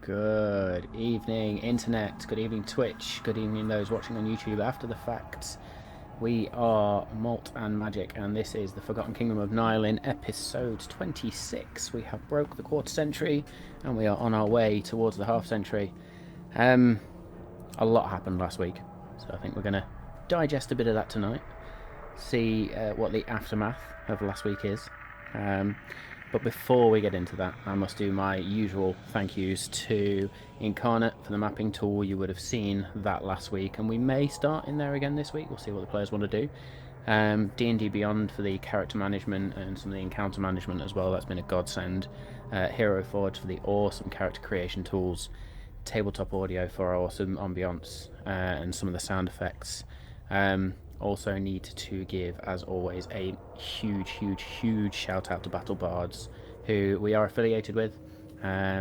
Good evening, Internet. Good evening, Twitch. Good evening, those watching on YouTube after the fact. We are Malt and Magic, and this is the Forgotten Kingdom of Nile, episode 26. We have broke the quarter century, and we are on our way towards the half century. A lot happened last week, so I think we're going to digest a bit of that tonight. See what the aftermath of last week is. But before we get into that, I must do my usual thank yous to Incarnate for the mapping tool. You would have seen that last week, and we may start in there again this week. We'll see what the players want to do. D&D Beyond for the character management and some of the encounter management as well. That's been a godsend. Hero Forge for the awesome character creation tools. Tabletop Audio for our awesome ambience and some of the sound effects. Also need to give, as always, a huge shout out to Battle Bards, who we are affiliated with.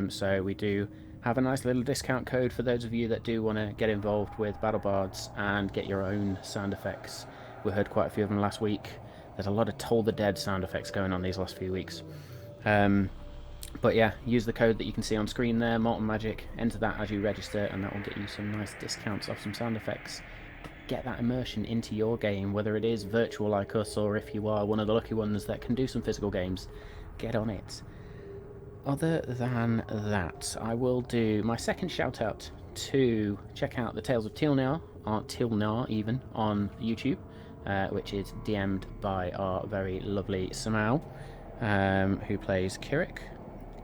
So we do have a nice little discount code for those of you that do want to get involved with Battle Bards and get your own sound effects. We heard quite a few of them last week. There's a lot of Toll the Dead sound effects going on these last few weeks. But yeah, use the code that you can see on screen there, Malt and Magic. Enter that as you register, and that will get you some nice discounts off some sound effects. Get that immersion into your game, whether it is virtual like us, or if you are one of the lucky ones that can do some physical games, get on it. Other than that, I will do my second shout out to check out the Tales of Tilnar, even, on YouTube, which is DM'd by our very lovely Samau, who plays Kirik.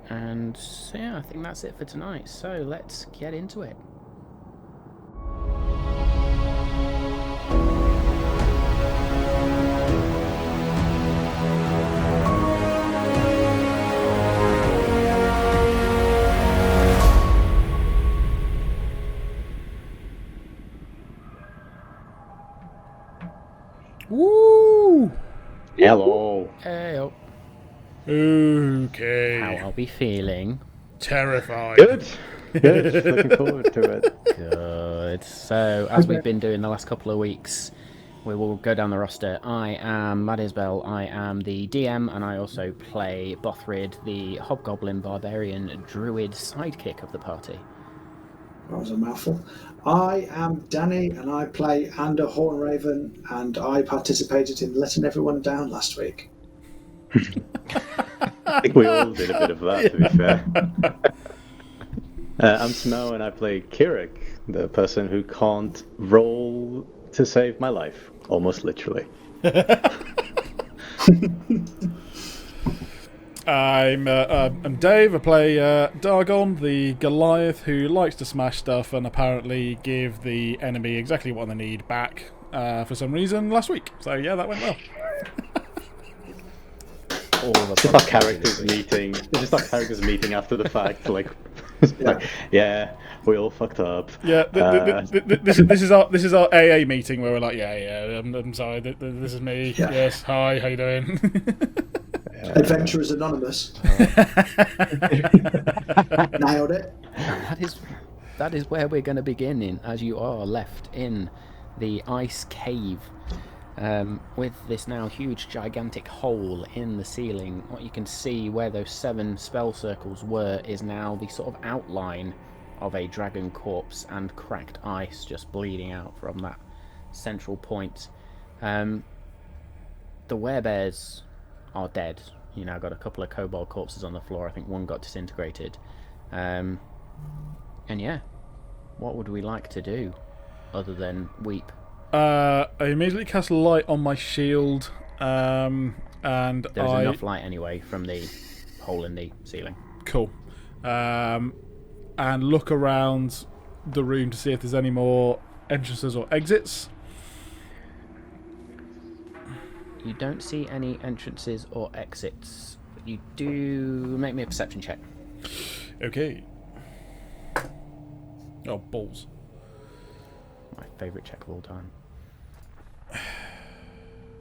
And so, yeah, I think that's it for tonight, so let's get into it. Woo! Hello. Hey-o. Okay. How are we feeling? Terrified. Good. Looking forward to it. Good. So, as we've been doing the last couple of weeks, we will go down the roster. I am Mad Isbell, I am the DM, and I also play Bothrid, the Hobgoblin Barbarian Druid sidekick of the party. That was a mouthful. I am Danny, and I play Ander Hornraven, and I participated in letting everyone down last week. I think we all did a bit of that, to be fair. I'm Snow, and I play Kirik, the person who can't roll to save my life, almost literally. I'm Dave. I play Dargon, the Goliath who likes to smash stuff and apparently give the enemy exactly what they need back for some reason last week. So yeah, that went well. It's just our characters meeting. It's just our characters meeting after the fact. Like, yeah, we all fucked up. Yeah, this is our AA meeting where we're like, I'm sorry, this is me. Yeah. Yes, hi, how you doing? Adventurers Anonymous. Nailed it. That is where we're going to begin in, as you are left in the ice cave. With this now huge gigantic hole in the ceiling. What you can see where those 7 spell circles were is now the sort of outline of a dragon corpse and cracked ice just bleeding out from that central point. The werebears are dead. You now got a couple of kobold corpses on the floor. I think one got disintegrated. And yeah, what would we like to do other than weep? I immediately cast light on my shield, and There's enough light anyway from the hole in the ceiling. Cool. And look around the room to see if there's any more entrances or exits. You don't see any entrances or exits, but you do make me a perception check. Okay. Oh, balls. My favourite check of all time.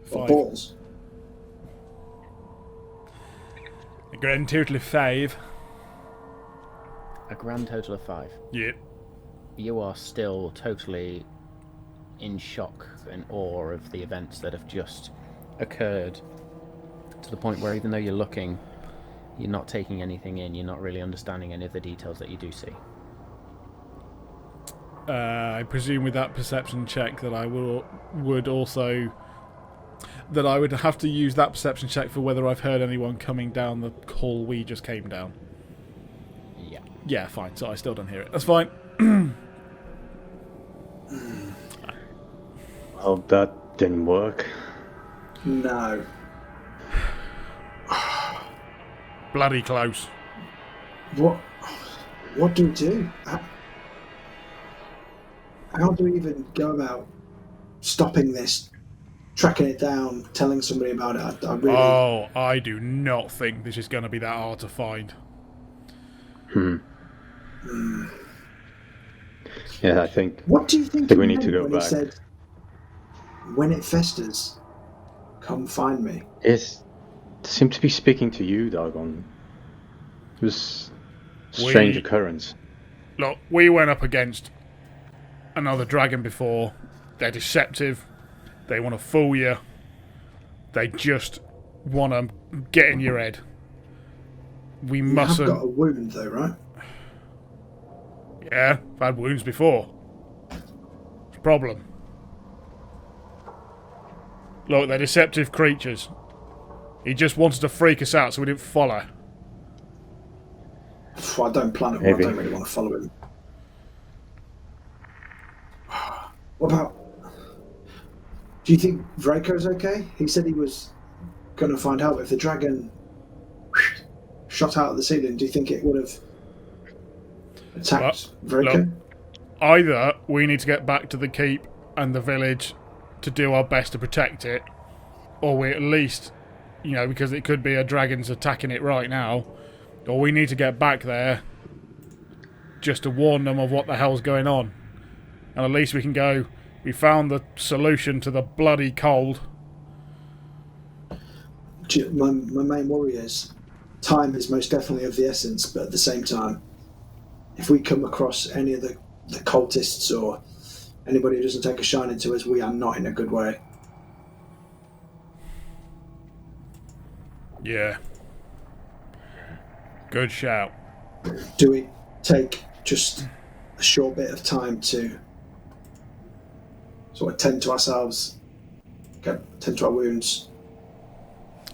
5. Balls. A grand total of 5. A grand total of 5. Yep. You are still totally in shock and awe of the events that have just occurred, to the point where even though you're looking, you're not taking anything in. You're not really understanding any of the details that you do see. I presume with that perception check that I would also... that I would have to use that perception check for whether I've heard anyone coming down the hall we just came down. Yeah. Yeah, fine. So I still don't hear it. That's fine. Well, that didn't work. No. Bloody close. What do we do? How do we even go about stopping this, tracking it down, telling somebody about it? I really... Oh, I do not think this is going to be that hard to find. Yeah, I think. What do you think? We need to go when back. He said, "When it festers, come find me." It seemed to be speaking to you, Dargon. It was a strange occurrence. Look, we went up against another dragon before. They're deceptive. They want to fool you. They just want to get in your head. We mustn't... I've got a wound, though, right? Yeah, I've had wounds before. It's a problem. Look, they're deceptive creatures. He just wanted to freak us out so we didn't follow. I don't plan it. I don't really want to follow him. What about... Do you think Vraco's okay? He said he was going to find help. If the dragon shot out of the ceiling, do you think it would have attacked Vraco? Look, either we need to get back to the keep and the village to do our best to protect it, or we at least, because it could be a dragon's attacking it right now, or we need to get back there just to warn them of what the hell's going on. And at least we can go, we found the solution to the bloody cold. My main worry is time is most definitely of the essence, but at the same time, if we come across any of the cultists or anybody who doesn't take a shine into us, we are not in a good way. Yeah. Good shout. Do we take just a short bit of time to sort of tend to ourselves, tend to our wounds?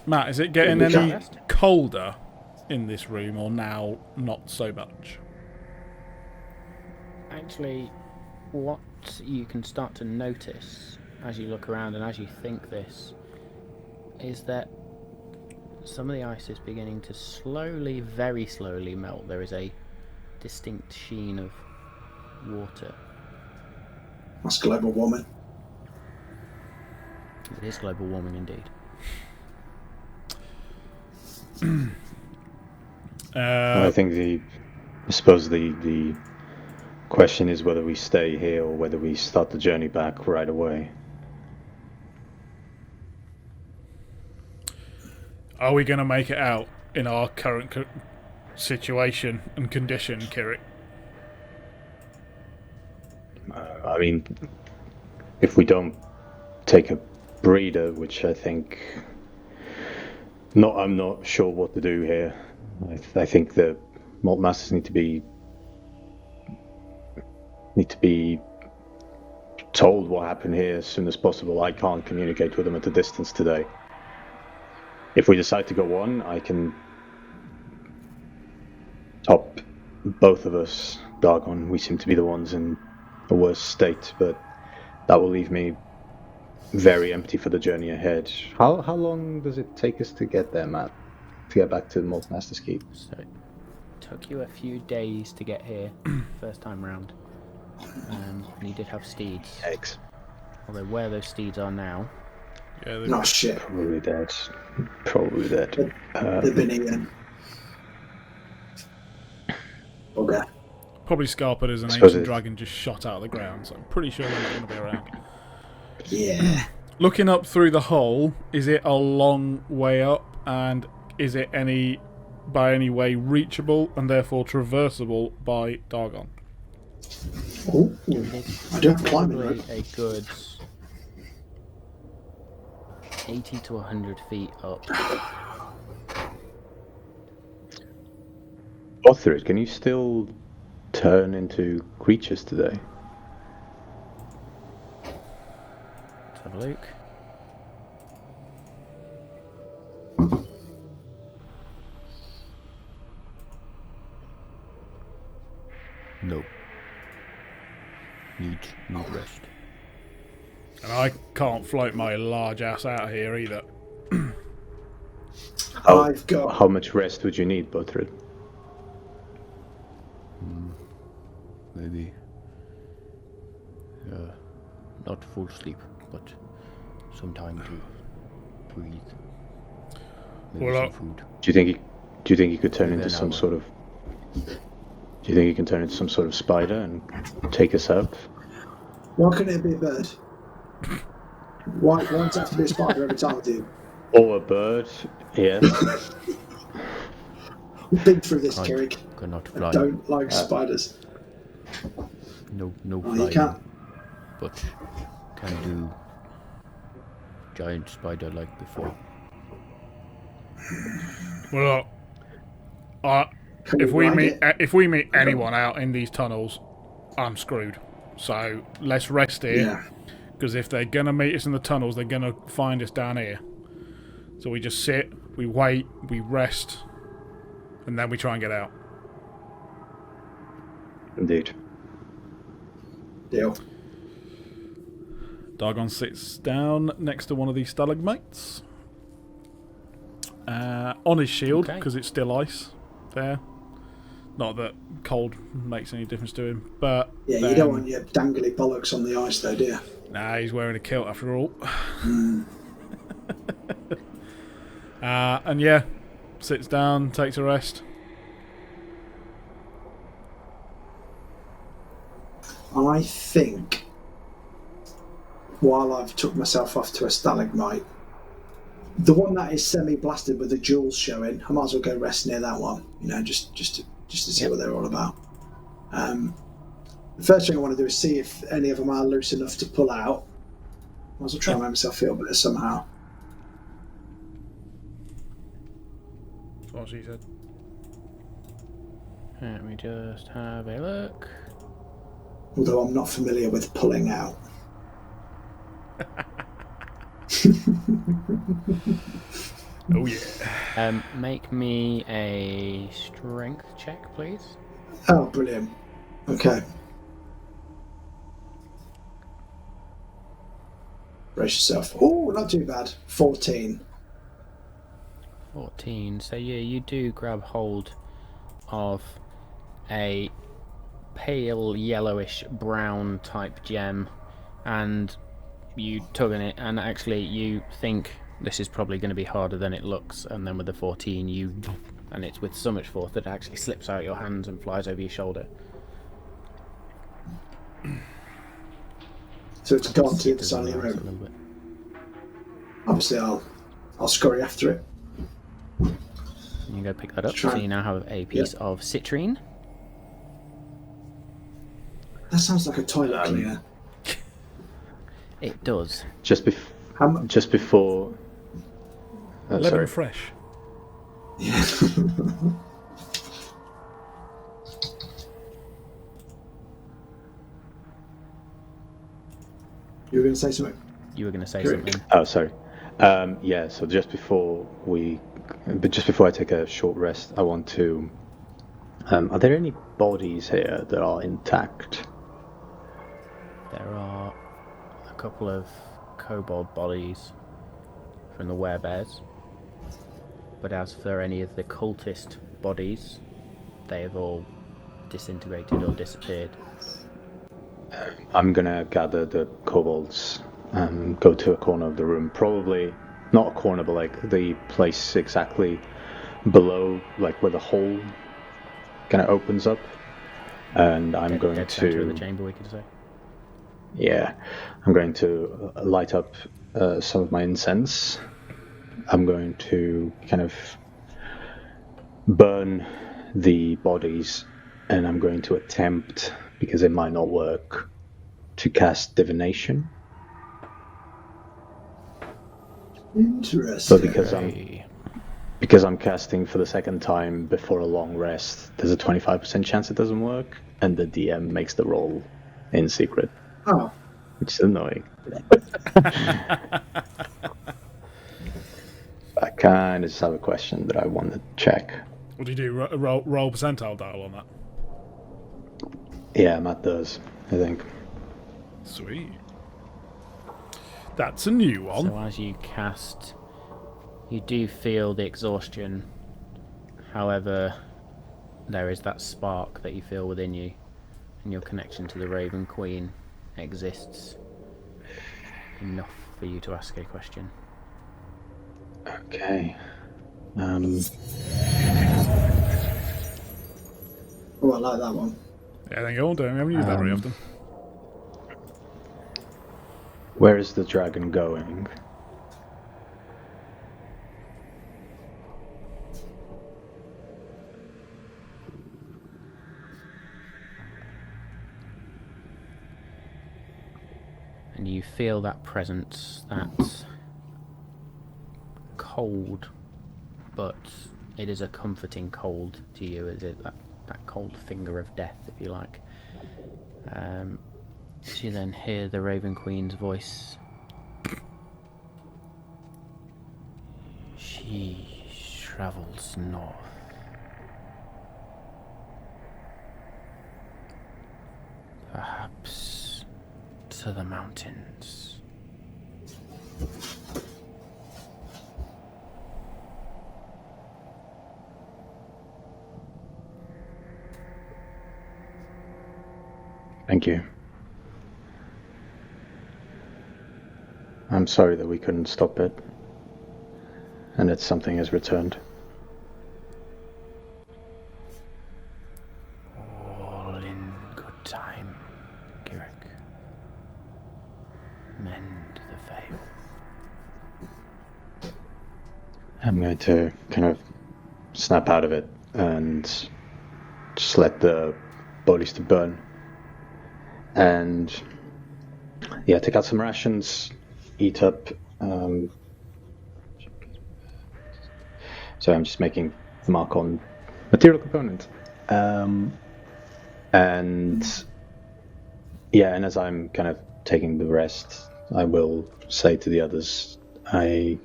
Matt, is it getting We any can't. colder in this room, or now not so much? Actually, what you can start to notice as you look around and as you think this is that some of the ice is beginning to slowly, very slowly melt. There is a distinct sheen of water. That's global warming. It is global warming indeed. I think I suppose the question is whether we stay here or whether we start the journey back right away. Are we going to make it out in our current situation and condition, Kirik? I mean, if we don't take a breather, which I think... I'm not sure what to do here. I think the Malt Masters need to be told what happened here as soon as possible. I can't communicate with them at a distance today. If we decide to go on, I can top both of us. Dargon, we seem to be the ones in a worse state, but that will leave me very empty for the journey ahead. How long does it take us to get there, Matt? To get back to the Malt Master's Keep? So it took you a few days to get here, first time round. And you did have steeds. Eggs. Although where those steeds are now... Yeah, No shit. Probably dead. Probably dead. They've been eaten. Okay. probably Scarped as an Suppose ancient it- dragon just shot out of the ground, so I'm pretty sure they're not going to be around. Yeah. Looking up through the hole, is it a long way up, and is it by any way reachable and therefore traversable by Dargon? Oh, I do have climbing, Probably right? a good 80 to 100 feet up. Bothrid, can you still turn into creatures today? Let's have a look. No. Need rest. And I can't float my large ass out of here either. How much rest would you need, Bothrid? Maybe. Not full sleep, but some time to breathe. Maybe Well, some food. Do you think you could turn Maybe into an some hour. sort of? Do you think you can turn into some sort of spider and take us out? Why couldn't it be a bird? Why does it have to be a spider every time, dude? Or a bird? Yes. We've been through this, Can't- Kirik. Cannot I fly. don't like spiders. No Oh, flying. you can't. But can do giant spider like before. Well, Can if you we ride meet it? if we meet anyone out in these tunnels, I'm screwed. So let's rest here, Yeah. because if they're gonna meet us in the tunnels, they're gonna find us down here. So we just sit, we wait, we rest, and then we try and get out. Indeed. Deal. Dargon sits down next to one of these stalagmites. On his shield, Okay. because it's still ice there. Not that cold makes any difference to him, but Yeah, you don't want your dangly bollocks on the ice, though, do you? nah, he's wearing a kilt after all. And yeah, sits down, takes a rest. I think, while I've took myself off to a stalagmite, the one that is semi-blasted with the jewels showing, I might as well go rest near that one. You know, just to see what they're all about. The first thing I want to do is see if any of them are loose enough to pull out. I might as well try and make myself feel better somehow. That's what she said. Let me just have a look. Although I'm not familiar with pulling out. Oh yeah. Make me a strength check, please. Oh, brilliant. Okay. Brace yourself. Oh, not too bad. 14. 14. So yeah, you do grab hold of a pale yellowish brown type gem, and you tug on it, and actually you think this is probably going to be harder than it looks, and then with the 14 and it's with so much force that it actually slips out your hands and flies over your shoulder. So it's gone to the other Skitters side on of the ice a room. little bit. Obviously, I'll scurry after it. You can go pick that up. Try- So you now have a piece of citrine. That sounds like a toilet cleaner. It does. Just How much? just before. Lemon Sorry. fresh. You were going to say something? You were going to say Correct. something. Oh, sorry. Yeah. So just before I take a short rest, I want to. Are there any bodies here that are intact? There are a couple of kobold bodies from the werebears, but as for any of the cultist bodies, they have all disintegrated or disappeared. I'm gonna gather the kobolds and go to a corner of the room. Probably not a corner, but like the place exactly below, like where the hole kind of opens up. And I'm going Dead center of the to, chamber, we could say. yeah, I'm going to light up some of my incense. I'm going to kind of burn the bodies, and I'm going to attempt, because it might not work, to cast divination. Interesting. But because because I'm casting for the second time before a long rest, there's a 25% chance it doesn't work, and the DM makes the roll in secret, Oh, which is annoying. I kind of just have a question that I want to check. What do you do? Roll percentile dial on that? Yeah, Matt does, I think. Sweet. That's a new one. So as you cast, you do feel the exhaustion. However, there is that spark that you feel within you, and your connection to the Raven Queen exists enough for you to ask a question. Okay. oh, I like that one. Yeah, I think all do. We haven't used that very often. Where is the dragon going? And you feel that presence, that cold, but it is a comforting cold to you. Is it that cold finger of death, if you like? So you then hear the Raven Queen's voice. She travels north. Perhaps to the mountains. Thank you. I'm sorry that we couldn't stop it, and that something has returned. All in good time, Kirik. Mend the veil. I'm going to kind of snap out of it and just let the bodies to burn. And yeah, take out some rations, eat up. So I'm just making the mark on material component. And yeah, and as I'm kind of taking the rest, I will say to the others, it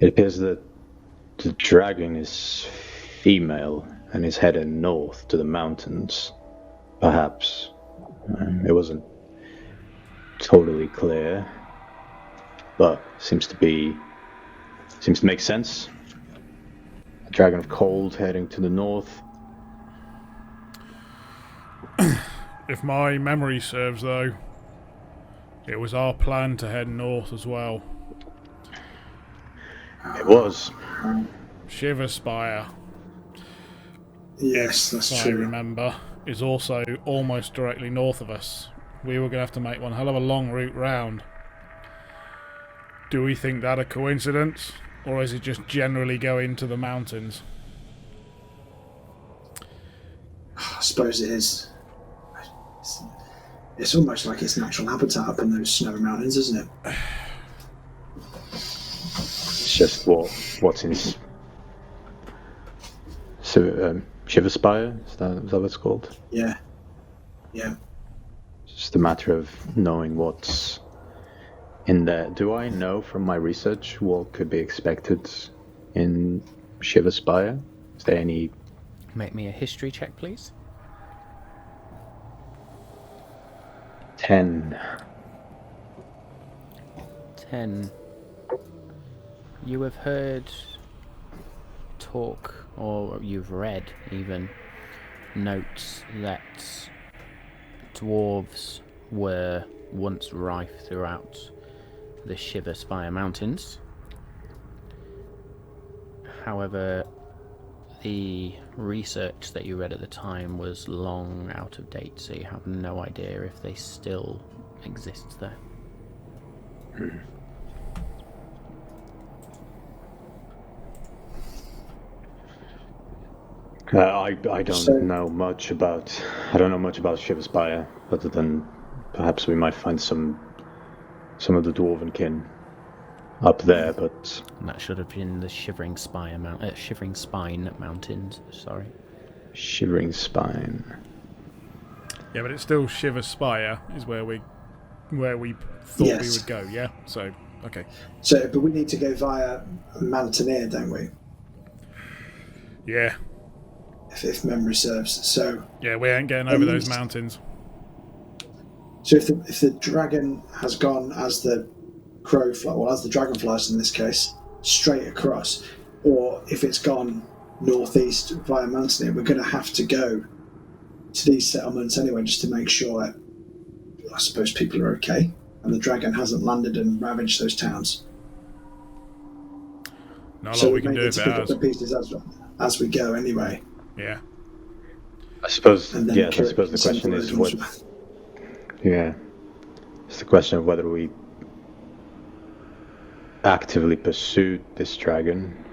appears that the dragon is female and is headed north to the mountains. Perhaps. It wasn't totally clear, but seems to make sense. A dragon of cold heading to the north. If my memory serves, though, it was our plan to head north as well. It was. Shiver Spire, Yes, that's if I true. remember, is also almost directly north of us. We were going to have to make one hell of a long route round. Do we think that a coincidence, or is it just generally going to the mountains? I suppose it is. It's almost like its natural habitat up in those snowy mountains, isn't it? It's just what's in. So, Shiverspire? Is that what it's called? Yeah. Yeah. It's just a matter of knowing what's in there. Do I know from my research what could be expected in Shiverspire? Is there any... Make me a history check, please. 10. 10. You have heard talk, or you've read even, notes that dwarves were once rife throughout the Shiver Spire Mountains. However, the research that you read at the time was long out of date, so you have no idea if they still exist there. I don't know much about Shiverspire, other than perhaps we might find some of the dwarven kin. up there, but And that should have been the Shivering Spine Mountains. Sorry. Shivering Spine. Yeah, but it's still Shiver Spire is where we thought we Yes. would go. Yeah. So okay. So, but we need to go via Mountaineer, don't we? Yeah. If memory serves. So Yeah, we ain't getting over those mountains. So if the dragon has gone as the as the dragonflies in this case, straight across, or if it's gone northeast via Mountaineer, we're going to have to go to these settlements anyway, just to make sure that, I suppose, people are okay and the dragon hasn't landed and ravaged those towns. Not a So lot we we can may do need if to it pick up has. the pieces as we go anyway. Yeah. I suppose. And then Yes, I Kieran suppose the can send question for is those what. ones. Yeah, it's the question of whether we actively pursue this dragon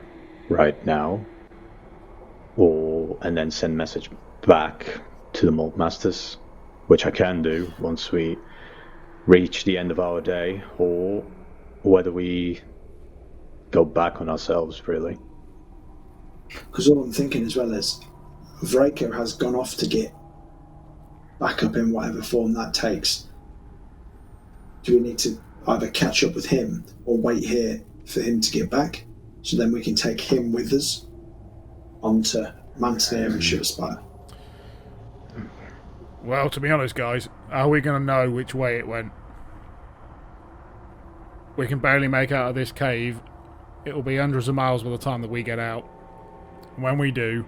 right now, and then send message back to the Malt Masters, which I can do once we reach the end of our day, or whether we go back on ourselves, really. Because all I'm thinking as well is Vraker has gone off to get back up in whatever form that takes. Do we need to either catch up with him or wait here for him to get back, so then we can take him with us onto Mountaineer and Shiverspire? Well, to be honest, guys, how are we going to know which way it went? We can barely make out of this cave. It will be hundreds of miles by the time that we get out. When we do,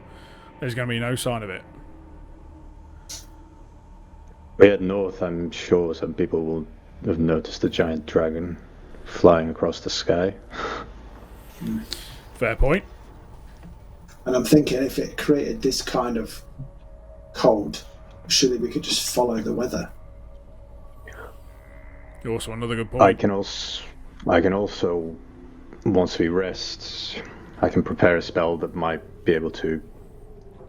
there's going to be no sign of it. We head north. I'm sure some people will have noticed a giant dragon flying across the sky. Fair point. And I'm thinking if it created this kind of cold, surely we could just follow the weather. Also, another good point. I can also, once we rest, I can prepare a spell that might be able to.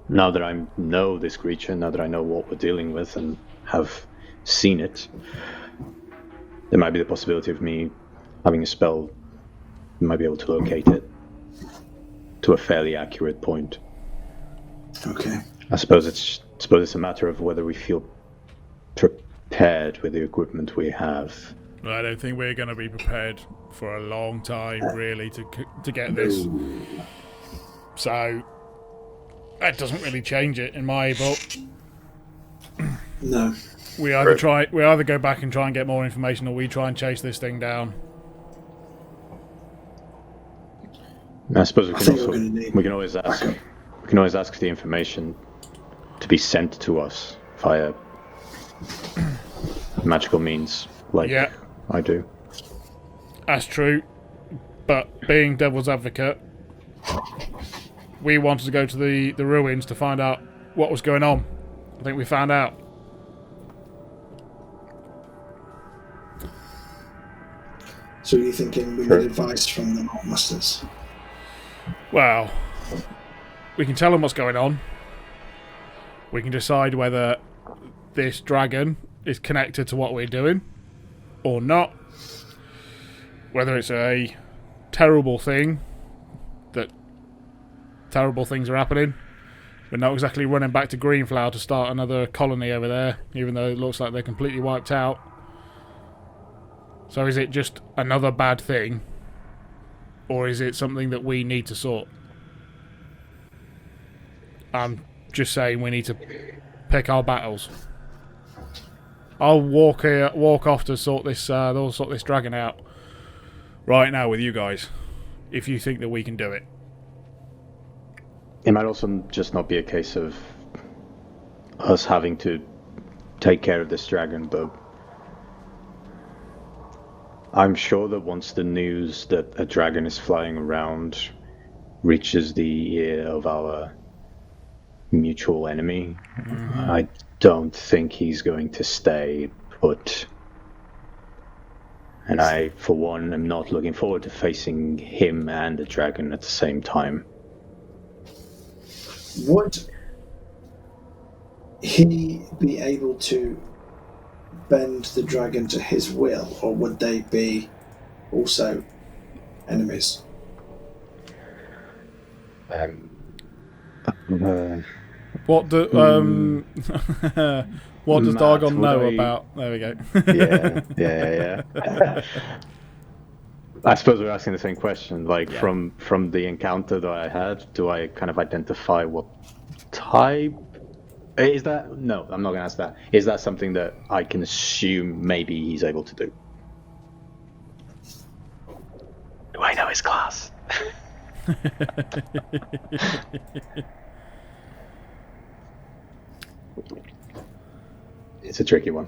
Now that I know this creature, now that I know what we're dealing with and have seen it, there might be the possibility of me having a spell that might be able to locate it to a fairly accurate point. Okay. I suppose it's a matter of whether we feel prepared with the equipment we have. I don't think we're going to be prepared for a long time, really, to get this. So that doesn't really change it in my book. No. We either go back and try and get more information, or we try and chase this thing down. I suppose we I can think also we're gonna need we can always ask backup. we can always ask the information to be sent to us via magical means, like Yeah. I do. That's true, but being devil's advocate, we wanted to go to the ruins to find out what was going on. I think we found out. So you're thinking we need advice from the Malt Masters? Well, we can tell them what's going on. We can decide whether this dragon is connected to what we're doing or not. Whether it's a terrible thing, that terrible things are happening. We're not exactly running back to Greenflower to start another colony over there, even though it looks like they're completely wiped out. So is it just another bad thing, or is it something that we need to sort? I'm just saying we need to pick our battles. I'll walk off to sort this dragon out right now with you guys, if you think that we can do it. It might also just not be a case of us having to take care of this dragon, but I'm sure that once the news that a dragon is flying around reaches the ear of our mutual enemy, I don't think he's going to stay put. And I, for one, am not looking forward to facing him and the dragon at the same time. Would he be able to bend the dragon to his will, or would they be also enemies? What do what does Matt, Dargon would know I- about? There we go. Yeah. I suppose we're asking the same question. Like, Yeah. from the encounter that I had, do I kind of identify what type? Is that... No, I'm not going to ask that. Is that something that I can assume maybe he's able to do? Do I know his class? It's a tricky one.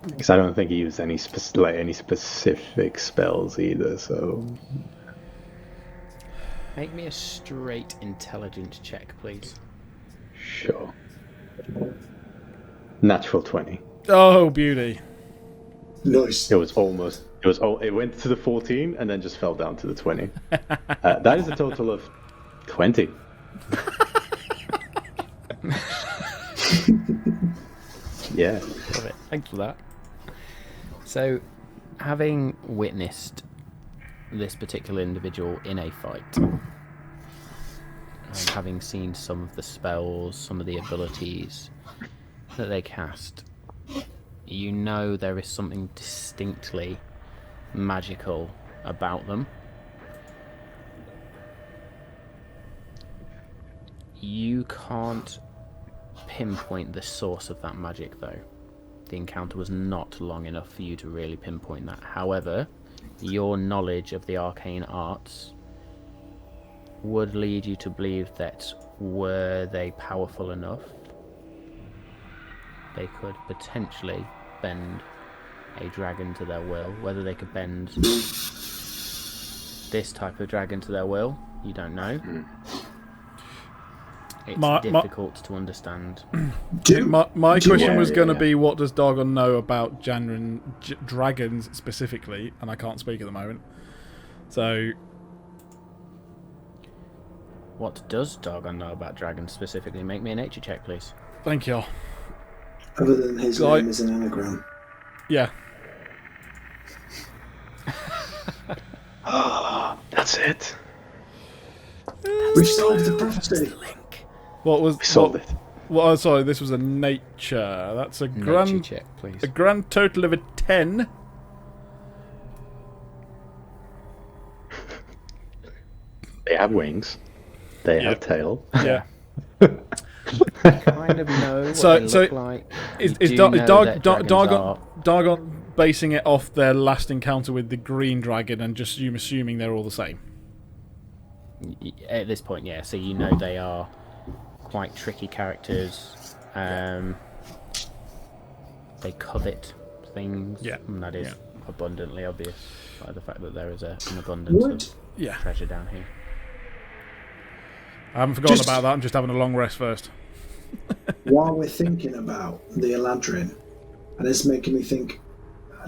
Because I don't think he used any specific spells either. So Make me a straight intelligence check, please. sure. Natural 20. Oh, beauty. Nice. It was almost. It went to the 14 and then just fell down to the 20. That is a total of 20. Yeah. Love it. Thanks for that. So, having witnessed this particular individual in a fight, and having seen some of the spells, some of the abilities that they cast, you know there is something distinctly magical about them. You can't pinpoint the source of that magic, though. The encounter was not long enough for you to really pinpoint that. However, your knowledge of the arcane arts would lead you to believe that were they powerful enough, they could potentially bend a dragon to their will. Whether they could bend this type of dragon to their will, you don't know. It's difficult to understand. My question was going to yeah. be, what does Dargon know about dragons specifically? And I can't speak at the moment. So, What does Dargon know about dragons specifically? Make me a nature check, please. thank you. Other than his Like- name is an anagram. Yeah. That's it. We've solved the prophecy. What was? We solved it. Well, sorry, this was a nature. That's a Nature grand, check, please. a grand total of a 10. They have wings. They have tail. Yeah. Kind of know what So- they so look like. Is You do Dar- know Dar- that Dar- dragons Dargon basing it off their last encounter with the green dragon and just you assuming they're all the same? At this point, yeah. So you know they are quite tricky characters. They covet things. Yeah. And that is Yeah. abundantly obvious by the fact that there is an abundance Would of Yeah. treasure down here. I haven't forgotten Just- about that. I'm just having a long rest first. while we're thinking about the Eladrin, and it's making me think,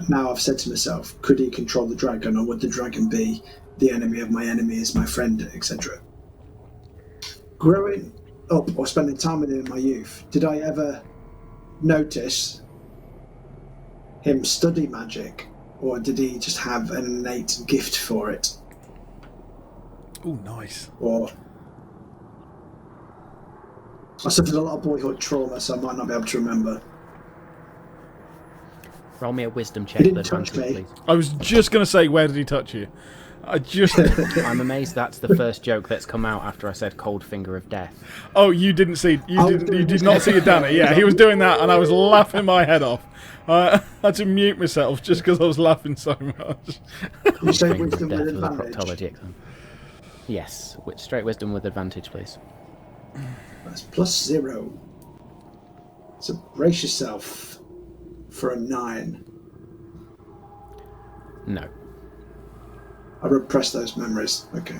now I've said to myself, could he control the dragon, or would the dragon be the enemy of my enemy is my friend, etc. Growing up or spending time with him in my youth, did I ever notice him study magic, or did he just have an innate gift for it? Oh, nice. Or I suffered a lot of boyhood trauma, so I might not be able to remember. Roll me a wisdom check He didn't with touch advantage, me. please. I was just going to say, where did he touch you? I just... I'm amazed that's the first joke that's come out after I said cold finger of death. Oh, you didn't see... I was You doing did this. not see it, Danny. Yeah, he was doing that, and I was laughing my head off. I had to mute myself just because I was laughing so much. You say Finger of wisdom death with with a advantage. proctology exam. Yes, with straight wisdom with advantage, please. That's +0. So brace yourself for a 9. No. Mm-hmm. I repress those memories. Okay.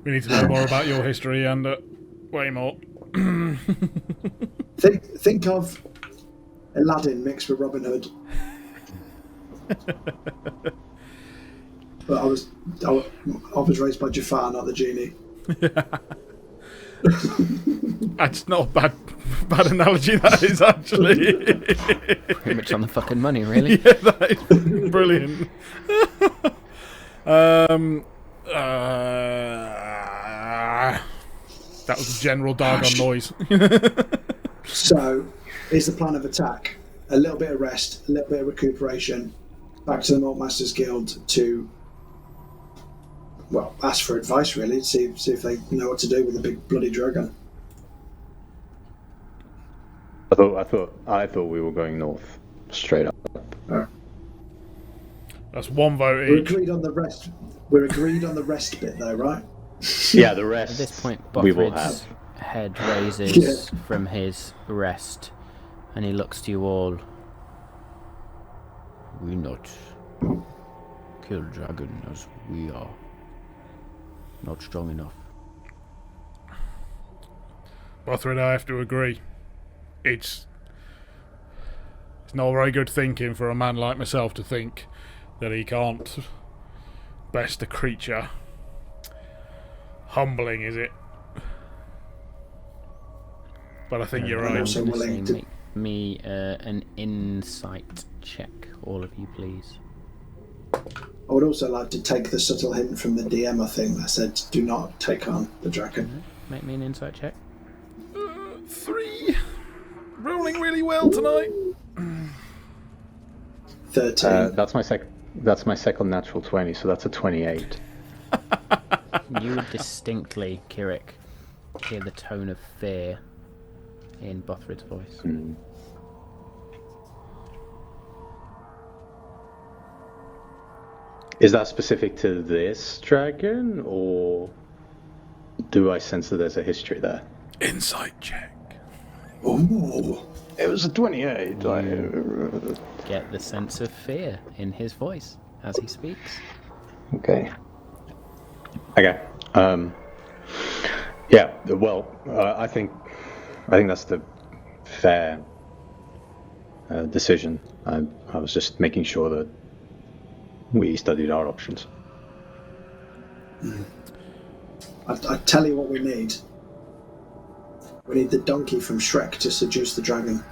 We need to know more about your history and way more. Think of Aladdin mixed with Robin Hood. But I was raised by Jafar, not the genie. That's not a bad analogy, that is, actually. Pretty much on the fucking money, really. Yeah, that is brilliant. That was a general Dargon noise. So, is the plan of attack a little bit of rest, a little bit of recuperation, back to the Malt Masters Guild to, well, ask for advice, really, see if they know what to do with a big bloody dragon. I thought we were going north, straight up. That's one vote We're each. agreed on the rest. We're agreed on the rest bit, though, right? Yeah, the rest. At this point, we will have. Bothrid's head raises from his rest, and he looks to you all. We not kill dragon as we are not strong enough. Bothrid, I have to agree. It's not very good thinking for a man like myself to think that he can't best a creature. Humbling, is it? But I think you're I'm right. also willing to... Make me an insight check, all of you, please. I would also like to take the subtle hint from the DM, I think, that said, do not take on the dragon. Make me an insight check. 3. Rolling really well tonight. 13. That's my second natural 20, so that's a 28. You would distinctly, Kirik, hear the tone of fear in Bothrid's voice. Mm. Is that specific to this dragon, or do I sense that there's a history there? Insight check. Ooh. It was a 28. Get the sense of fear in his voice as he speaks. Okay. Yeah. Well, I think that's the fair decision. I was just making sure that we studied our options. I tell you what we need. We need the donkey from Shrek to seduce the dragon.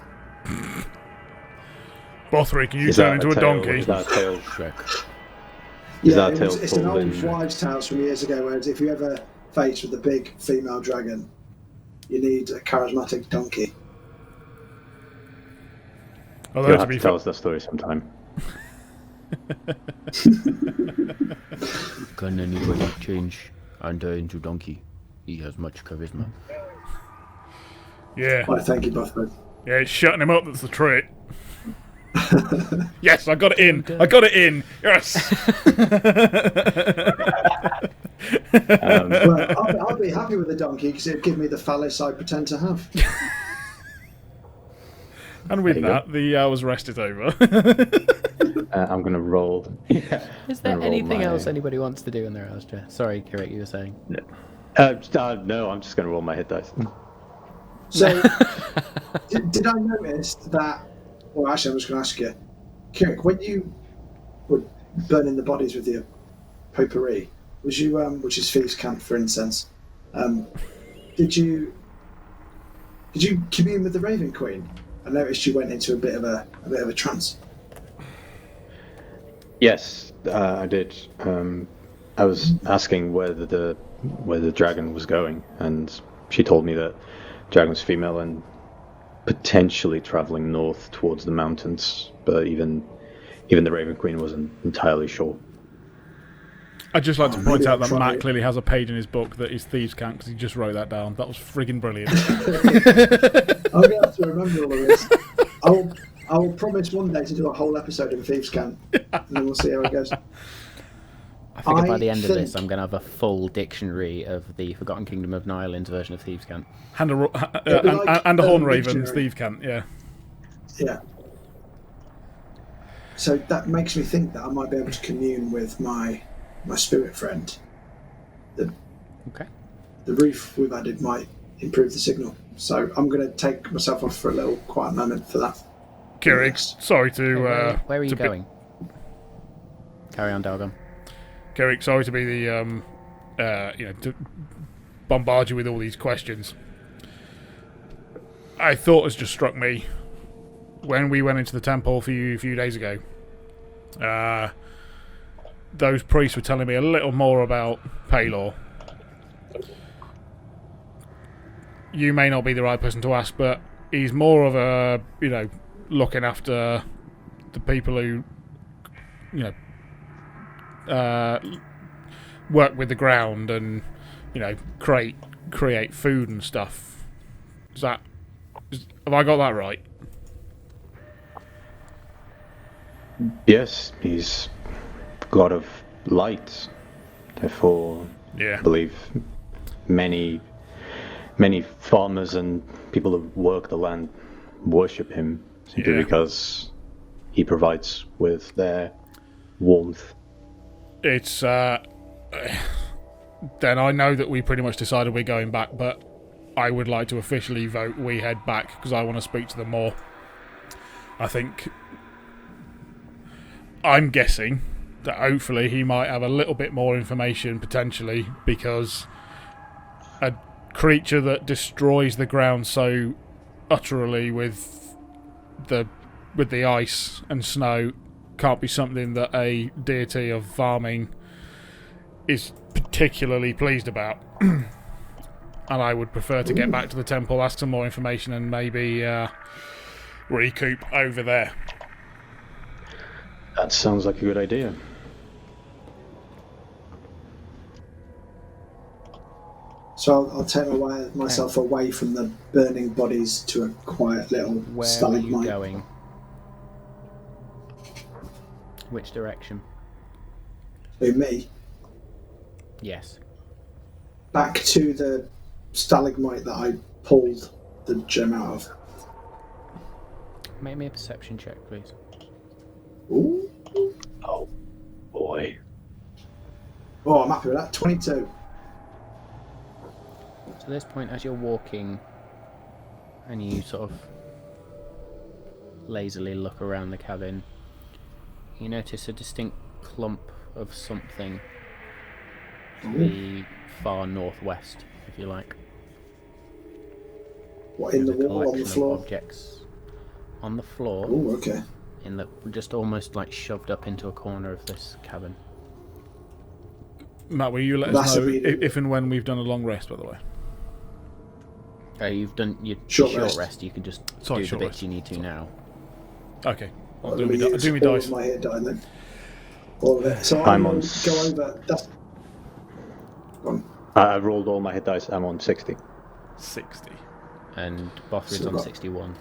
Bothrid, can you turn into a donkey? Is that a tail? Shrek. Yeah, it's an old wives' tales from years ago, whereas if you ever face with a big female dragon, you need a charismatic donkey. Although, You'll to have be to tell us that story sometime. Can anybody change Anda into donkey? He has much charisma. Yeah. Right, thank you, Bothrid. Yeah, it's shutting him up that's the trick. Yes, I got it in. I got it in. Yes. Well, I'll be happy with the donkey because it'll give me the phallus I pretend to have. And with that, the hour's rest is over. I'm going to roll. Yeah. Is there anything else anybody wants to do in their house, Jeff? Sorry, Kirik, you were saying. No, I'm just going to roll my hit dice. So, did I notice that? Well, actually, I'm just going to ask you, Kirik, when you were burning the bodies with your potpourri, was you, which is thieves' camp for incense, did you commune with the Raven Queen? I noticed you went into a bit of a trance. Yes, I did. I was asking where the dragon was going, and she told me that dragon was female and potentially traveling north towards the mountains, but even the Raven Queen wasn't entirely sure. I'd just like to point out that try Matt it. clearly has a page in his book that is Thieves' Camp because he just wrote that down. That was friggin' brilliant. I'm going to have to remember all of this. I will promise one day to do a whole episode of Thieves' Camp, and then we'll see how it goes. I figure by I the end of this, think- I'm going to have a full dictionary of the Forgotten Kingdom of Nyland's version of Thieves' Camp. And a It'd be like, Horn Raven's dictionary. Thieves' Camp, yeah. Yeah. So that makes me think that I might be able to commune with my spirit friend. Okay. The roof we've added might improve the signal. So I'm going to take myself off for a little quiet moment for that. Kirik, sorry to... Where are you to going? Carry on, Dalgon. Kirik, sorry to be the bombard you with all these questions. A thought has just struck me when we went into the temple a few days ago. Those priests were telling me a little more about Paylor. You may not be the right person to ask, but he's more of a, looking after the people who, work with the ground and, create food and stuff. Have I got that right? Yes, he's god of light. Therefore, Yeah. I believe many farmers and people who work the land worship him simply because he provides with their warmth. It's then I know that we pretty much decided we're going back, but I would like to officially vote we head back because I want to speak to them more. I'm guessing that hopefully he might have a little bit more information potentially, because a creature that destroys the ground so utterly with the ice and snow can't be something that a deity of farming is particularly pleased about. And I would prefer to get back to the temple, ask some more information, and maybe recoup over there. That sounds like a good idea. So I'll take myself away from the burning bodies to a quiet little Where stalagmite. are you going? Which direction? Who, me? Yes. Back to the stalagmite that I pulled the gem out of. Make me a perception check, please. Ooh. Oh, boy. Oh, I'm happy with that. 22. So at this point, as you're walking, and you sort of lazily look around the cabin, you notice a distinct clump of something to the far northwest, if you like. What, in the There's a wall, on the collection of floor? objects on the floor, Oh, okay. just almost like shoved up into a corner of this cabin. Matt, will you let us know if and when we've done a long rest, by the way? You've done your Short short rest. rest. You can just Sorry, do the short bits rest. you need to now. Okay. I'll Let do me me use all dice. of my hit die then. All of it. So I'm I on will go over. Go on. I rolled all my hit dice. I'm on 60. 60. And Bothrid's So on got- 61.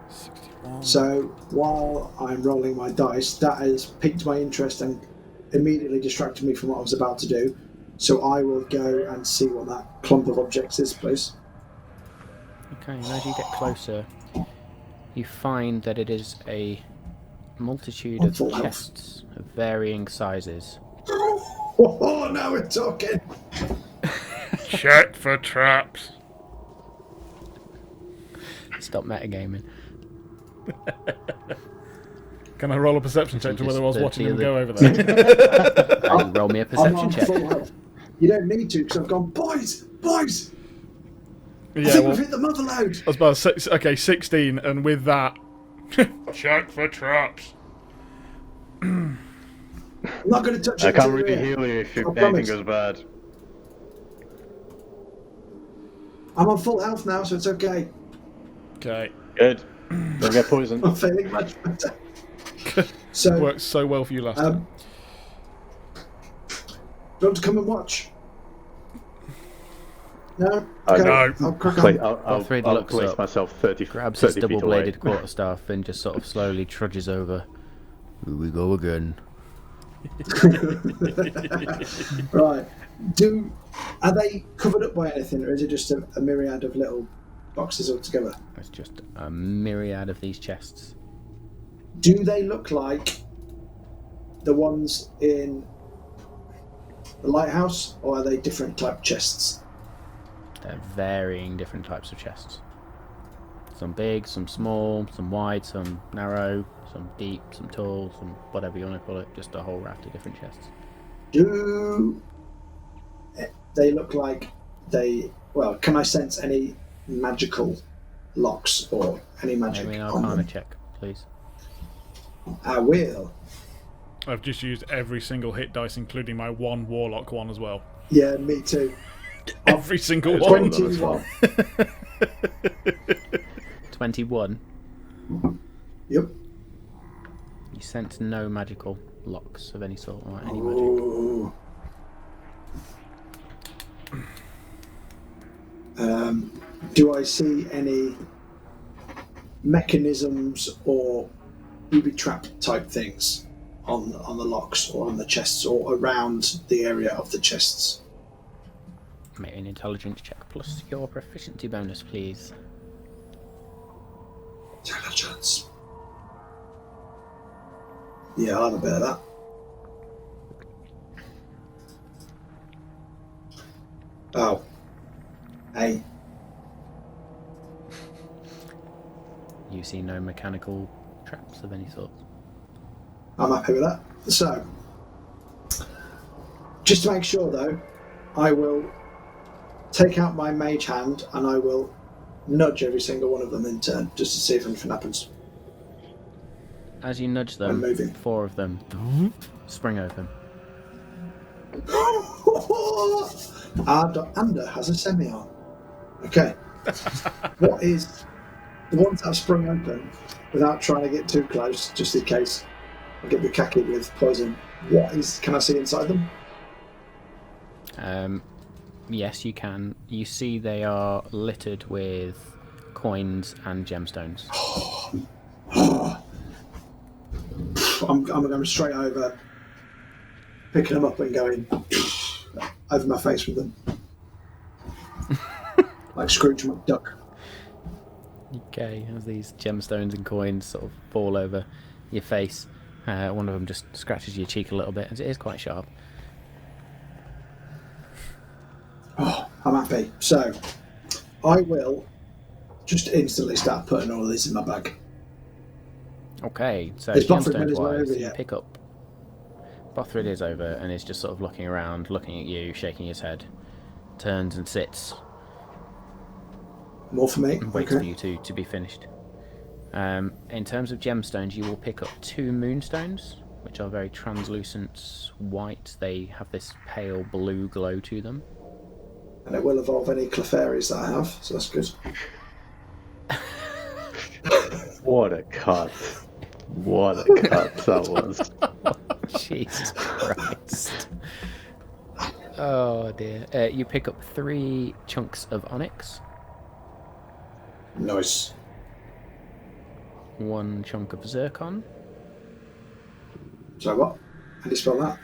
61. So while I'm rolling my dice, that has piqued my interest and immediately distracted me from what I was about to do. So I will go and see what that clump of objects is, please. Okay, and as you get closer, you find that it is a multitude of Full health. chests of varying sizes. Oh, now we're talking. Check for traps. Stop metagaming. Can I roll a perception check to You whether I was just- watching the them other- go over there? Roll me a I'm perception on check. full health. You don't need to because I've gone, boys. I Yeah, think well, we've hit the mother load. I was about 16, and with that, check for traps. I'm not going to touch it. I can't until really you're here. heal you if I anything promise. goes bad. I'm on full health now, so it's okay. Okay. Good. Don't get poisoned. I'm feeling much better. So, Worked so well for you last time. do you want to come and watch? No? No. Okay, I'll crack on. I'll Bothrid I'll looks place up, myself 30 Grabs his 30 feet away. double-bladed quarterstaff and just sort of slowly trudges over. Here we go again. Right. Are they covered up by anything, or is it just a myriad of little boxes all together? It's just a myriad of these chests. Do they look like the ones in the lighthouse, or are they different type chests? They're varying different types of chests. Some big, some small, some wide, some narrow, some deep, some tall, some whatever you want to call it. Just a whole raft of different chests. they look like they. Well, can I sense any magical locks or any magic Maybe an on Arcana them? check, please. I will. I've just used every single hit dice, including my one warlock one as well. Yeah, me too. Every single one. 21. 21. Yep. You sense no magical locks of any sort or any magic. Ooh. Do I see any mechanisms or booby trap type things on the locks or on the chests or around the area of the chests? Make an intelligence check plus your proficiency bonus, please. Intelligence. Yeah, I'll have a bit of that. Oh. Hey. You see no mechanical traps of any sort. I'm happy with that. So, just to make sure though, I will take out my mage hand and I will nudge every single one of them in turn just to see if anything happens. As you nudge I'm them, moving. 4 of them spring open. Ander has a semi-arm. Okay. What is the ones that have sprung open without trying to get too close, just in case I get bukkake with poison? What is? Can I see inside them? Yes, you can. You see they are littered with coins and gemstones. I'm going straight over, picking them up and going over my face with them, like Scrooge McDuck. Okay, as these gemstones and coins sort of fall over your face, one of them just scratches your cheek a little bit, as it is quite sharp. Oh, I'm happy. So, I will just instantly start putting all of this in my bag. Okay, so Is Bothrid made gemstones his way wise, over you yet? pick up. Bothrid is over and is just sort of looking around, looking at you, shaking his head, turns and sits, More for me? and waits for Okay. you to be finished. In terms of gemstones, you will pick up 2 moonstones, which are very translucent white. They have this pale blue glow to them. And it will evolve any Clefairies that I have, so that's good. What a cut. What a cut that was. Jesus Christ. Oh dear. You pick up 3 chunks of onyx, Nice. 1 chunk of zircon. So what? How do you spell that?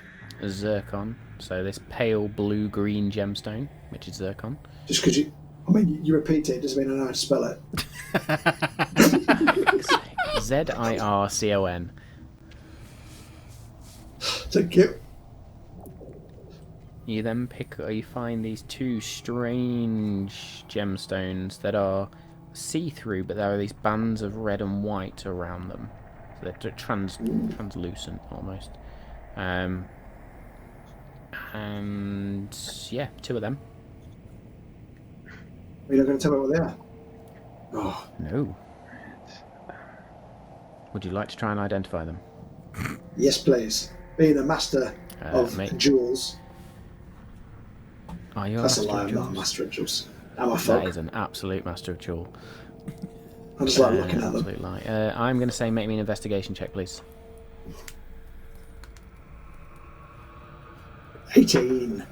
Zircon, so this pale blue-green gemstone, which is zircon. Just because you repeat it doesn't mean I know how to spell it. Zircon. Thank you. You then you find these 2 strange gemstones that are see-through, but there are these bands of red and white around them. So they're translucent almost. And yeah, 2 of them. Are you not going to tell me what they are? Oh, No. Would you like to try and identify them? yes, please. Being a master of mate. jewels. Are you a That's a master lie, of I'm not a jewels? master of jewels. I'm a That fuck. is an absolute master of jewel. I just like looking at them. Absolute lie. I'm going to say make me an investigation check, please. 18.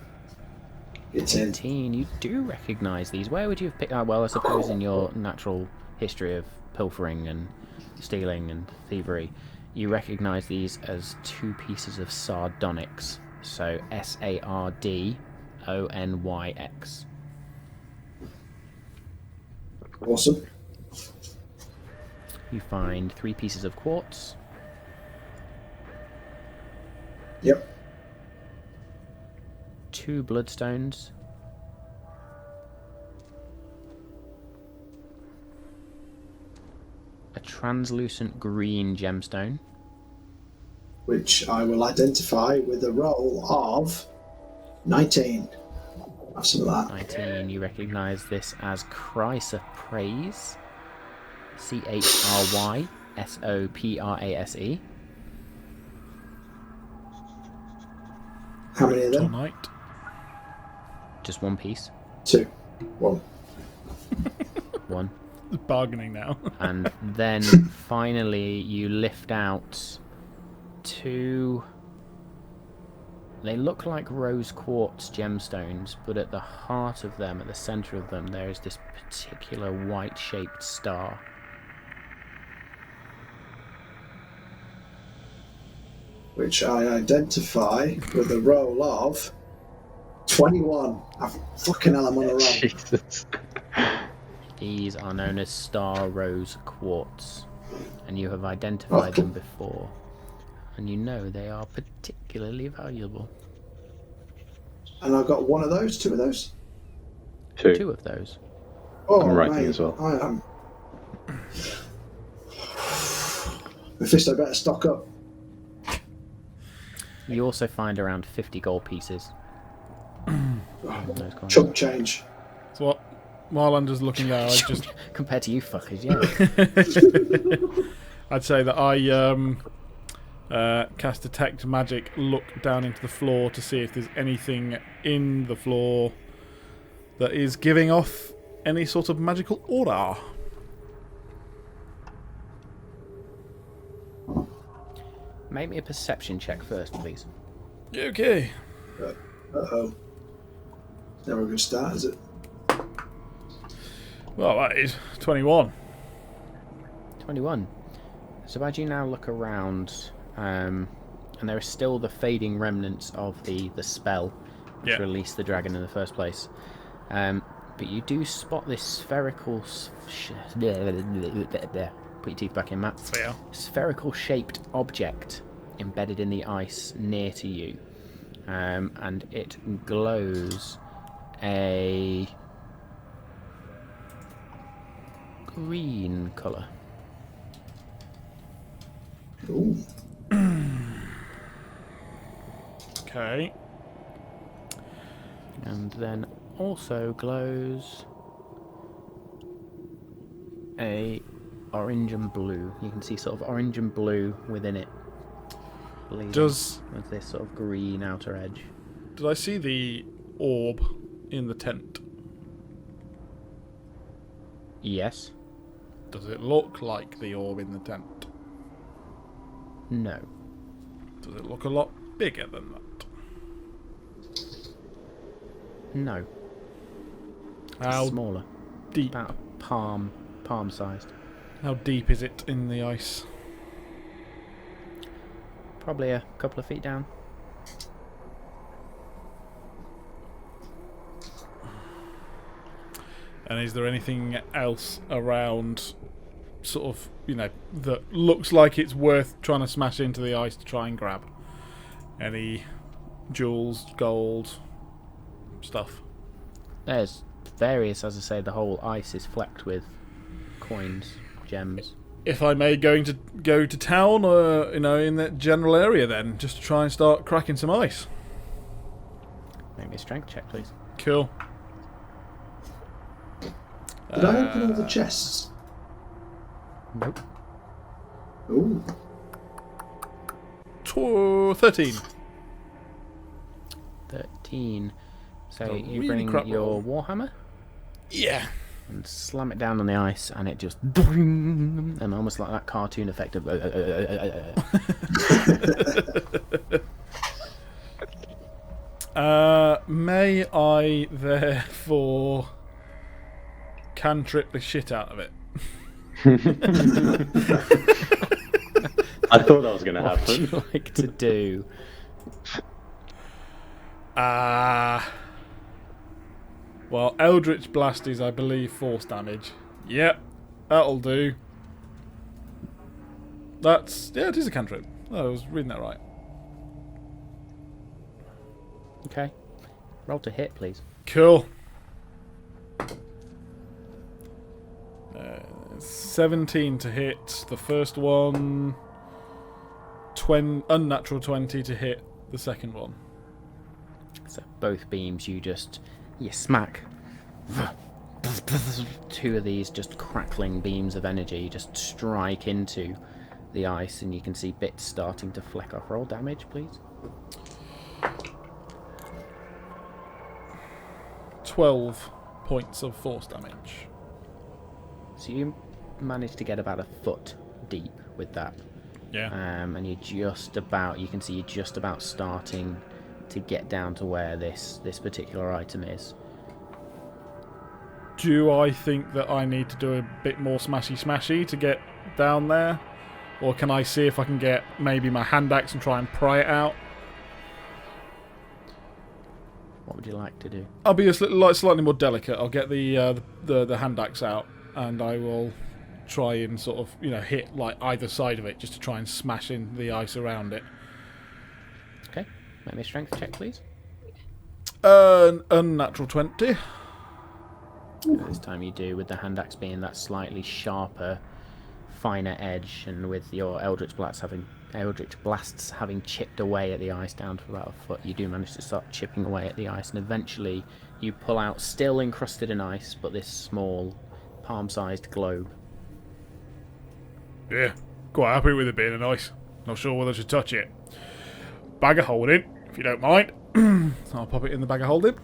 It's in. 18. You do recognise these. Where would you have picked? Well, I suppose in your natural history of pilfering and stealing and thievery, you recognise these as 2 pieces of sardonyx. So SARDONYX. Awesome. You find 3 pieces of quartz, Yep. 2 bloodstones, a translucent green gemstone, Which I will identify with a roll of 19. Have some of that. 19, you recognise this as Chrysoprase. Chryssoprase. How many of them? Tonight. Just one piece. 2. 1. One. Bargaining now. And then finally you lift out 2... They look like rose quartz gemstones, but at the heart of them, at the centre of them, there is this particular white-shaped star. Which I identify with a roll of 21. Fucking hell, I'm on a roll. Jesus. These are known as star rose quartz, and you have identified them before, and you know they are particularly valuable. And I've got one of those, 2 of those. 2 of those. Oh, I'm writing mate, as well. I am. Mephisto, better stock up. You also find around 50 gold pieces. Those coins. Chump change. So what? While I'm just looking there, I just Compared to you fuckers, yeah. I'd say that I cast detect magic, look down into the floor to see if there's anything in the floor that is giving off any sort of magical aura. Make me a perception check first, please. Okay. Uh-oh. Never a good start, is it? Well, that is 21. 21. So as you now look around, and there are still the fading remnants of the spell which released the dragon in the first place. But you do spot this spherical... Put your teeth back in, Matt. Yeah. Spherical shaped object embedded in the ice near to you. And it glows a green colour. Ooh. Okay. And then also glows a orange and blue. You can see sort of orange and blue within it. Does with this sort of green outer edge. Did I see the orb in the tent? Yes. Does it look like the orb in the tent? No. Does it look a lot bigger than that? No. How Smaller. deep? About palm sized. How deep is it in the ice? Probably a couple of feet down. And is there anything else around, sort of, that looks like it's worth trying to smash into the ice to try and grab? Any jewels, gold, stuff? There's various, as I say, the whole ice is flecked with coins, gems. If I may, go to town, in that general area then, just to try and start cracking some ice. Make me a strength check, please. Cool. Did I open all the chests? Nope. Ooh. 13. 13. So Oh, you really bring crap your roll. warhammer Yeah. and slam it down on the ice, and it just and almost like that cartoon effect of May I therefore cantrip the shit out of it? I thought that was going to What would happen. you like to do? Well, Eldritch Blast is, I believe, force damage. Yep, that'll do. It is a cantrip. Oh, I was reading that right. Okay. Roll to hit, please. Cool. 17 to hit the first one. Unnatural 20 to hit the second one. So both beams, you just You smack. Two of these just crackling beams of energy just strike into the ice, and you can see bits starting to fleck off. Roll damage, please. 12 points of force damage. So you managed to get about a foot deep with that. Yeah. And you can see you're just about starting to get down to where this particular item is. Do I think that I need to do a bit more smashy to get down there? Or can I see if I can get maybe my hand axe and try and pry it out? What would you like to do? I'll be slightly more delicate. I'll get the hand axe out, and I will try and sort of hit like either side of it just to try and smash in the ice around it. Okay, make me a strength check, please. Unnatural 20. This time you do, with the hand axe being that slightly sharper, finer edge, and with your Eldritch blasts having chipped away at the ice down to about a foot, you do manage to start chipping away at the ice, and eventually you pull out, still encrusted in ice, but this small, palm-sized globe. Yeah, quite happy with it being in ice. Not sure whether to touch it. Bag of holding, if you don't mind. I'll pop it in the bag of holding.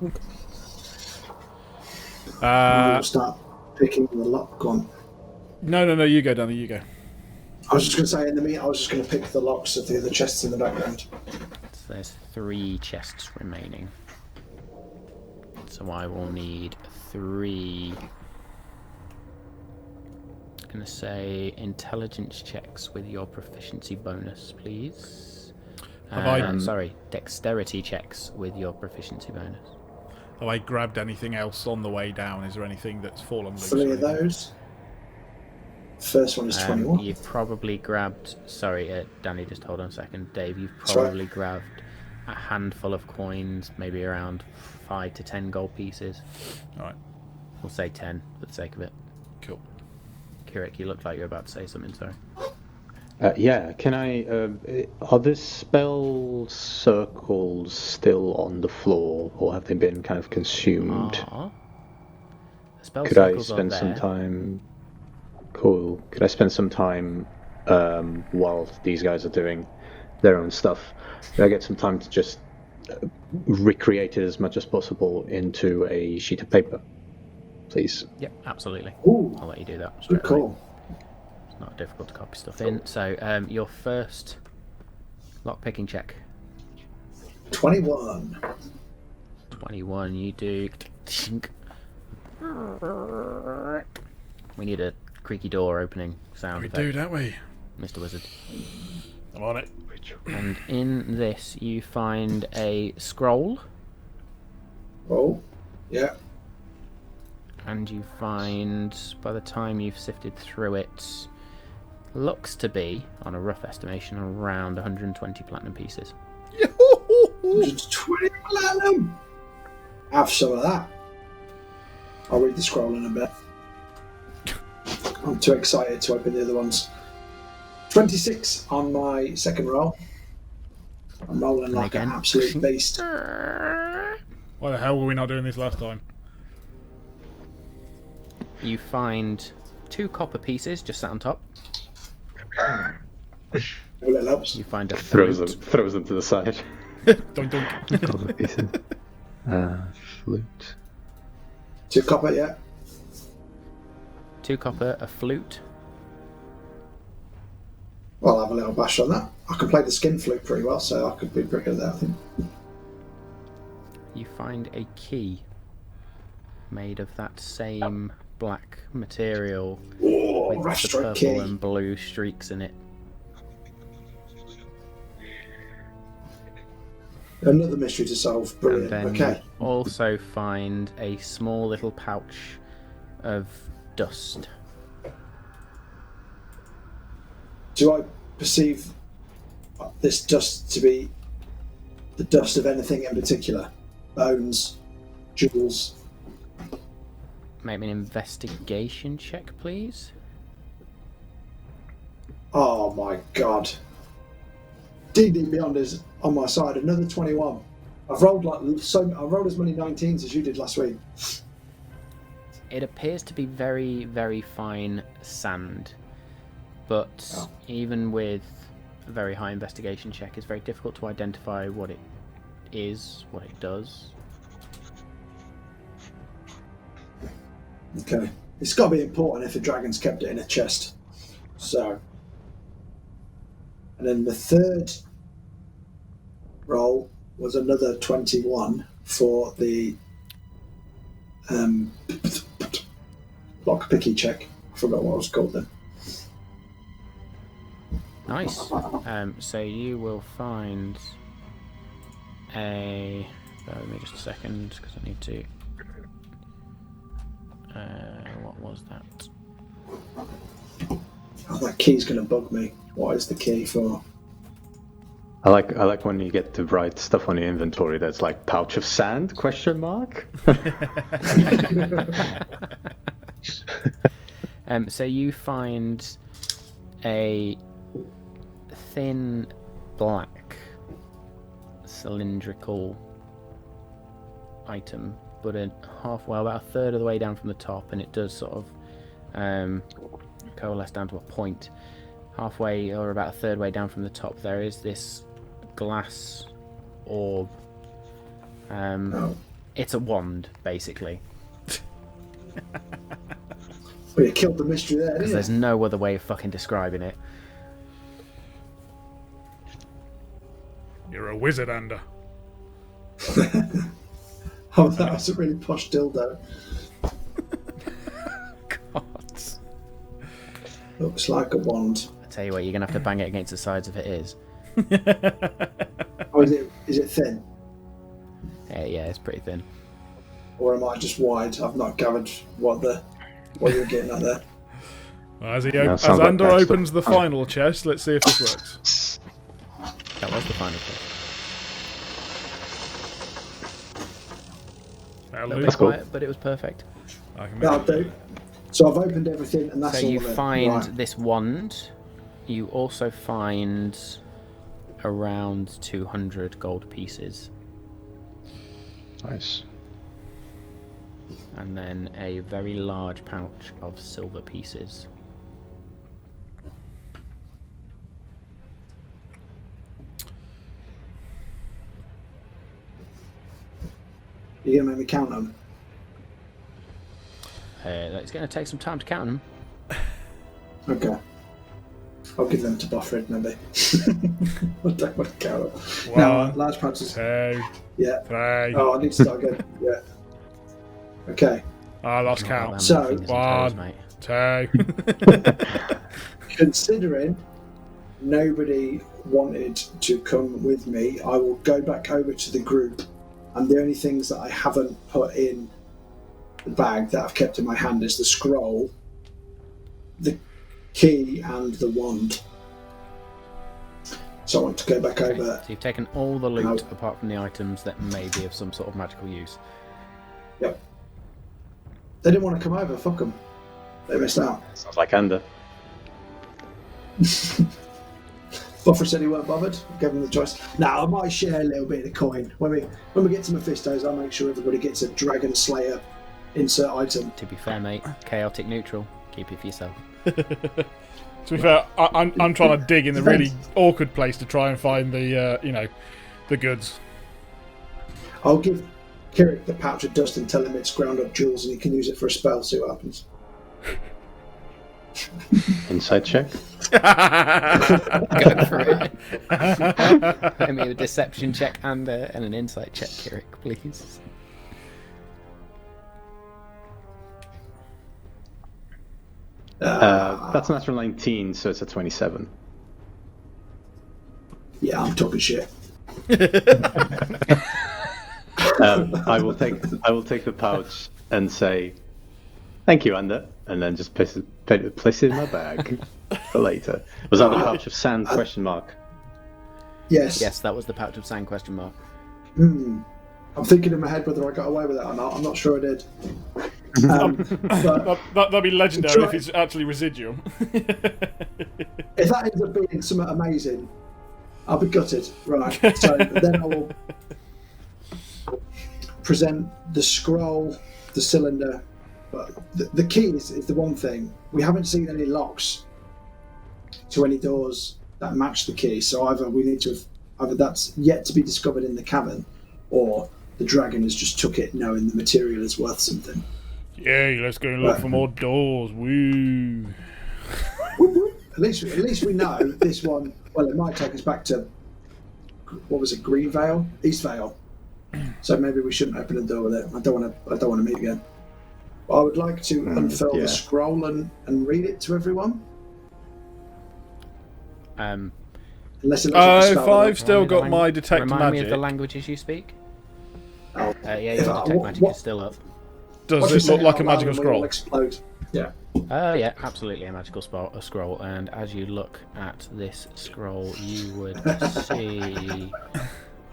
I'll start picking the lock. Go on. No, you go, Danny, you go. I was just going to say, in the meantime, I was just going to pick the locks of the other chests in the background. So there's 3 chests remaining. So I will need 3... I'm going to say intelligence checks with your proficiency bonus, please. Sorry, dexterity checks with your proficiency bonus. Have I grabbed anything else on the way down? Is there anything that's fallen loose? 3 of those. First one is 21. You've probably grabbed... Sorry, Danny, just hold on a second. Dave, you've probably grabbed a handful of coins, maybe around 5 to 10 gold pieces. Alright. We'll say 10 for the sake of it. Cool. Kirik, you look like you're about to say something, sorry. Yeah, can I... are the spell circles still on the floor, or have they been kind of consumed? The spell Could I circles are spend there. some time... Cool. Could I spend some time while these guys are doing their own stuff? Could I get some time to just recreate it as much as possible into a sheet of paper, please? Yep, absolutely. Ooh, I'll let you do that straight good away. call. It's not difficult to copy stuff in. So, your first lock-picking check. 21. 21, you do... We need a creaky door opening sound We effect, do, don't we? Mr. Wizard. I'm on it. And in this, you find a scroll, Oh, yeah. and you find, by the time you've sifted through it, looks to be, on a rough estimation, around 120 platinum pieces. 120 platinum. Have some of that. I'll read the scroll in a bit. I'm too excited to open the other ones. 26 on my second roll. I'm rolling And like again. an absolute beast. Why the hell were we not doing this last time? You find 2 copper pieces just sat on top. A little helps. You find a Throws flute. them to the side. Doink, doink. Couple pieces. Flute. 2 copper, yeah. 2 copper, a flute. Well, I'll have a little bash on that. I can play the skin flute pretty well, so I could be pretty good at that, I think. You find a key made of that same black material Oh, with the Rastra purple key. and blue streaks in it. Another mystery to solve. And Brilliant. then Okay. you also find a small little pouch of dust. Do I perceive this dust to be the dust of anything in particular? Bones, jewels. Make me an investigation check, please. Oh my god. D&D Beyond is on my side. Another 21. I've rolled I rolled as many 19s as you did last week. It appears to be very, very fine sand, but even with a very high investigation check, it's very difficult to identify what it is, what it does. Okay. It's got to be important if a dragon's kept it in a chest. So. And then the third roll was another 21 for the lockpicky check. I forgot what it was called then. Nice. So you will find a... Bear with me just a second, because I need to... what was that? Oh, that key's going to bug me. What is the key for? I like when you get to write stuff on your inventory that's like pouch of sand ? So you find a thin black cylindrical item, but about a third of the way down from the top, and it does sort of coalesce down to a point. Halfway or about a third way down from the top, there is this glass orb. It's a wand, basically. Well, you killed the mystery there, didn't Because you? there's no other way of fucking describing it. You're a wizard, Ander. Oh, that was a really posh dildo. God. Looks like a wand. I tell you what, you're gonna have to bang it against the sides if it is. Oh, is it thin? Yeah, it's pretty thin. Or am I just wide? I've not gathered what you're getting at there. Well, as sounds like Ander backstory. opens the final chest, let's see if this works. That was the final test. A That'll little do. bit cool. quiet, but it was perfect. I can make That'll it. do. So I've opened everything, and that's So all you of it. find Right. this wand. You also find around 200 gold pieces, Nice. and then a very large pouch of silver pieces. You're gonna make me count them. It's going to take some time to count them. Okay. I'll give them to Buffred, maybe. I don't want to count them. One, Now, large pouches. 2, Yeah. 3. Oh, I need to start again. Yeah. Okay. I lost Not count. that So, many fingers and toes, One. mate. 2. Considering nobody wanted to come with me, I will go back over to the group, and the only things that I haven't put in the bag that I've kept in my hand is the scroll, the key, and the wand. So I want to go back Okay, over. so you've taken all the loot Now- apart from the items that may be of some sort of magical use. Yep. They didn't want to come over. Fuck them. They missed out. Sounds like Ander. Buffer said he weren't bothered. Gave him the choice. Now I might share a little bit of the coin when we get to Mephisto's. I'll make sure everybody gets a Dragon Slayer insert item. To be fair, mate, chaotic neutral. Keep it for yourself. To be fair, I'm trying to dig in the really awkward place to try and find the the goods. I'll give Kirik the pouch of dust and tell him it's ground up jewels and he can use it for a spell. See what happens. Insight check. Go for it. Let me a deception check and an insight check, Kirik, please. That's a natural 19, so it's a 27. Yeah, I'm talking shit. I will take the pouch and say, "Thank you, Ander," and then just place it in my bag for later. Was that the pouch of sand? Question mark. Yes. Yes, that was the pouch of sand question mark. I'm thinking in my head whether I got away with it or not. I'm not sure I did. But That'd be legendary Try- if it's actually residual. if that ends up being something amazing, I'll be gutted. Right. So then I will. present the scroll, the cylinder. But the key is the one thing. We haven't seen any locks to any doors that match the key. So either that's yet to be discovered in the cavern, or the dragon has just took it knowing the material is worth something. Yay, let's go and look for more doors. Woo! At least we know this one. Well, it might take us back to, what was it, Green Vale, East Vale. So maybe we shouldn't open the door with it. I don't want to meet again. But I would like to unfurl the scroll and read it to everyone. Unless it if I've still got my detect remind magic, me of the languages you speak. Oh, Yeah, your detect magic is still up. does it look like a magical scroll? Explode. Yeah. Yeah, absolutely a magical scroll. And as you look at this scroll, you would see.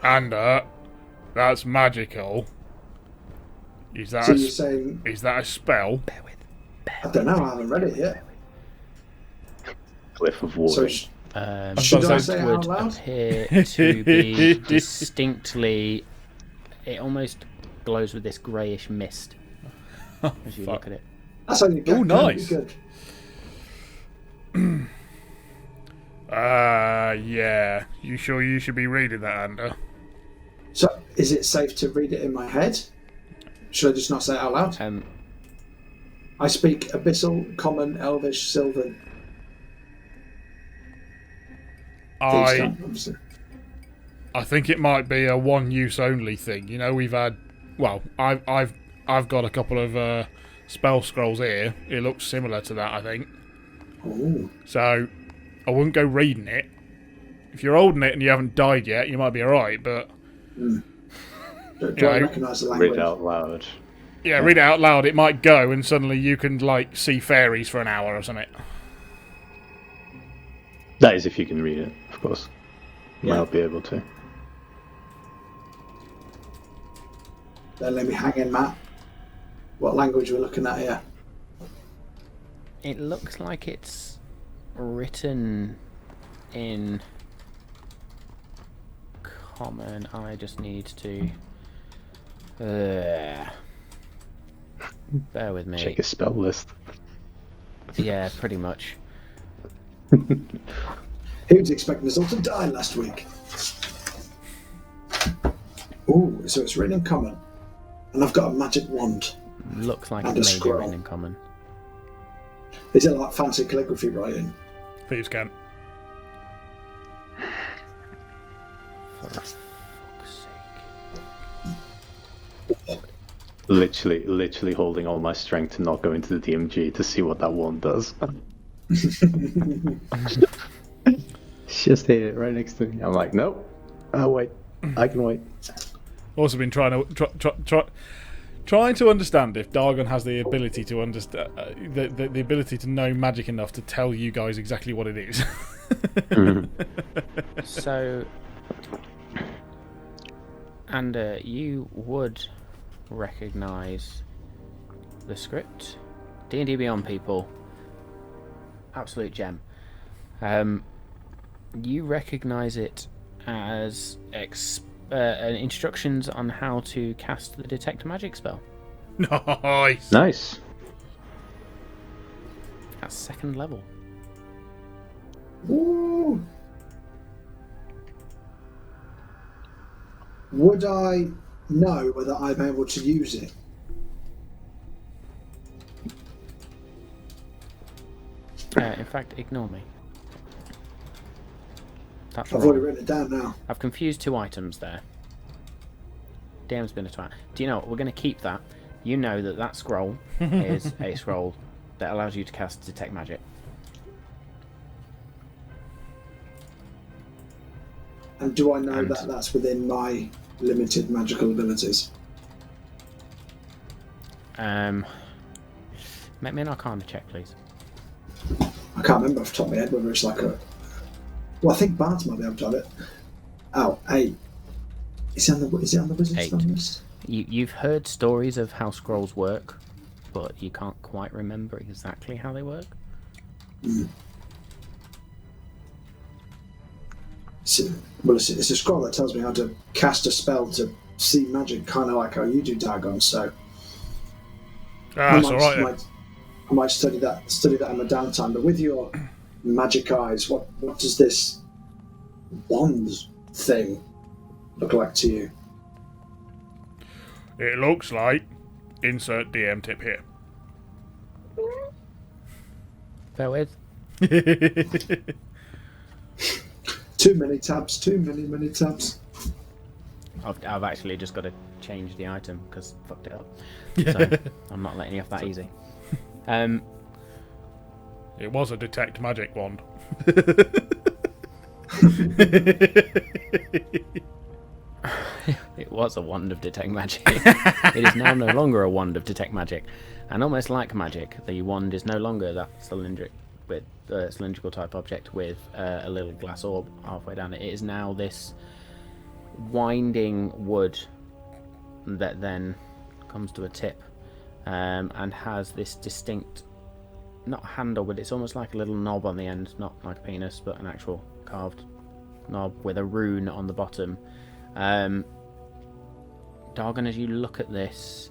And that's magical. Is that So you're saying? is that a spell? I don't know. I haven't read it yet. Cliff of So Water. should I say it would out loud? appear to be distinctly. It almost glows with this greyish mist as you look at it. That's only good. Oh, nice. Good. Yeah. You sure you should be reading that, Ander? So is it safe to read it in my head? Should I just not say it out loud? I speak Abyssal, Common, Elvish, Sylvan. I think it might be a one-use only thing. You know, we've had. Well, I've got a couple of spell scrolls here. It looks similar to that, I think. Oh. So I wouldn't go reading it. If you're holding it and you haven't died yet, you might be alright. But Do I recognise the language? Read out loud. yeah, read it out loud. It might go, and suddenly you can like see fairies for an hour or something. That is if you can read it, of course. You Yeah. might not be able to. Then let me hang in, Matt. What language we're looking at here? It looks like it's written in Common. I just need to. Bear with me. Check your spell list. Yeah, pretty much. He was expecting us all to die last week. Ooh, so it's written in Common. And I've got a magic wand. Looks like And it a may be scroll. written in Common. Is it like fancy calligraphy writing? Thieves can. For fuck's sake. Literally holding all my strength to not go into the DMG to see what that one does. It's just here, right next to me. I'm like, nope. Oh wait, I can wait. Also been trying to understand if Dargon has the ability to understand the ability to know magic enough to tell you guys exactly what it is. So, and you would recognise the script. D&D Beyond people, absolute gem. You recognise it as instructions on how to cast the detect magic spell. Nice. Nice. At 2nd level. Ooh. Would I know whether I'm able to use it? In fact, ignore me. That's I've wrong. already written it down now. I've confused 2 items there. DM's been a twat. Do you know what? We're going to keep that. You know that scroll is a scroll that allows you to cast detect magic. And do I know And- that that's within my limited magical abilities? Make me an Arcana check, please. I can't remember off the top of my head whether it's like a... Well, I think Bards might be able to have it. Oh, 8. Is it on the Wizard's 8. Spell list? You've heard stories of how scrolls work, but you can't quite remember exactly how they work. It's a scroll that tells me how to cast a spell to see magic kind of like how you do, Dagon. So That's all right. I might study that in my downtime. But with your magic eyes, what does this wand thing look like to you? It looks like insert DM tip here. Bear with. Too many tabs. Too many tabs. I've actually just got to change the item because fucked it up. So I'm not letting you off that easy. It was a detect magic wand. It was a wand of detect magic. It is now no longer a wand of detect magic, and almost like magic, the wand is no longer that cylindrical type object with a little glass orb halfway down it. It is now this winding wood that then comes to a tip, and has this distinct, not handle, but it's almost like a little knob on the end, not like a penis, but an actual carved knob with a rune on the bottom. Dargon, as you look at this,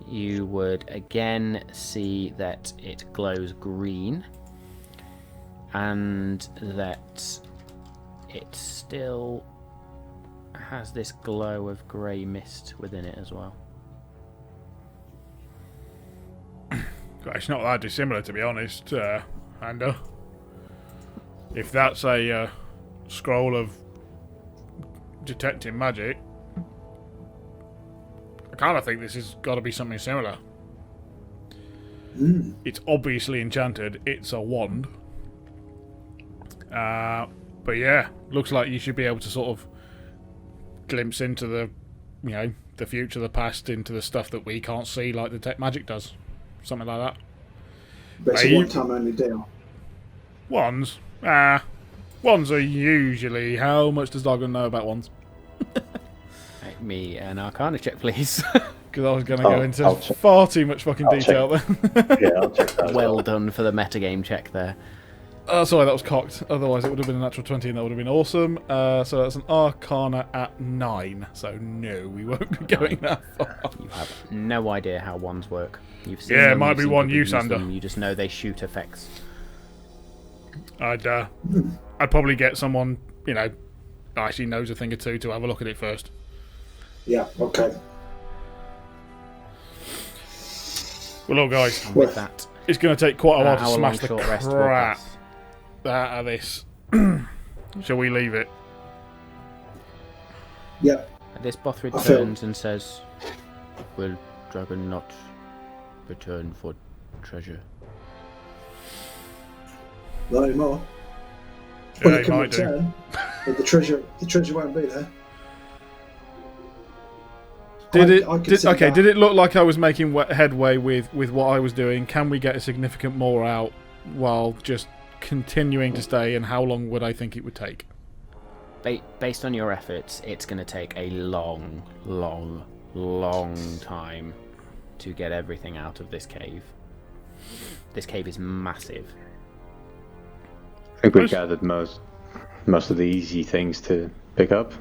you would again see that it glows green, and that it still has this glow of grey mist within it as well. It's not that dissimilar, to be honest, Ander. If that's a scroll of detecting magic, I kind of think this has got to be something similar. It's obviously enchanted. It's a wand. But yeah, looks like you should be able to sort of glimpse into the, the future, the past, into the stuff that we can't see, like detect magic does. Something like that. But it's a one-time only deal. Wands? Wands are usually... How much does Dargon know about wands? Make me an Arcana check, please. Because I was going to go into far too much fucking detail then. Yeah, I'll check that. Well done for the metagame check there. Sorry, that was cocked. Otherwise it would have been a natural 20 and that would have been awesome. So that's an Arcana at 9. So no, we won't be going that far. You have no idea how wands work. You've seen Yeah, them, it might you've be seen one people use, use Ander. them, you just know they shoot effects. I'd probably get someone, that actually knows a thing or two to have a look at it first. Yeah, okay. Well, look, guys, And with that, it's going to take quite a while to hour-long smash the short rest will crap pass. out of this. Shall we leave it? Yeah. At this, Bothrid I feel- turns and says, "Will Dragon not return for treasure?" Not anymore. Yeah, When he it can might do. return, but the treasure won't be there. Did I consider that- did it look like I was making headway with what I was doing? Can we get a significant more out while just continuing to stay, and how long would I think it would take? Based on your efforts, it's going to take a long time to get everything out of this cave. This cave is massive. I think we gathered most of the easy things to pick up.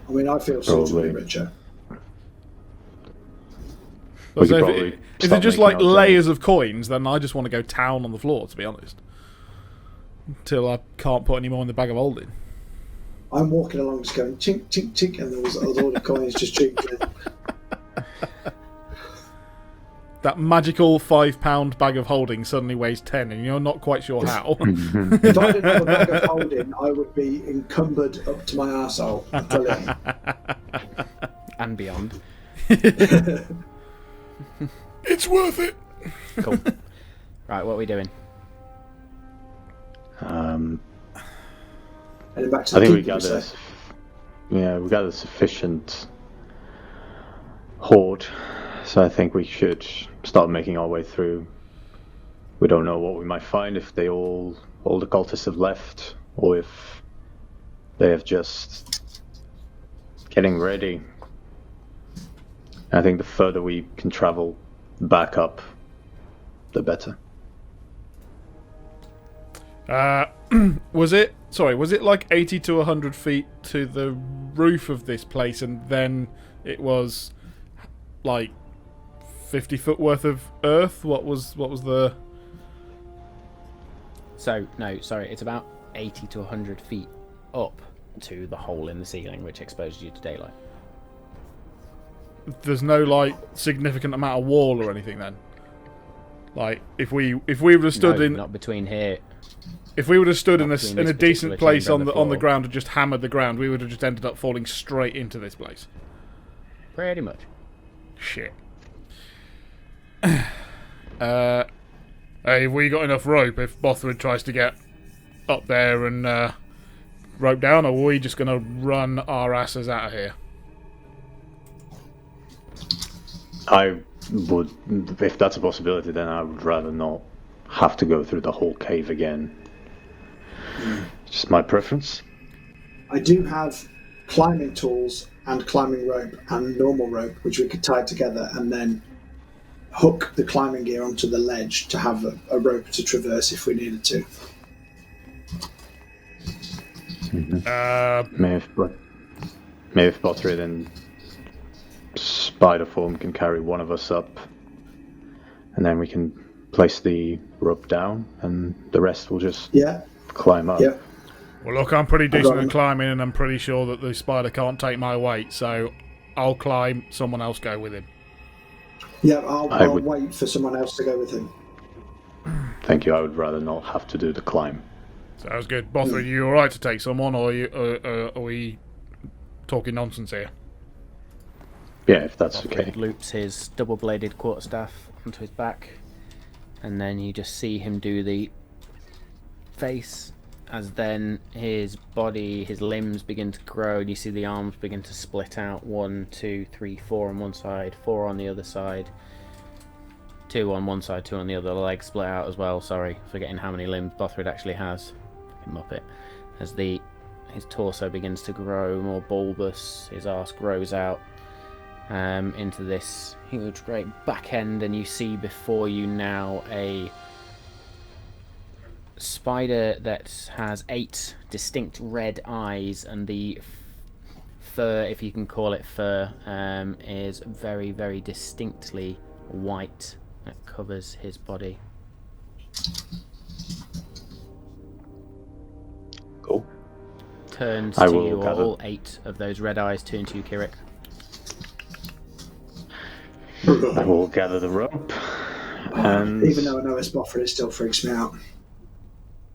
I mean, I feel suitably Probably. richer. We So could if probably it start just making like our own. layers of coins, then I just want to go town on the floor, to be honest. Until I can't put any more in the bag of holding. I'm walking along just going chink, chink, chink, and there's all the coins just chinking. That magical £5 bag of holding suddenly weighs 10, and you're not quite sure how. If I didn't have a bag of holding, I would be encumbered up to my arsehole. I tell you. And beyond. It's worth it. Cool. Right, what are we doing? Heading back to I the think we keep, you gathered, say. we gathered sufficient hoard, so I think we should start making our way through. We don't know what we might find, if all the cultists have left, or if they have just getting ready. I think the further we can travel back up, the better. Was it like 80 to 100 feet to the roof of this place, and then it was like 50 foot worth of earth? What was the... So, no, sorry, it's about 80 to 100 feet up to the hole in the ceiling, which exposes you to daylight. There's no, like, significant amount of wall or anything then? Like, if we would have stood in... not between here. If we would have stood in a between this decent place on particular the floor. ground and just hammered the ground, we would have just ended up falling straight into this place. Pretty much. Shit. Hey, have we got enough rope if Bothrid tries to get up there and rope down, or are we just going to run our asses out of here? I would, if that's a possibility, then I would rather not have to go through the whole cave again. Just my preference. I do have climbing tools and climbing rope and normal rope, which we could tie together and then hook the climbing gear onto the ledge to have a rope to traverse if we needed to. Maybe if Bothrid and Spider form can carry one of us up, and then we can place the rope down, and the rest will just climb up. Yeah. Well, look, I'm pretty decent at climbing, and I'm pretty sure that the spider can't take my weight, so I'll climb, someone else go with him. Yeah, I'll wait for someone else to go with him. Thank you, I would rather not have to do the climb. Sounds good. Bothrid, are you alright to take someone, or are we talking nonsense here? Yeah, if that's Bothrid okay. loops his double-bladed quarterstaff onto his back, and then you just see him do the face, as then his body, his limbs begin to grow, and you see the arms begin to split out. 1, 2, 3, 4 on one side, 4 on the other side, 2 on one side, 2 on the other. The legs split out as well, sorry, forgetting how many limbs Bothrid actually has. Muppet. As his torso begins to grow more bulbous, his arse grows out into this huge great back end, and you see before you now a spider that has 8 distinct red eyes, and the fur, if you can call it fur, is very, very distinctly white that covers his body. Cool. Turns I to will you, or gather. all 8 of those red eyes turn to you, Kirik. I will gather the rope, and Even though I know it's Bothrid, it still freaks me out.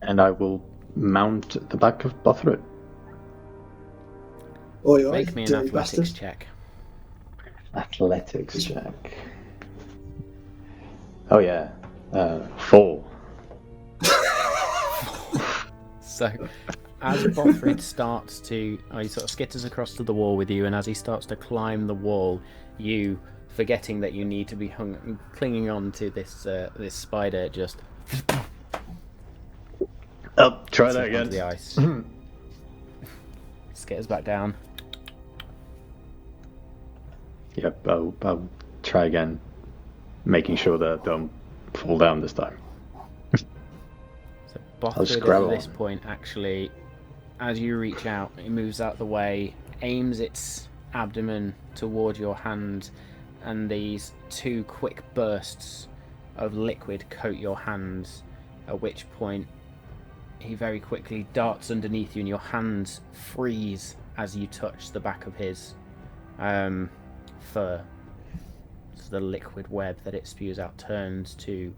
I will mount at the back of Bothrid. Oi, oi, Make me an dirty athletics bastard. check. Athletics check. Oh yeah, 4. So, as Bothrid starts to, he sort of skitters across to the wall with you, and as he starts to climb the wall, you, forgetting that you need to be clinging on to this this spider, just Try that onto again. the ice. Skitters back down. Yep, I'll try again, making sure that I don't fall down this time. So Bothrid grab at on. this point, actually, as you reach out, it moves out the way, aims its abdomen toward your hand, and these 2 quick bursts of liquid coat your hands, at which point he very quickly darts underneath you, and your hands freeze as you touch the back of his fur. So the liquid web that it spews out turns to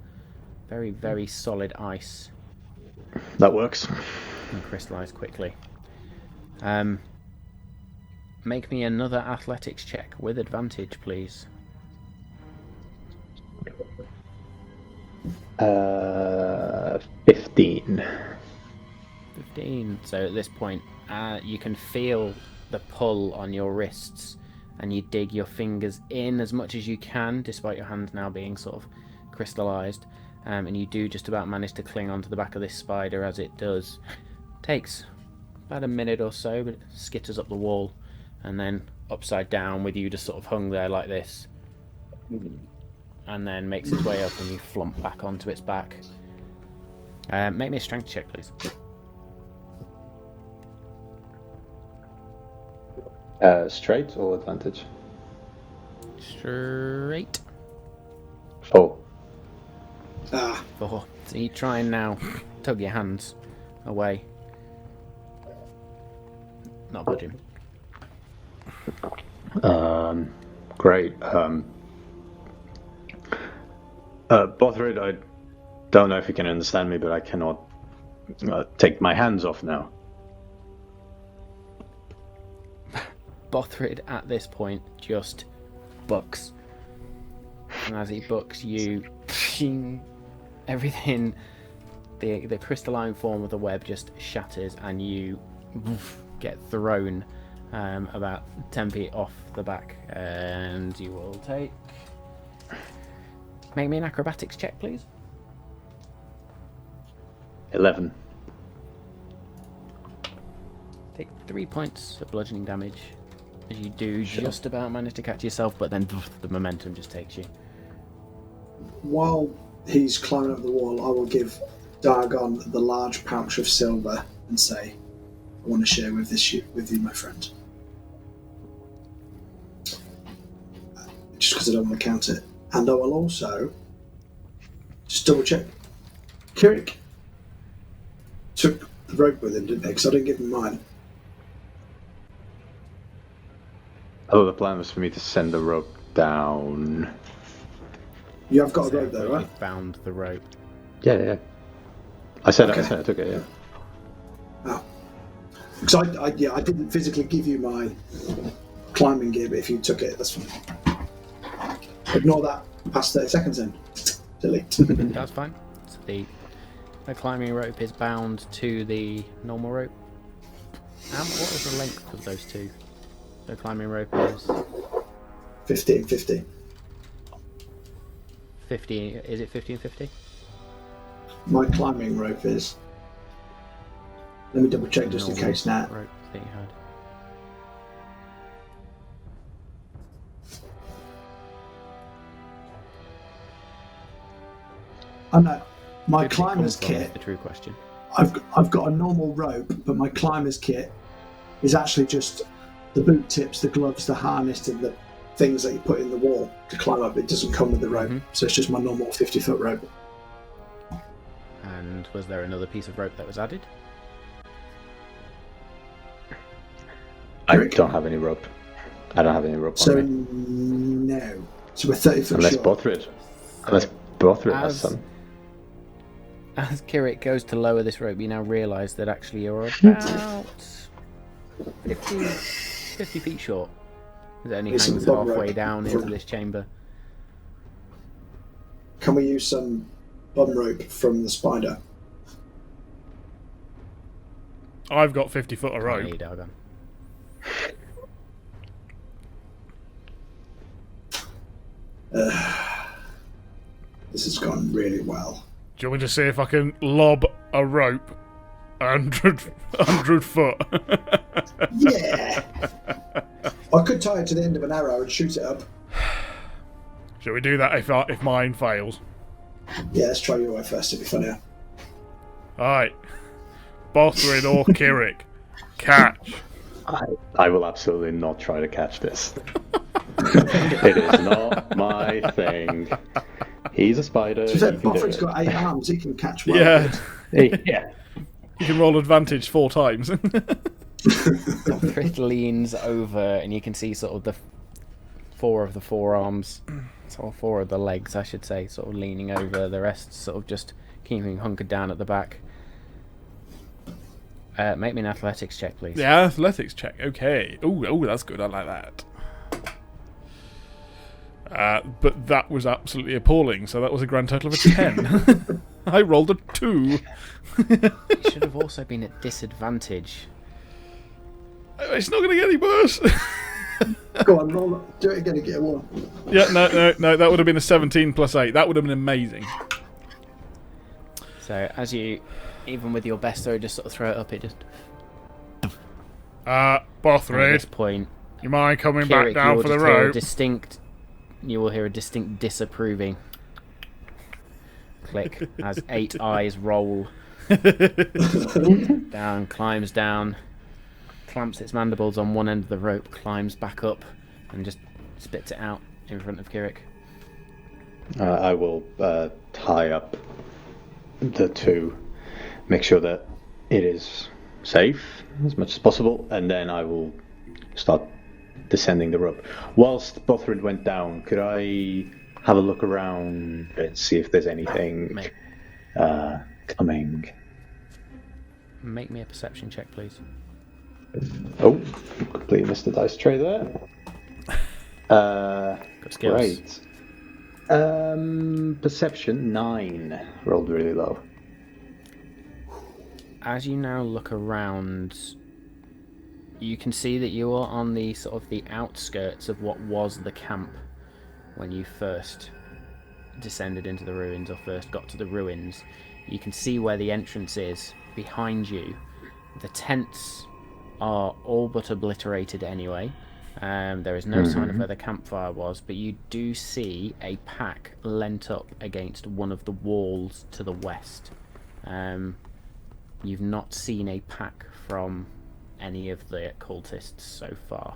very, very solid ice That works. and crystallize quickly. Make me another athletics check with advantage, please. 15. 15. So at this point, you can feel the pull on your wrists, and you dig your fingers in as much as you can, despite your hands now being sort of crystallized, and you do just about manage to cling onto the back of this spider as it does. Takes about a minute or so, but it skitters up the wall, and then upside down with you just sort of hung there like this, and then makes its way up, and you flump back onto its back. Make me a strength check, please. Straight or advantage? Straight. 4. Ah, 4. So you try and now tug your hands away. Not budging. Great. Bothrid, I don't know if you can understand me, but I cannot take my hands off now. Bothrid at this point just bucks. And as he bucks you, everything, the crystalline form of the web just shatters and you get thrown about 10 feet off the back. And you will make me an acrobatics check, please. 11. Take 3 points of bludgeoning damage. As you do just about manage to catch yourself, but then the momentum just takes you. while he's climbing up the wall, I will give Dargon the large pouch of silver and say, I want to share with you, my friend. Just because I don't want to count it. And I will also just double check. Kirik took the rope with him, didn't he? Because I didn't give him mine. Oh, the plan was for me to send the rope down. You have got So a rope though, right? you found the rope. Yeah. I said Okay. I took it, yeah. Oh. Because I didn't physically give you my climbing gear, but if you took it, that's fine. Ignore that. Past 30 seconds in. Delete. That's fine. So the climbing rope is bound to the normal rope. What was the length of those two? The climbing rope is 15, 50. 50. Is it 50 and 50? My climbing rope is. Let me double check just in Normal case now. rope that you had. Oh no, my Where did it come climber's from, kit. is the true question. I've got a normal rope, but my climber's kit is actually just the boot tips, the gloves, the harness, and the things that you put in the wall to climb up. It doesn't come with the rope, so it's just my normal 50-foot rope. And was there another piece of rope that was added? I Eric? don't have any rope. I don't have any rope So on me. no, so we're 30 foot Unless short. Bothrid has some. As Kirik goes to lower this rope, you now realise that actually you're about 50 feet short. It only It's a hangs bum halfway rope. down into this chamber. Can we use some bum rope from the spider? I've got 50 foot of rope. Hey, Dargon. This has gone really well. Do you want me to see if I can lob a rope 100 foot? Yeah! I could tie it to the end of an arrow and shoot it up. Shall we do that if mine fails? Yeah, let's try your way first, it'd be funnier. Alright. Bothrid or Kirik. Catch. I will absolutely not try to catch this. It is not my thing. He's a spider. To be fair, he can do Bothrid's it. got 8 arms, he can catch well. Yeah. Yeah. You can roll advantage 4 times. Bothrid leans over, and you can see sort of the 4 of the forearms, sort of 4 of the legs, I should say, sort of leaning over. The rest sort of just keeping hunkered down at the back. Make me an athletics check, please. Yeah, athletics check. Okay. Oh, that's good. I like that. But that was absolutely appalling. So that was a grand total of a 10. I rolled a 2. It should have also been at disadvantage. It's not going to get any worse. Go on, roll it. Do it again and get a 1. Yeah, no. That would have been a 17 plus 8. That would have been amazing. So as you, even with your best throw, just sort of throw it up, it just... And at this Bothrid, point, you mind coming Kirik, back down for the hear rope? you will hear a distinct disapproving. click as 8 eyes roll down, climbs down, clamps its mandibles on one end of the rope, climbs back up, and just spits it out in front of Kirik. I will tie up the two, make sure that it is safe as much as possible, and then I will start descending the rope. Whilst Bothrid went down, could I have a look around and see if there's anything coming? Make me a perception check, please. Oh, completely missed the dice tray there. Good skills. Great. Perception 9. Rolled really low. As you now look around, you can see that you are on the sort of the outskirts of what was the camp when you first descended into the ruins or first got to the ruins. You can see where the entrance is behind you. The tents are all but obliterated anyway. There is no sign of where the campfire was, but you do see a pack leant up against one of the walls to the west. You've not seen a pack from any of the cultists so far.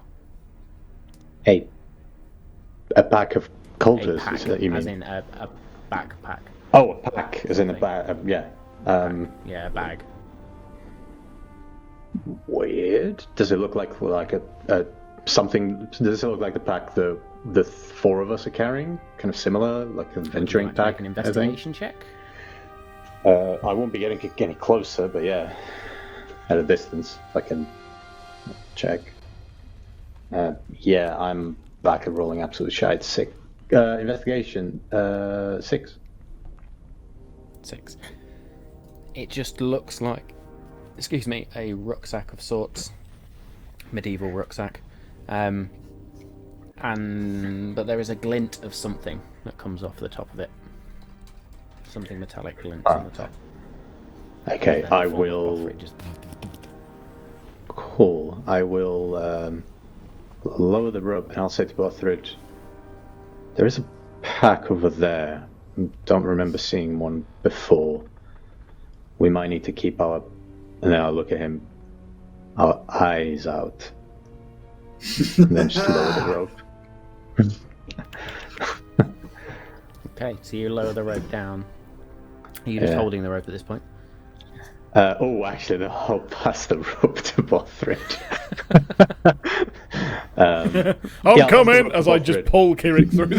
A pack of cultists, A pack, is that you mean? as in a backpack. Oh, a pack, as in a bag, yeah. Yeah, a bag. Weird. Does it look like a something? Does it look like the pack the 4 of us are carrying? Kind of similar, like a venturing pack. Make an investigation check. I won't be getting any closer, but yeah, at a distance, I can check. Yeah, I'm back at rolling absolute shite. 6. Investigation 6. 6. It just looks like, excuse me, a rucksack of sorts, medieval rucksack, but there is a glint of something that comes off the top of it. Something metallic glints on the top. Okay, I will. Cool. I will lower the rope, and I'll say to Bothrid, there is a pack over there. Don't remember seeing one before. We might need to keep our, and then I'll look at him, our eyes out. And then just lower the rope. Okay, so you lower the rope down. Are you just holding the rope at this point? Actually, no, I'll pass the rope to Bothrid. I'm coming as I just pull Kirik through.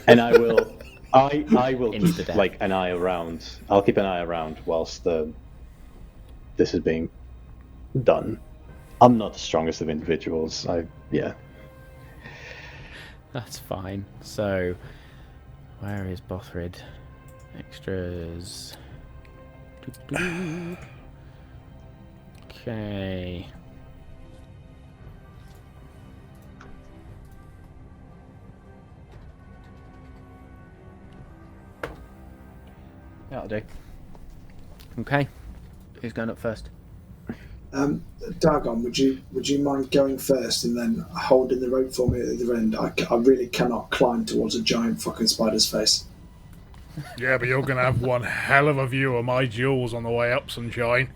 And I will keep like an eye around. I'll keep an eye around whilst this is being done. I'm not the strongest of individuals. That's fine. So, where is Bothrid? Extras. Okay. That'll do. Okay. Who's going up first? Dargon, would you mind going first and then holding the rope for me at the other end? I really cannot climb towards a giant fucking spider's face. Yeah, but you're going to have one hell of a view of my jewels on the way up, sunshine.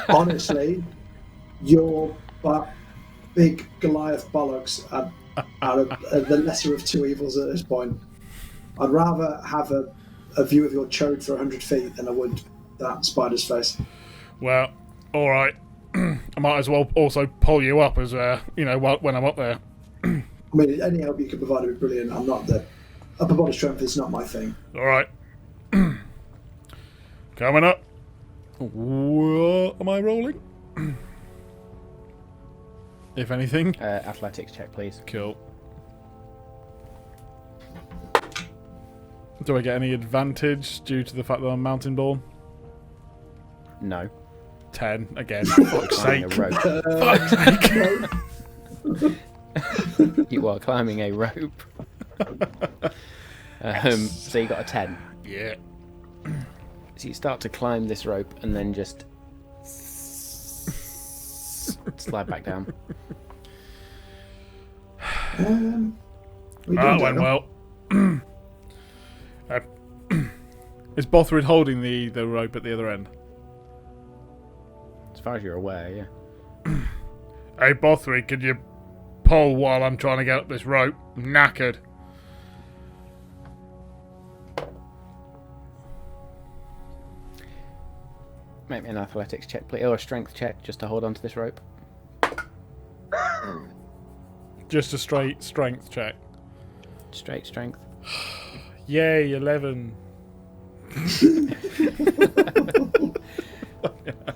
Honestly, your big Goliath bollocks are the lesser of two evils at this point. I'd rather have a view of your chode for 100 feet than I would that spider's face. Well, all right. I might as well also pull you up as when I'm up there. I mean, any help you can provide would be brilliant. I'm not the upper body strength is not my thing. All right. Coming up. What am I rolling? If anything. Athletics check, please. Cool. Do I get any advantage due to the fact that I'm mountain born? No. 10 again. Fuck's sake. A rope. Fuck's sake. You are climbing a rope. So you got a 10. Yeah. So you start to climb this rope and then just slide back down. That went well. Is Bothrid holding the rope at the other end? As far as you're aware, yeah. Hey, Bothrid, could you pull while I'm trying to get up this rope? I'm knackered. Make me an athletics check, please, or a strength check, just to hold on to this rope. Just a straight strength check. Straight strength. Yay, 11.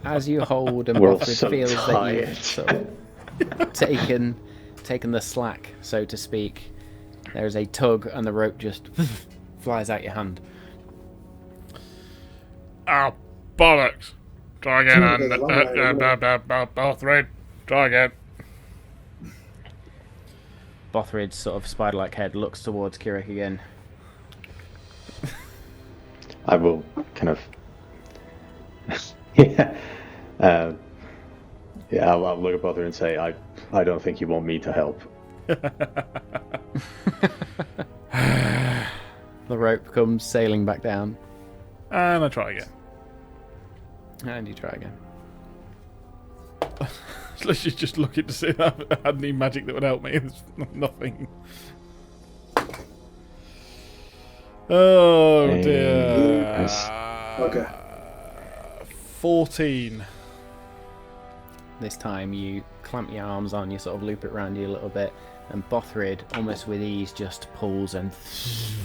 As you hold, and We're all Bothrid so feels that tired. you've sort of taken the slack, so to speak. There is a tug, and the rope just flies out your hand. Oh, bollocks. Try again, Bothrid. Try again. Bothrid's sort of spider-like head looks towards Kirik again. I will kind of. Yeah. I'll look at Bother and say, I don't think you want me to help. The rope comes sailing back down. And I try again. And you try again. Let's just looking to see if I had any magic that would help me. There's nothing. Oh dear. Nice. Okay. 14. This time you clamp your arms on, you sort of loop it around you a little bit, and Bothrid, almost with ease, just pulls and it's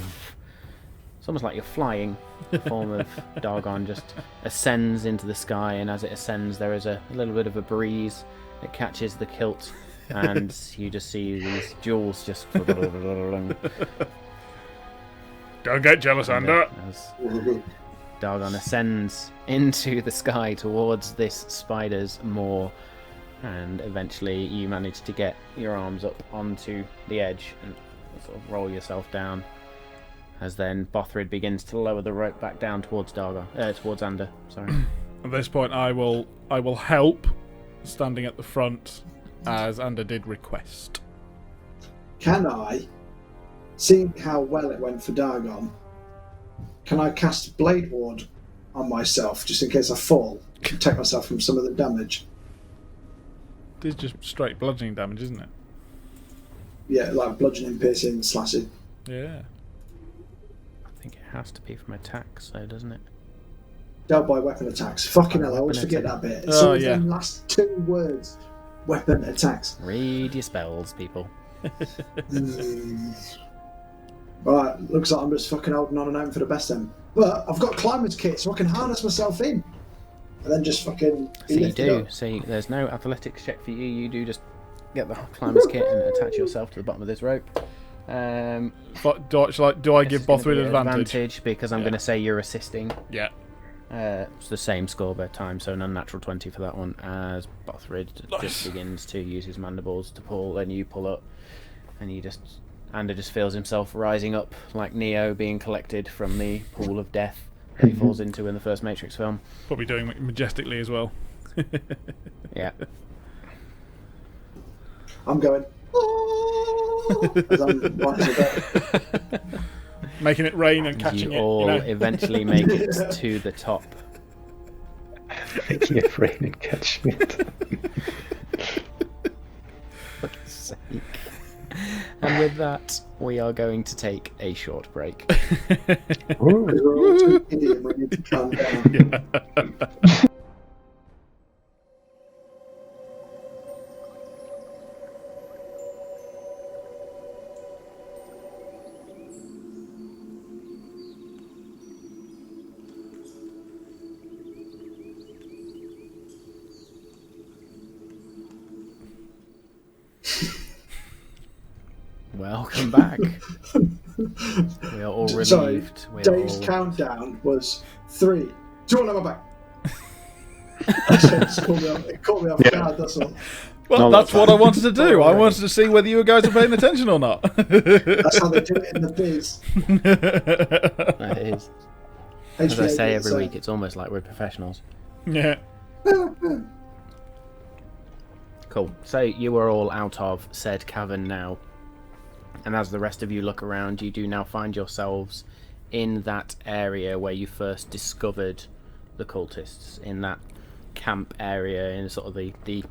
almost like you're flying. The form of Dargon just ascends into the sky, and as it ascends there is a little bit of a breeze. It catches the kilt, and you just see these jewels just Don't get jealous, Ander. as Dargon ascends into the sky towards this spider's maw, and eventually you manage to get your arms up onto the edge and sort of roll yourself down, as then Bothrid begins to lower the rope back down towards towards Ander. Sorry. At this point, I will help, standing at the front, as Ander did request. Can I, seeing how well it went for Dargon, can I cast Blade Ward on myself just in case I fall, to protect myself from some of the damage? This is just straight bludgeoning damage, isn't it? Yeah, like bludgeoning, piercing, slashing. Yeah. I think it has to be from attacks, though, doesn't it? Dealt by weapon attacks. Fucking hell, I always Weapon forget attack. that bit. Oh, So yeah. the last two words, weapon attacks. Read your spells, people. Right, looks like I'm just fucking holding on and hoping for the best then. But I've got climber's kit, so I can harness myself in. And then just fucking be So you lifted do. up. So there's no athletics check for you. You do just get the climber's kit and attach yourself to the bottom of this rope. But do I This give is gonna Bothrid be an advantage? because I'm Yeah. going to say you're assisting. Yeah. It's the same score by time, so an unnatural 20 for that one. As Bothrid Nice. just begins to use his mandibles to pull, and you pull up, and Ander just feels himself rising up like Neo being collected from the pool of death that he falls into in the first Matrix film. Probably doing it majestically as well. Yeah. I'm going. As I'm right to bed. Making it rain and catching You it. all You know? eventually make it to the top. Making it rain and catching it. Fuck's sake. And with that, we are going to take a short break. We're all too idiot, we need to calm down. Welcome back. We are all relieved. Sorry, We are Dave's all... countdown was 3, 2, 1, I'm back. It caught me off guard, that's all. Well, No, that's what I wanted to do. Don't I worry. wanted to see whether you guys are paying attention or not. That's how they do it in the biz. That is. As I say every so- week, it's almost like we're professionals. Yeah. Cool. So you are all out of said cavern now. And as the rest of you look around, you do now find yourselves in that area where you first discovered the cultists, in that camp area, in sort of the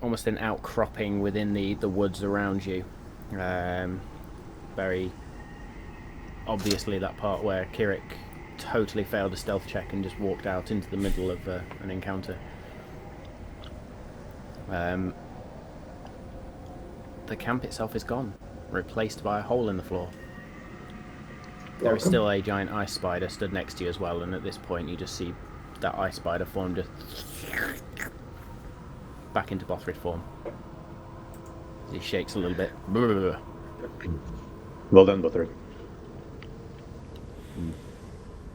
almost an outcropping within the woods around you. Very obviously that part where Kirik totally failed a stealth check and just walked out into the middle of an encounter. The camp itself is gone, replaced by a hole in the floor. There is still a giant ice spider stood next to you as well, and at this point you just see that ice spider form just back into Bothrid form. He shakes a little bit. Well done, Butter.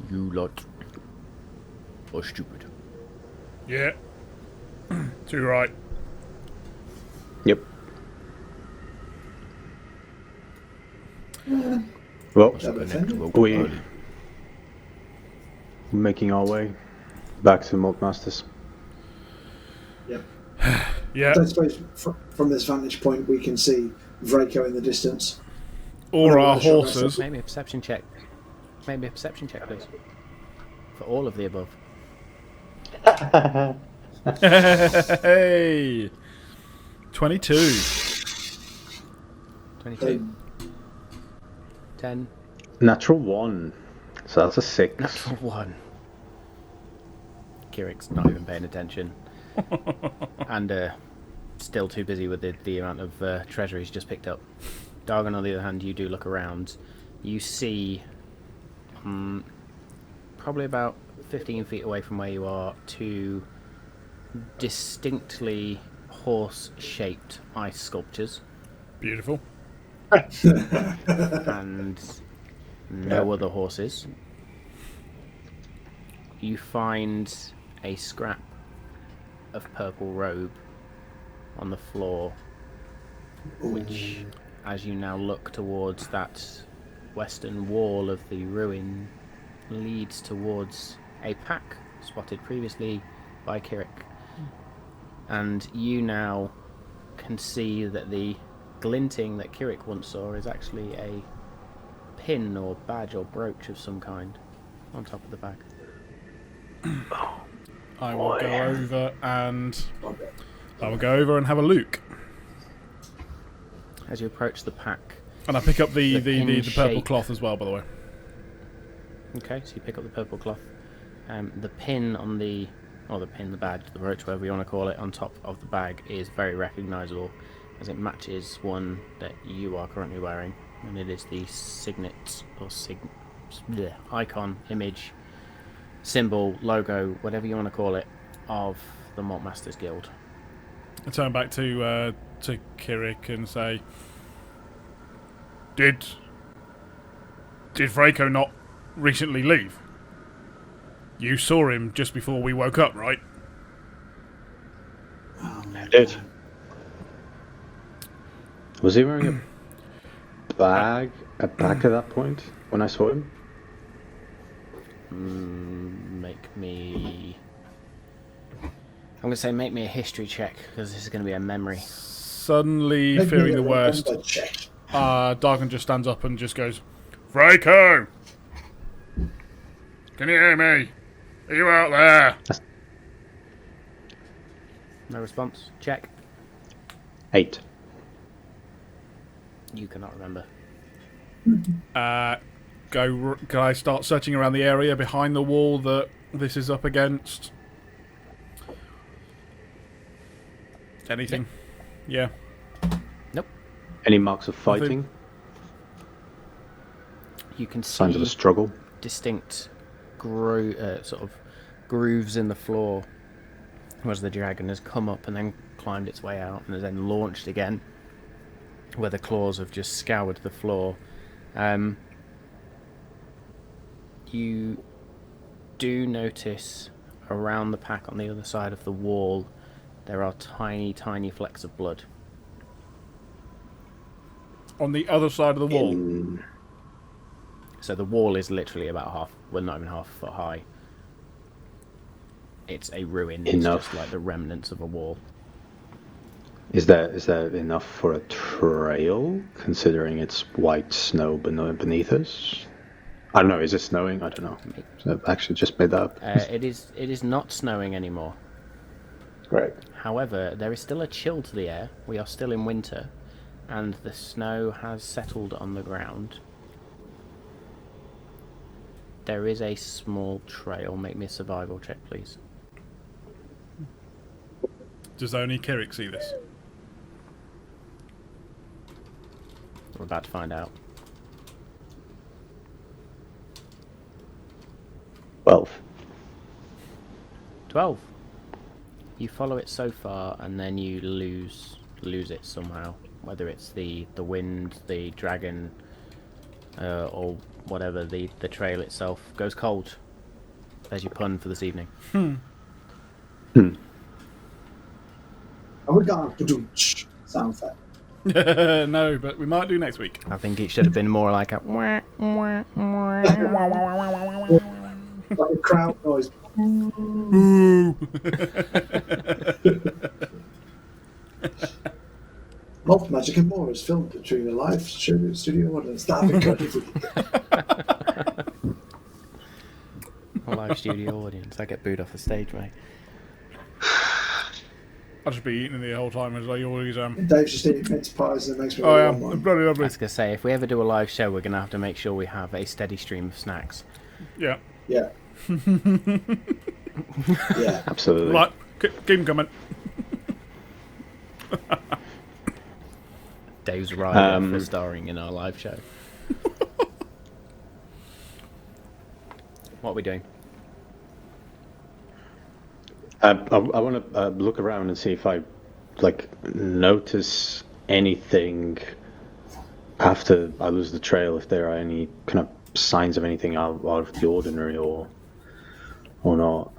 You lot are stupid. Yeah. Too right. Yep. Well, we're making our way back to Malt Masters. Yep. Yeah. I suppose from this vantage point we can see Vraco in the distance. Or our horses. Maybe a perception check. Maybe a perception check, please. For all of the above. Hey! 22. 22. 10. Natural 1. So that's a 6. Natural 1. Kirik's not even paying attention. And still too busy with the amount of treasure he's just picked up. Dargon, on the other hand, you do look around. You see, probably about 15 feet away from where you are, 2 distinctly horse-shaped ice sculptures. Beautiful. And no other horses. You find a scrap of purple robe on the floor, which, as you now look towards that western wall of the ruin, leads towards a pack spotted previously by Kirik. And you now can see that the glinting that Kirik once saw is actually a pin or badge or brooch of some kind on top of the bag. I will go over and have a look. As you approach the pack, And I pick up the purple shape. cloth as well, by the way. Okay, so you pick up the purple cloth. The pin on the badge, the brooch, whatever you want to call it, on top of the bag is very recognisable, as it matches one that you are currently wearing, and it is the signet or icon, image, symbol, logo, whatever you want to call it, of the Malt Masters Guild. I turn back to Kirik and say, Did Vraco not recently leave? You saw him just before we woke up, right? I did. Was he wearing a bag at that point when I saw him? I'm going to say make me a history check, because this is going to be a memory. Suddenly fearing the worst, Dargon just stands up and just goes, Vraco! Can you hear me? Are you out there? No response. Check. 8. You cannot remember. Can I start searching around the area behind the wall that this is up against? Anything? Yeah. Nope. Any marks of fighting? You can see Signs of a struggle? distinct sort of grooves in the floor as the dragon has come up and then climbed its way out and has then launched again, where the claws have just scoured the floor. You do notice around the pack on the other side of the wall there are tiny, tiny flecks of blood. On the other side of the wall? So the wall is literally about not even half a foot high. It's a ruin. It's just like the remnants of a wall. Is there enough for a trail, considering it's white snow beneath us? I don't know. Is it snowing? I don't know. So I actually just made that up. It is not snowing anymore. Great. However, there is still a chill to the air. We are still in winter, and the snow has settled on the ground. There is a small trail. Make me a survival check, please. Does only Kirik see this? We're about to find out. 12. 12. You follow it so far, and then you lose it somehow. Whether it's the wind, the dragon, or whatever, the trail itself goes cold. There's your pun for this evening. And we got sound effect. No, but we might do next week. I think it should have been more like a wah, wah, wah. Like a crowd noise. Malt, Magic and More is filmed between a live studio audience. That'd be good if we A live studio audience. I get booed off the stage, mate. I'll just be eating the whole time as I always am. Dave's just eating mince pies and it makes me Oh, really yeah, want one. bloody I lovely. was going to say, if we ever do a live show, we're going to have to make sure we have a steady stream of snacks. Yeah. Yeah. Yeah. Absolutely. Right, keep them coming. Dave's rider for starring in our live show. What are we doing? I want to look around and see if I notice anything after I lose the trail. If there are any kind of signs of anything out of the ordinary, or not.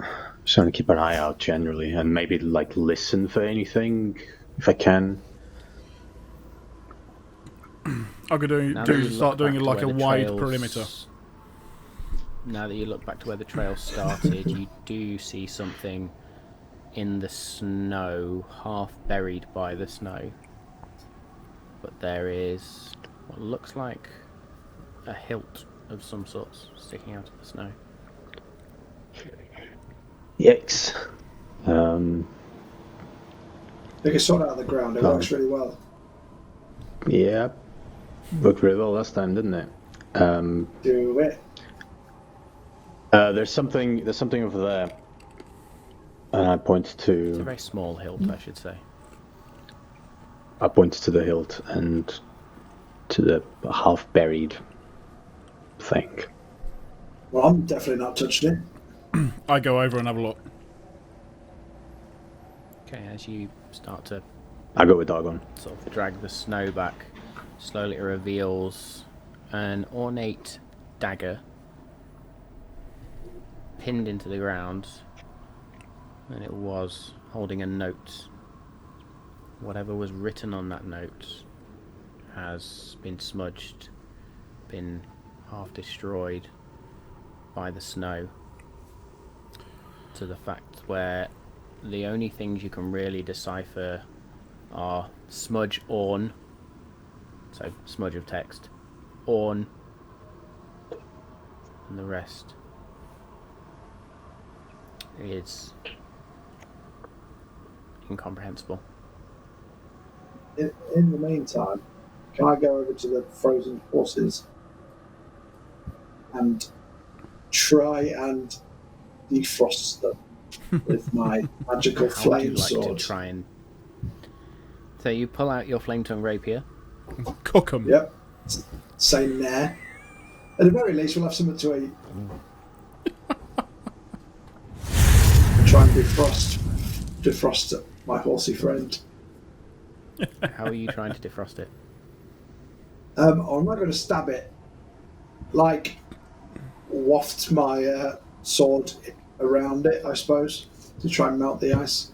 Just want to keep an eye out generally, and maybe listen for anything if I can. I could start doing it like a wide perimeter. Now that you look back to where the trail started, you do see something in the snow, half buried by the snow. But there is what looks like a hilt of some sorts sticking out of the snow. Yikes. They can sort out the ground. It works really well. Yeah. Worked really well last time, didn't it? Do it. There's something over there. And I point It's a to very small hilt, I should say. the hilt and to the half-buried thing. Well, I'm definitely not touching it. I go over and have a look. Okay, as you start to I go with Dargon. sort of drag the snow back, slowly it reveals an ornate dagger pinned into the ground, and it was holding a note. Whatever was written on that note has been smudged, been half destroyed by the snow, to the fact where the only things you can really decipher are smudge orn, so smudge of text, orn, and the rest is incomprehensible. In the meantime, can I go over to the frozen horses and try and defrost them with my magical How would you flame like sword? to try and... So you pull out your flame tongue rapier. Cook 'em. Yep. Same there. At the very least, we'll have something to eat. Try and defrost my horsey friend. How are you trying to defrost it? I'm not going to stab it. Waft my sword around it, I suppose, to try and melt the ice.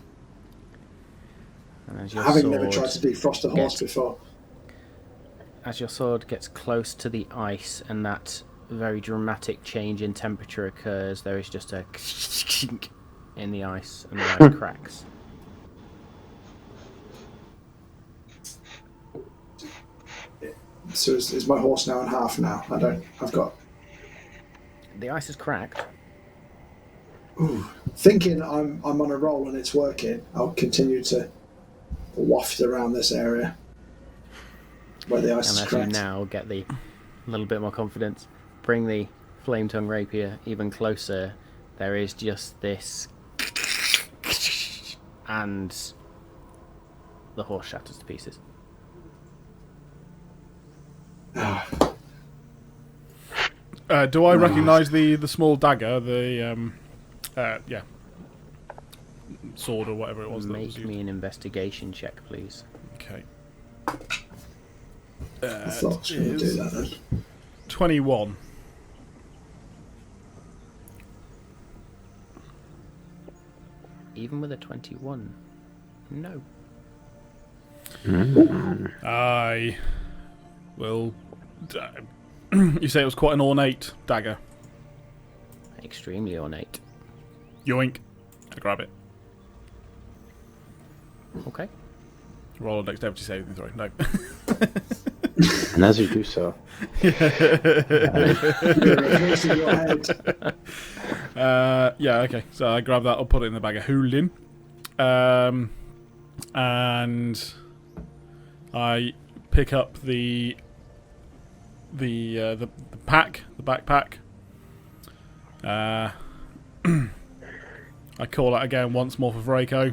And as your Having never sword tried to defrost a horse before. As your sword gets close to the ice and that very dramatic change in temperature occurs, there is just a in the ice and the ice cracks. So is my horse now in half now? I've got... The ice is cracked. Ooh. Thinking I'm on a roll and it's working, I'll continue to waft around this area where the ice And is as you cracked. now get the little bit more confidence, bring the flame tongue rapier even closer, there is just this, and the horse shatters to pieces. Do I recognise the small dagger, sword or whatever it was? Make me an investigation check, please. Okay. I thought I was going to do that then. 21. Even with a 21, no. I will. You say it was quite an ornate dagger. Extremely ornate. Yoink. I grab it. Okay. Roll a dexterity saving throw. No. And as you do so, You're reversing your head. Yeah, okay. So I grab that, I'll put it in the bag of holding. And I pick up the pack, the backpack. I call out again once more for Vraco.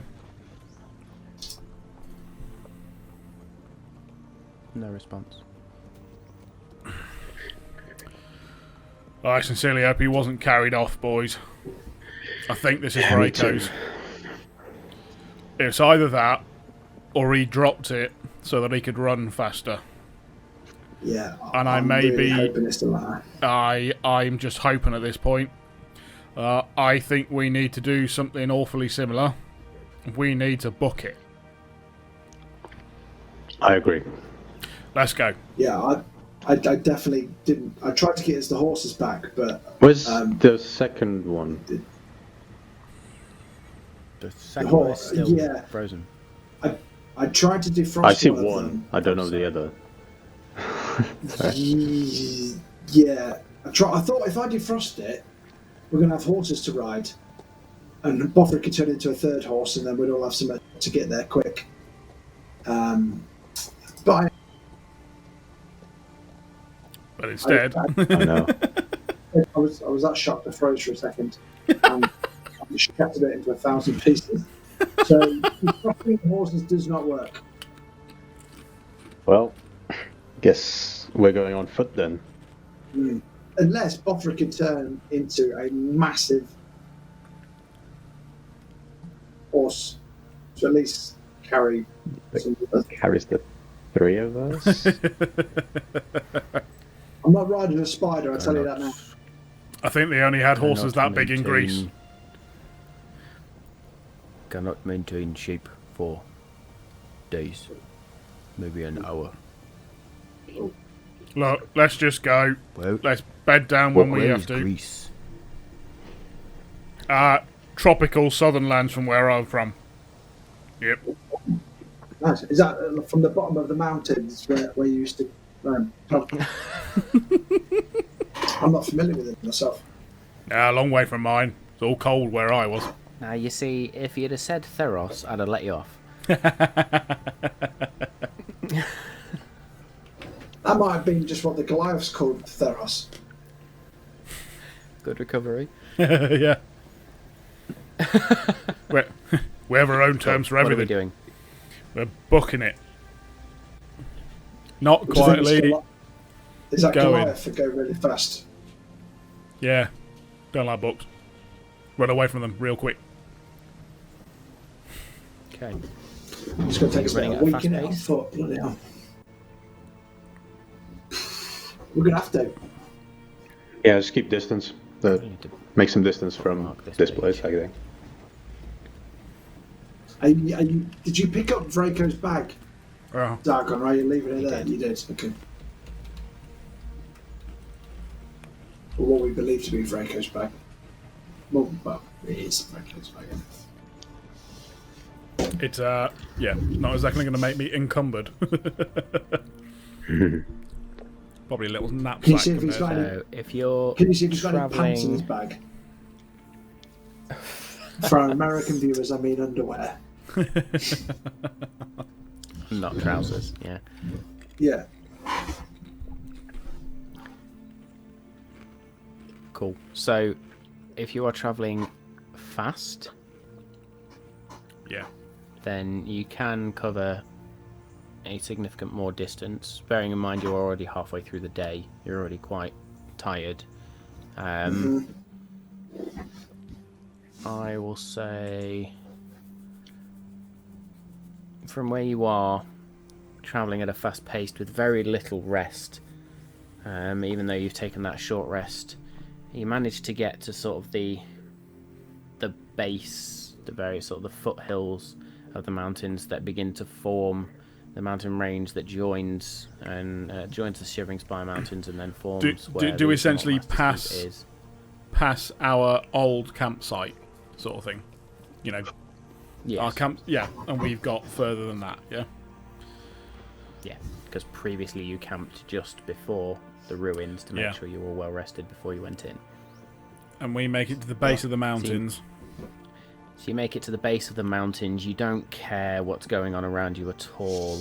No response. I sincerely hope he wasn't carried off, boys. I think this is Me too. Vraco's. It's either that, or he dropped it so that he could run faster. Yeah, And I'm may really be- hoping it's the latter. I'm just hoping at this point. I think we need to do something awfully similar. We need to book it. I agree. Let's go. Yeah, I definitely didn't. I tried to get us the horses back, but Where's the second one? The second horse- one is still yeah. frozen. I tried to defrost I see one. Of one. them. I don't know the other. Yeah, I thought if I defrost it, we're going to have horses to ride, and Bothra could turn into a third horse, and then we'd all have somewhere to get there quick. But But instead, I know. I was that shocked I froze for a second, and I shattered it into 1,000 pieces. So defrosting horses does not work. Well, guess we're going on foot then. Unless Bothra could turn into a massive horse to at least carry some of us. Carries the three of us. I'm not riding a spider, I'll tell you that now. I think they only had horses that Cannot big in maintain- Greece. Cannot maintain shape for days, maybe an hour. Look, let's just go. Well, Let's bed down when we where have is to. Greece? Tropical southern lands from where I'm from. Yep. Nice. Is that from the bottom of the mountains where you used to travel? I'm not familiar with it myself. A long way from mine. It's all cold where I was. Now, you see, if you'd have said Theros, I'd have let you off. That might have been just what the Goliaths called Theros. Good recovery. Yeah. we have our own terms for What are we everything. doing? We're booking it. Not Do you think it's quietly. Is that Going. Goliath that go really fast? Yeah. Don't like books. Run away from them real quick. Okay. It's going to take us Running about a at a week in fast it on pace? foot. Bloody hell. We're going to have to. Yeah, just keep distance. We need to Make some distance from mark this this page. place, I think. Did you pick up Vraco's bag, Oh. Dargon? Are you leaving it You there? did. You did. Okay. Or what we believe to be Vraco's bag. Well, it is Vraco's bag. It's not exactly going to make me encumbered. Probably a little Can you knapsack see if he's compared got to... any? So if you're Can you see if he's got any pants in his traveling, bag? For our American viewers, I mean underwear. not trousers, yeah. Yeah. Cool. So, if you are travelling fast, Yeah. then you can cover a significant more distance. Bearing in mind you're already halfway through the day, you're already quite tired. I will say, from where you are, travelling at a fast pace with very little rest, even though you've taken that short rest, you manage to get to sort of the base, the very sort of the foothills of the mountains that begin to form the mountain range that joins the Shivering Spire Mountains and then forms Do we essentially is. pass our old campsite sort of thing? You know, Yes. our camp. Yeah, and we've got further than that. Yeah. Yeah, because previously you camped just before the ruins to make sure you were well rested before you went in. And we make it to the base of the mountains. So you make it to the base of the mountains. You don't care what's going on around you at all.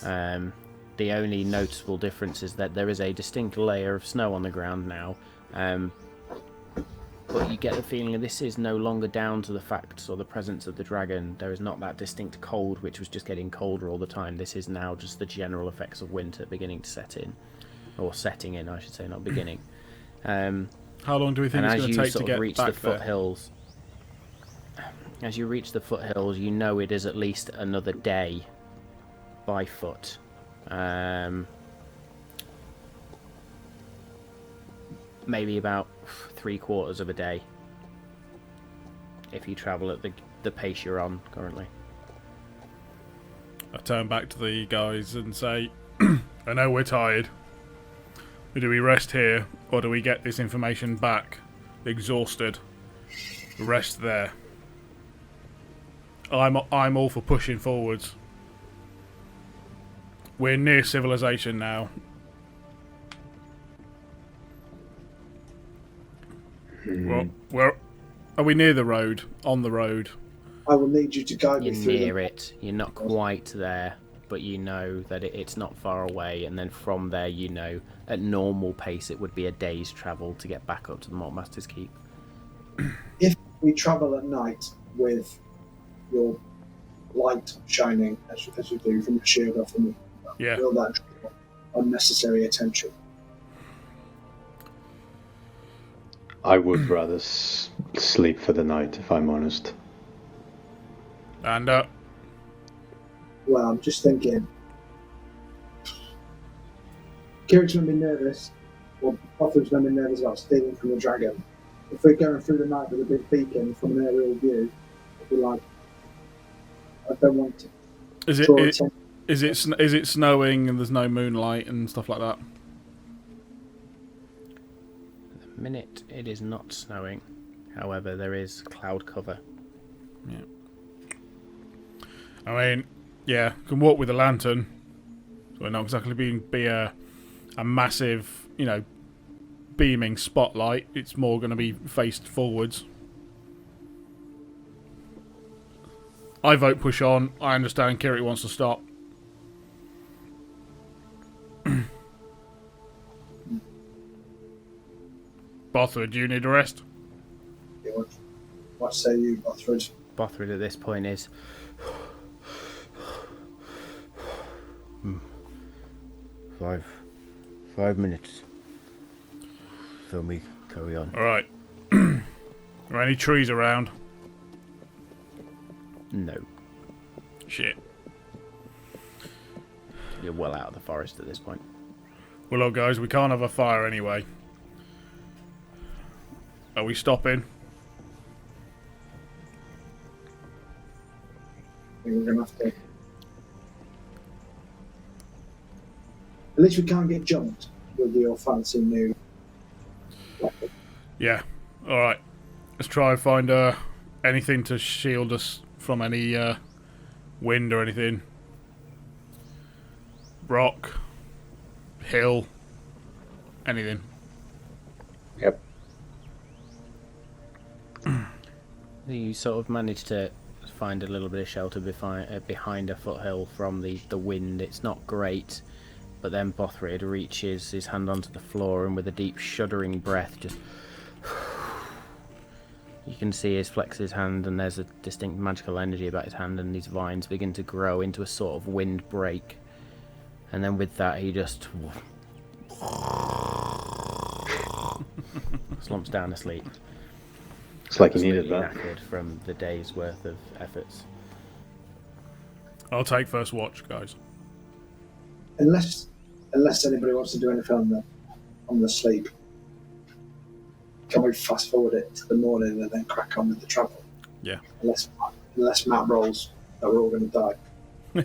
The only noticeable difference is that there is a distinct layer of snow on the ground now. But you get the feeling that this is no longer down to the facts or the presence of the dragon. There is not that distinct cold, which was just getting colder all the time. This is now just the general effects of winter beginning to set in. Or setting in, I should say, not beginning. How long do we think it's going to take to get reach back the foothills, as you reach the foothills, you know it is at least another day by foot. Maybe about 3/4 of a day if you travel at the pace you're on currently. I turn back to the guys and say, I know we're tired. But do we rest here, or do we get this information back, exhausted, rest there? I'm all for pushing forwards. We're near civilization now. Well, are we near the road? On the road? I will need you to guide me You're through near it. You're not quite there, but you know that it's not far away. And then from there, you know, at normal pace, it would be a day's travel to get back up to the Malt Master's Keep. If we travel at night with your light shining, as you do from your shield off them, will that draw unnecessary attention? I would rather sleep for the night, if I'm honest. And, Well, I'm just thinking. Kieran's going to be nervous, or Potham's going to be nervous about stealing from the dragon. If we're going through the night with a big beacon from an aerial view, I'd be like, I don't want to. Is it snowing and there's no moonlight and stuff like that? At the minute, it is not snowing. However, there is cloud cover. Yeah. I mean, yeah, can walk with a lantern. So we're not exactly be a massive, you know, beaming spotlight. It's more going to be faced forwards. I vote push on. I understand Kiri wants to stop. Bothrid, do you need a rest? What say you, Bothrid? Bothrid at this point is... 5 minutes. Fill me, carry on. Alright. Are there any trees around? No. Shit. You're well out of the forest at this point. Well, look, guys, we can't have a fire anyway. Are we stopping? I think we're going to have to. At least we can't get jumped with your fancy new weapon. Yeah. Alright. Let's try and find anything to shield us from any wind or anything. Rock. Hill. Anything. Yep. You sort of manage to find a little bit of shelter behind a foothill from the wind. It's not great, but then Bothrid reaches his hand onto the floor and with a deep shuddering breath just... You can see his flex his hand and there's a distinct magical energy about his hand, and these vines begin to grow into a sort of wind break. And then with that he just... slumps down asleep. It's like he needed that. Knackered from the day's worth of efforts. I'll take first watch, guys. Unless anybody wants to do anything on the sleep, can we fast forward it to the morning and then crack on with the travel? Yeah. Unless Matt rolls that we're all going to die.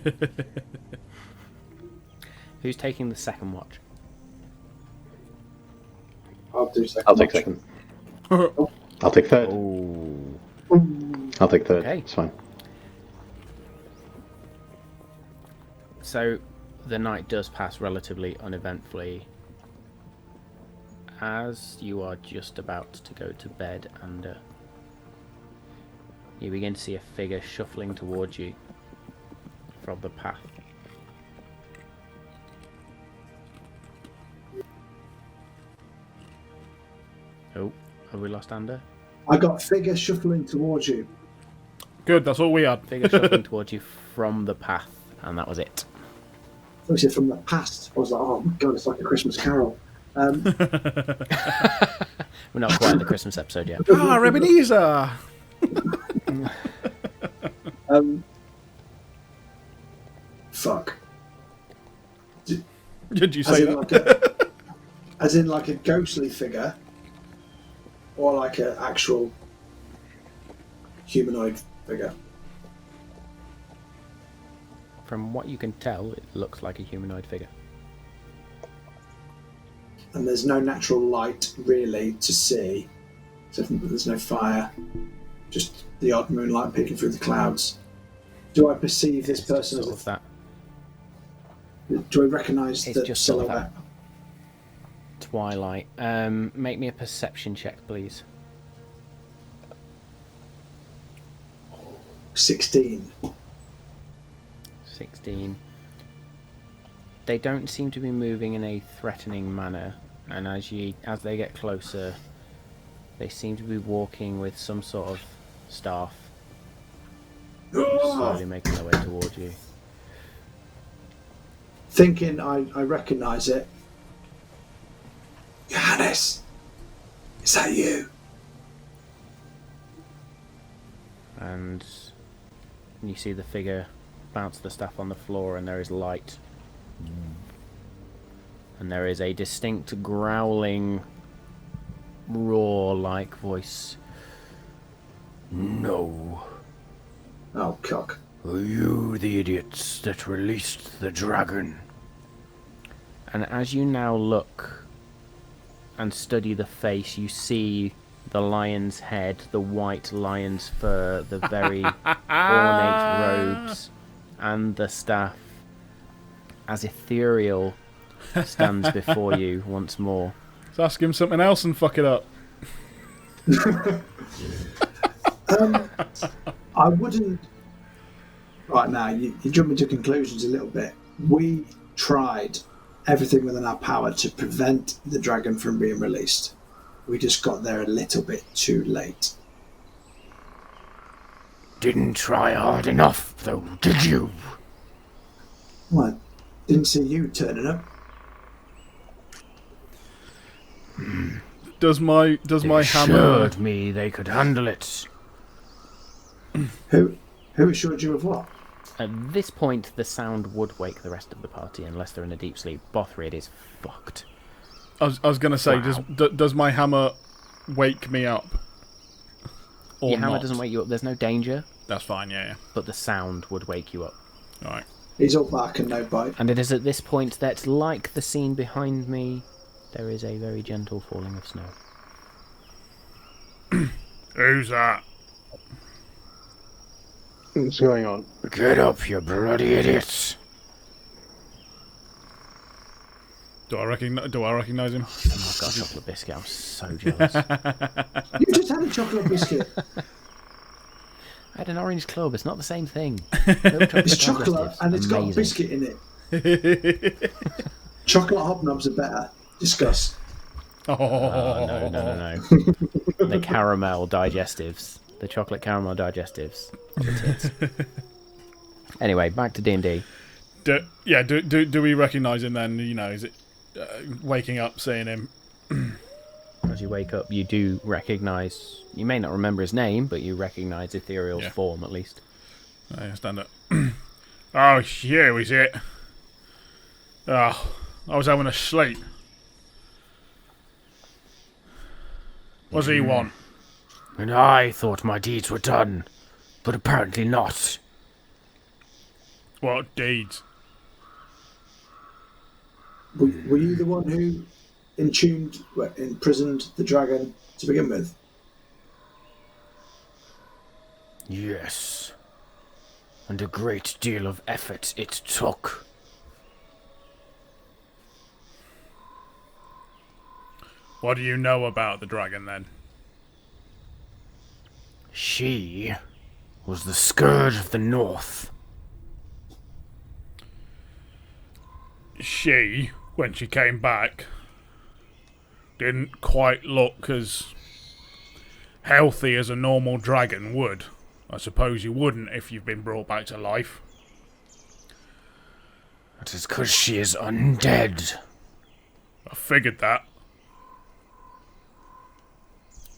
Who's taking the second watch? I'll do second. I'll take second. I'll take third. Oh. I'll take third. Okay. It's fine. So the night does pass relatively uneventfully. As you are just about to go to bed, and you begin to see a figure shuffling towards you from the path. Oh, have we lost Ander? I got figure shuffling towards you. Good, that's all we had. Figure shuffling towards you from the path, and that was it. Obviously from the past. I was like, oh my god, it's like a Christmas Carol. We're not quite at the Christmas episode yet. Ah, Ebenezer! Fuck. Did you say that? As in like a ghostly figure, or like an actual humanoid figure? From what you can tell, it looks like a humanoid figure. And there's no natural light really to see. So there's no fire, just the odd moonlight peeking through the clouds. Do I perceive this person Sort as of that. Do I recognise It's the just sort of silhouette? that twilight. Make me a perception check, please. 16. 16. They don't seem to be moving in a threatening manner, and as they get closer, they seem to be walking with some sort of staff, slowly making their way towards you. Thinking I recognise it. Johannes, is that you? And you see the figure bounce the staff on the floor, and there is light. And there is a distinct growling, roar-like voice. No. Oh, cock. Are you the idiots that released the dragon? And as you now look and study the face, you see the lion's head, the white lion's fur, the very ornate robes, and the staff, as ethereal, stands before you once more. Let's ask him something else and fuck it up. I wouldn't. Right now, you jump into conclusions a little bit. We tried everything within our power to prevent the dragon from being released. We just got there a little bit too late. Didn't try hard enough, though, did you? Well, I didn't see you turning up. Does my hammer assured me they could handle it. Who assured you of what? At this point, the sound would wake the rest of the party unless they're in a deep sleep. Bothrid is fucked. I was going to say, Wow. does my hammer wake me up? Or Your hammer not? doesn't wake you up. There's no danger, That's fine, yeah. but the sound would wake you up. Alright. He's all bark and no bite. And it is at this point that, like the scene behind me, there is a very gentle falling of snow. Who's that? What's going on? Get up, you bloody idiots! Do I recognise him? Oh, I've got a chocolate biscuit. I'm so jealous. You just had a chocolate biscuit. I had an orange club. It's not the same thing. Milk It's chocolate digestives. and it's got a Amazing. biscuit in it. Chocolate hobnobs are better. Discuss. Oh, No. The caramel digestives. The chocolate caramel digestives. The tits. Anyway, back to D&D. Do we recognise him then? You know, is it waking up, seeing him? As you wake up, you do recognise... You may not remember his name, but you recognise Ethereal's form, at least. I stand up. Oh, you, is it? Oh, I was having a sleep. What does he want? And I thought my deeds were done, but apparently not. What deeds? Were you the one who imprisoned the dragon to begin with? Yes. And a great deal of effort it took. What do you know about the dragon then? She was the scourge of the north. She, when she came back, didn't quite look as healthy as a normal dragon would. I suppose you wouldn't if you've been brought back to life. That is because she is undead. I figured that.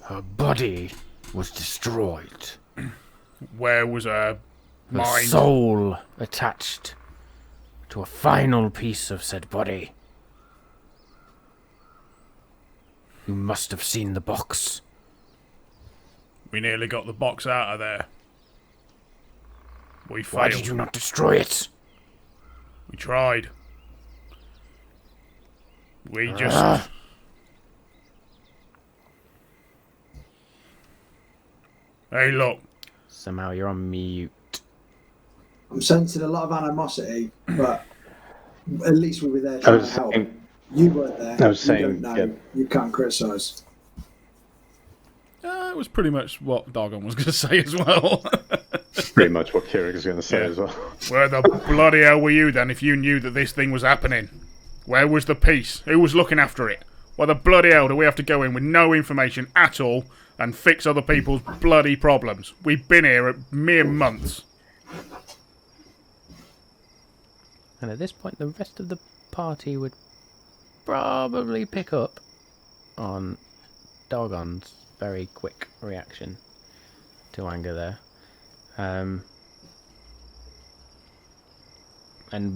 Her body was destroyed. Where was her Her mind? soul attached to a final piece of said body. You must have seen the box. We nearly got the box out of there. We Why failed. did you not destroy it? We tried. We just... Hey, look. Somehow you're on mute. I'm sensing a lot of animosity, but at least we were there trying to help. You weren't there. I was saying, you don't know. yeah. You can't criticise. It was pretty much what Dargon was going to say as well. Pretty much what Kieran is going to say as well. Where the bloody hell were you then if you knew that this thing was happening? Where was the peace? Who was looking after it? Why the bloody hell do we have to go in with no information at all and fix other people's bloody problems? We've been here a mere months. And at this point, the rest of the party would probably pick up on Dargon's very quick reaction to anger there. And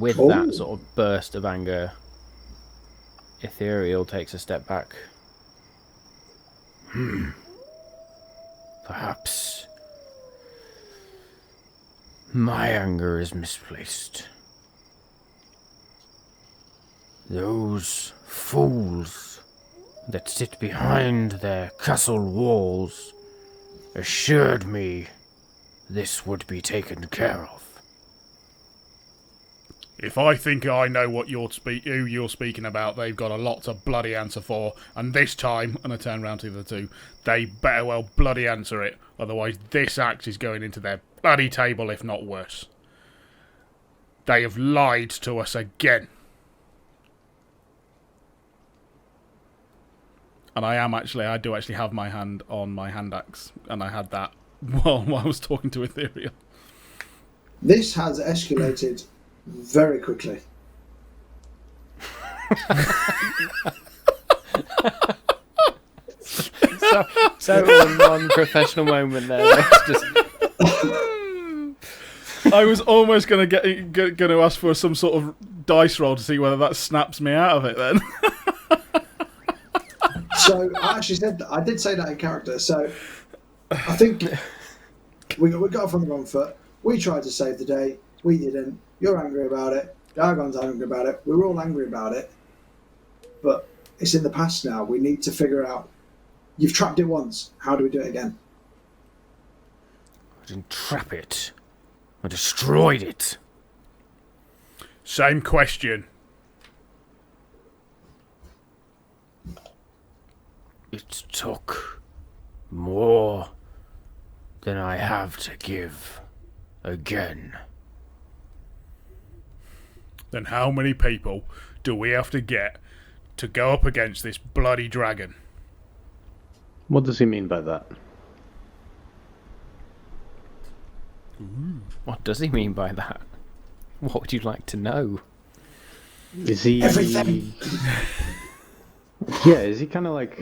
with that sort of burst of anger, Ethereal takes a step back. Perhaps my anger is misplaced. Those fools that sit behind their castle walls assured me this would be taken care of. If I think I know what who you're speaking about, they've got a lot to bloody answer for. And this time, and I turn round to the two, they better well bloody answer it. Otherwise, this axe is going into their bloody table, if not worse. They have lied to us again. And I do actually have my hand on my hand axe, and I had that while I was talking to Ethereal. This has escalated very quickly. So a non-professional moment there. That's just... I was almost going to ask for some sort of dice roll to see whether that snaps me out of it then. So I actually said that. I did say that in character. So I think we got off on the wrong foot. We tried to save the day. We didn't. You're angry about it. Dargon's angry about it. We're all angry about it. But it's in the past now. We need to figure out. You've trapped it once. How do we do it again? I didn't trap it. I destroyed it. Same question. It took more than I have to give again. Then how many people do we have to get to go up against this bloody dragon? What does he mean by that? What does he mean by that? What would you like to know? Is he... Everything. Yeah, is he kind of like...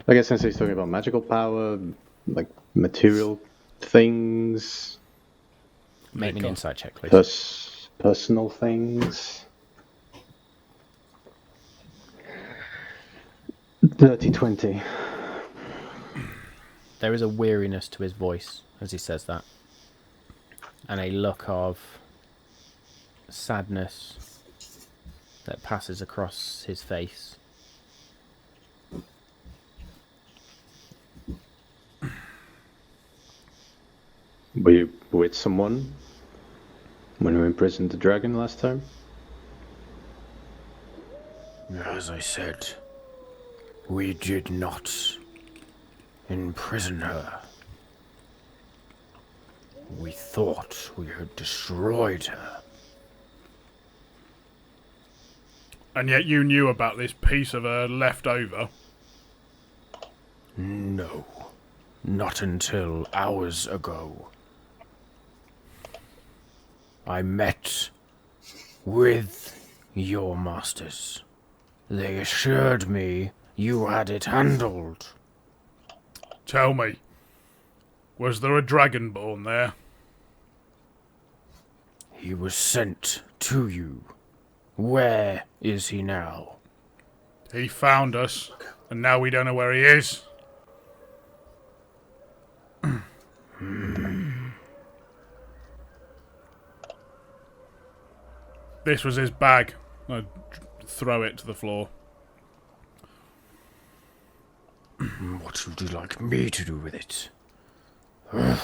I guess since he's talking about magical power, like material things, Make me an insight check, please. personal things. Dirty 20. There is a weariness to his voice as he says that, and a look of sadness that passes across his face. Were you with someone when we imprisoned the dragon last time? As I said, we did not imprison her. We thought we had destroyed her. And yet you knew about this piece of her left over. No, not until hours ago. I met with your masters. They assured me you had it handled. Tell me, was there a dragonborn there? He was sent to you. Where is he now? He found us, and now we don't know where he is. This was his bag. I throw it to the floor. What would you like me to do with it? Ugh.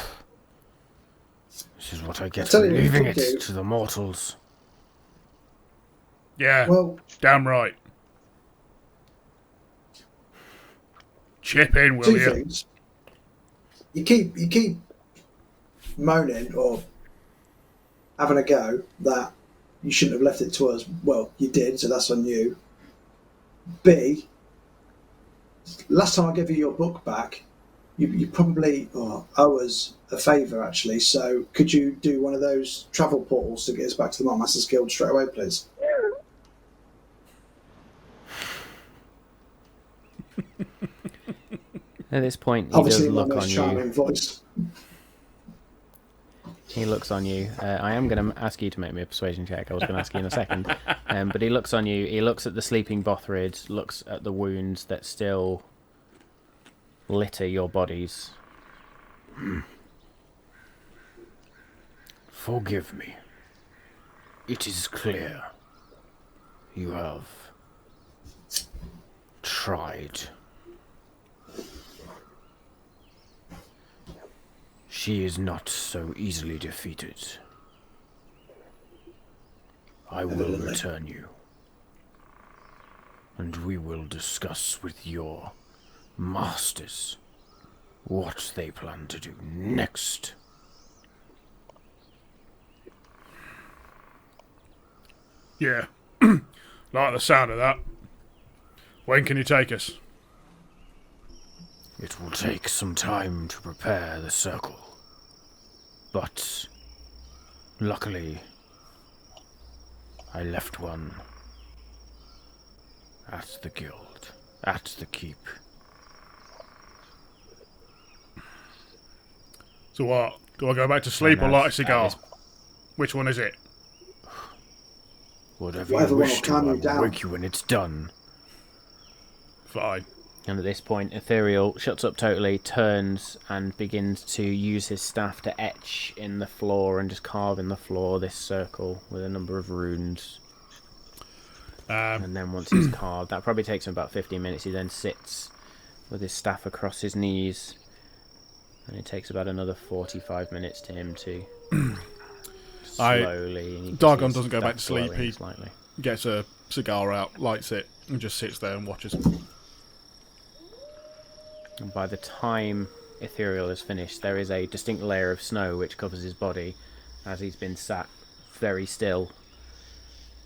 This is what I get for tell you what leaving you it do. to the mortals. Yeah, Well, damn right. Chip in, will two you? things. You keep moaning or having a go that you shouldn't have left it to us. Well, you did, so that's on you. B, last time I gave you your book back, you probably owe us a favour, actually. So could you do one of those travel portals to get us back to the Malt Masters Guild straight away, please? At this point, he Obviously, does my look on most you. charming voice. He looks on you. I am going to ask you to make me a persuasion check. I was going to ask you in a second. But he looks on you. He looks at the sleeping Bothrid, looks at the wounds that still litter your bodies. Forgive me. It is clear. You have tried. She is not so easily defeated. I will return you. And we will discuss with your masters what they plan to do next. Yeah. Like the sound of that. When can you take us? It will take some time to prepare the circle. But luckily, I left one at the guild, at the keep. So what? Do I go back to sleep or light a cigar? Which one is it? Whatever Whatever you one wish will to, calm I you will down. wake you when it's done. Fine. And at this point, Ethereal shuts up totally, turns and begins to use his staff to etch in the floor and just carve in the floor this circle with a number of runes. And then once he's carved, that probably takes him about 15 minutes. He then sits with his staff across his knees. And it takes about another 45 minutes to him to slowly... and you can see Dargon his doesn't go back to staff sleep. glowing He slightly. gets a cigar out, lights it, and just sits there and watches. And by the time Ethereal is finished, there is a distinct layer of snow which covers his body as he's been sat very still.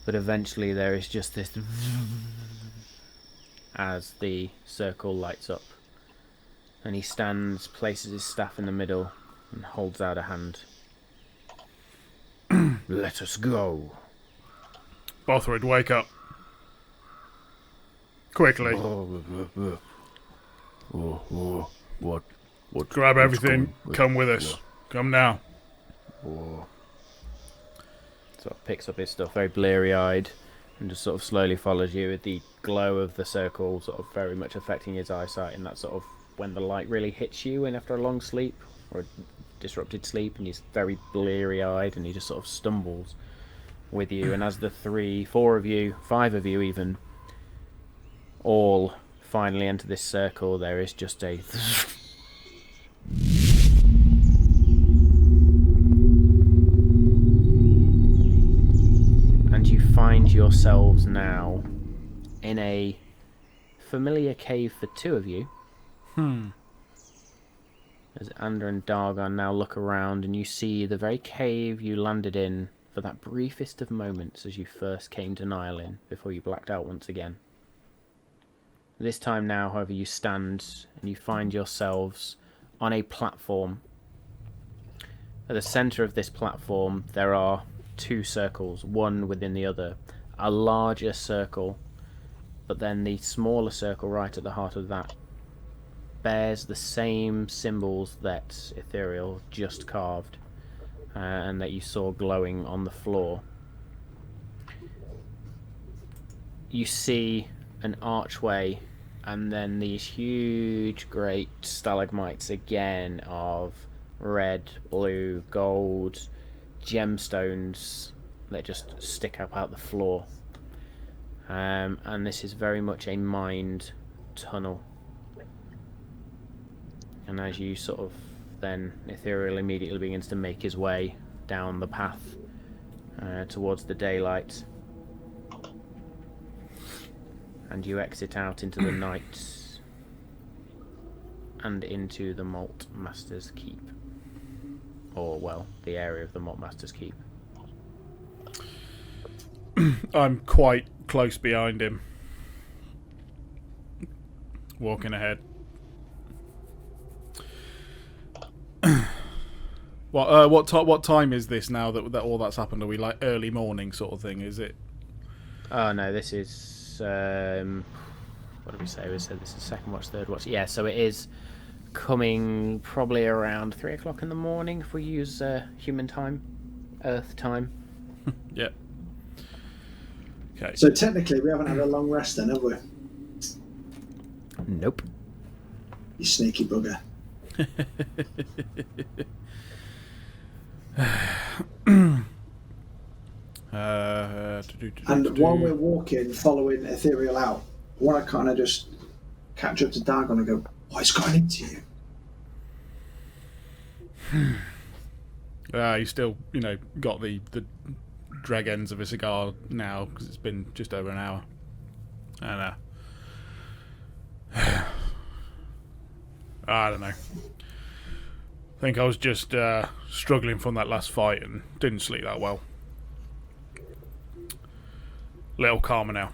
But eventually there is just this as the circle lights up. And he stands, places his staff in the middle, and holds out a hand. Let us go. Bothrid, wake up. Quickly. What? Grab everything. Come with us. Come now. Sort of picks up his stuff, very bleary-eyed, and just sort of slowly follows you with the glow of the circle sort of very much affecting his eyesight, and that sort of when the light really hits you and after a long sleep or a disrupted sleep, and he's very bleary-eyed and he just sort of stumbles with you. And as the 3, 4 of you, 5 of you even, all finally enter this circle, there is just a and you find yourselves now in a familiar cave for 2 of you. As Ander and Dargon now look around, and you see the very cave you landed in for that briefest of moments as you first came to Nylin before you blacked out once again. This time now, however, you stand and you find yourselves on a platform. At the centre of this platform there are 2 circles, one within the other. A larger circle, but then the smaller circle right at the heart of that bears the same symbols that Ethereal just carved and that you saw glowing on the floor. You see an archway and then these huge great stalagmites again of red, blue, gold gemstones that just stick up out the floor. And this is very much a mined tunnel. And as you sort of then, Ethereal immediately begins to make his way down the path towards the daylight. And you exit out into the night and into the Malt Master's Keep. Or, well, the area of the Malt Master's Keep. I'm quite close behind him. Walking ahead. What time is this now that all that's happened? Are we like early morning sort of thing? Is it? Oh no, this is what did we say? We said this is second watch, third watch. Yeah, so it is coming probably around 3 o'clock in the morning if we use human time, Earth time. Yep. Okay. So technically, we haven't had a long rest then, have we? Nope. You sneaky bugger. And while we're walking, following Ethereal out, I want to kind of just catch up to Dargon and go, what's going into you? He's still, got the drag ends of a cigar now because it's been just over an hour. And I don't know. I think I was just struggling from that last fight and didn't sleep that well. Little calmer now.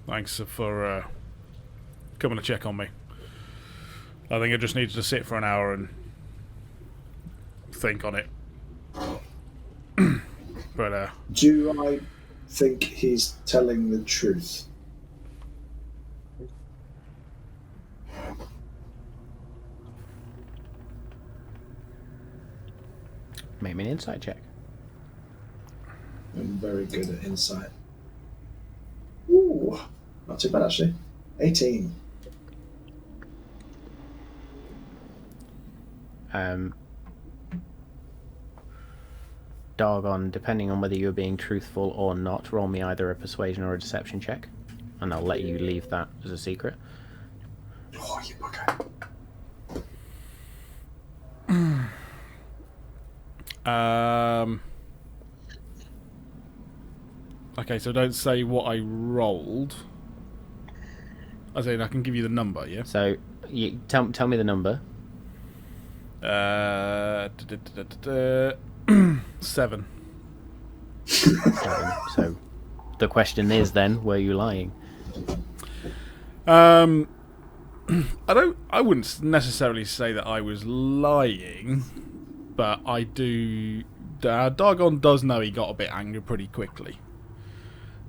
Thanks for coming to check on me. I think I just needed to sit for an hour and think on it. But do I think he's telling the truth? Make me an insight check. I'm very good at insight. Ooh, not too bad actually. 18. Dargon, depending on whether you're being truthful or not, roll me either a persuasion or a deception check, and I'll let you leave that as a secret. Oh, you bugger. Okay, so don't say what I rolled. I say I can give you the number, yeah? So, you tell me the number. 7. 7. So, the question is then, were you lying? I wouldn't necessarily say that I was lying, but I do. Dargon does know he got a bit angry pretty quickly.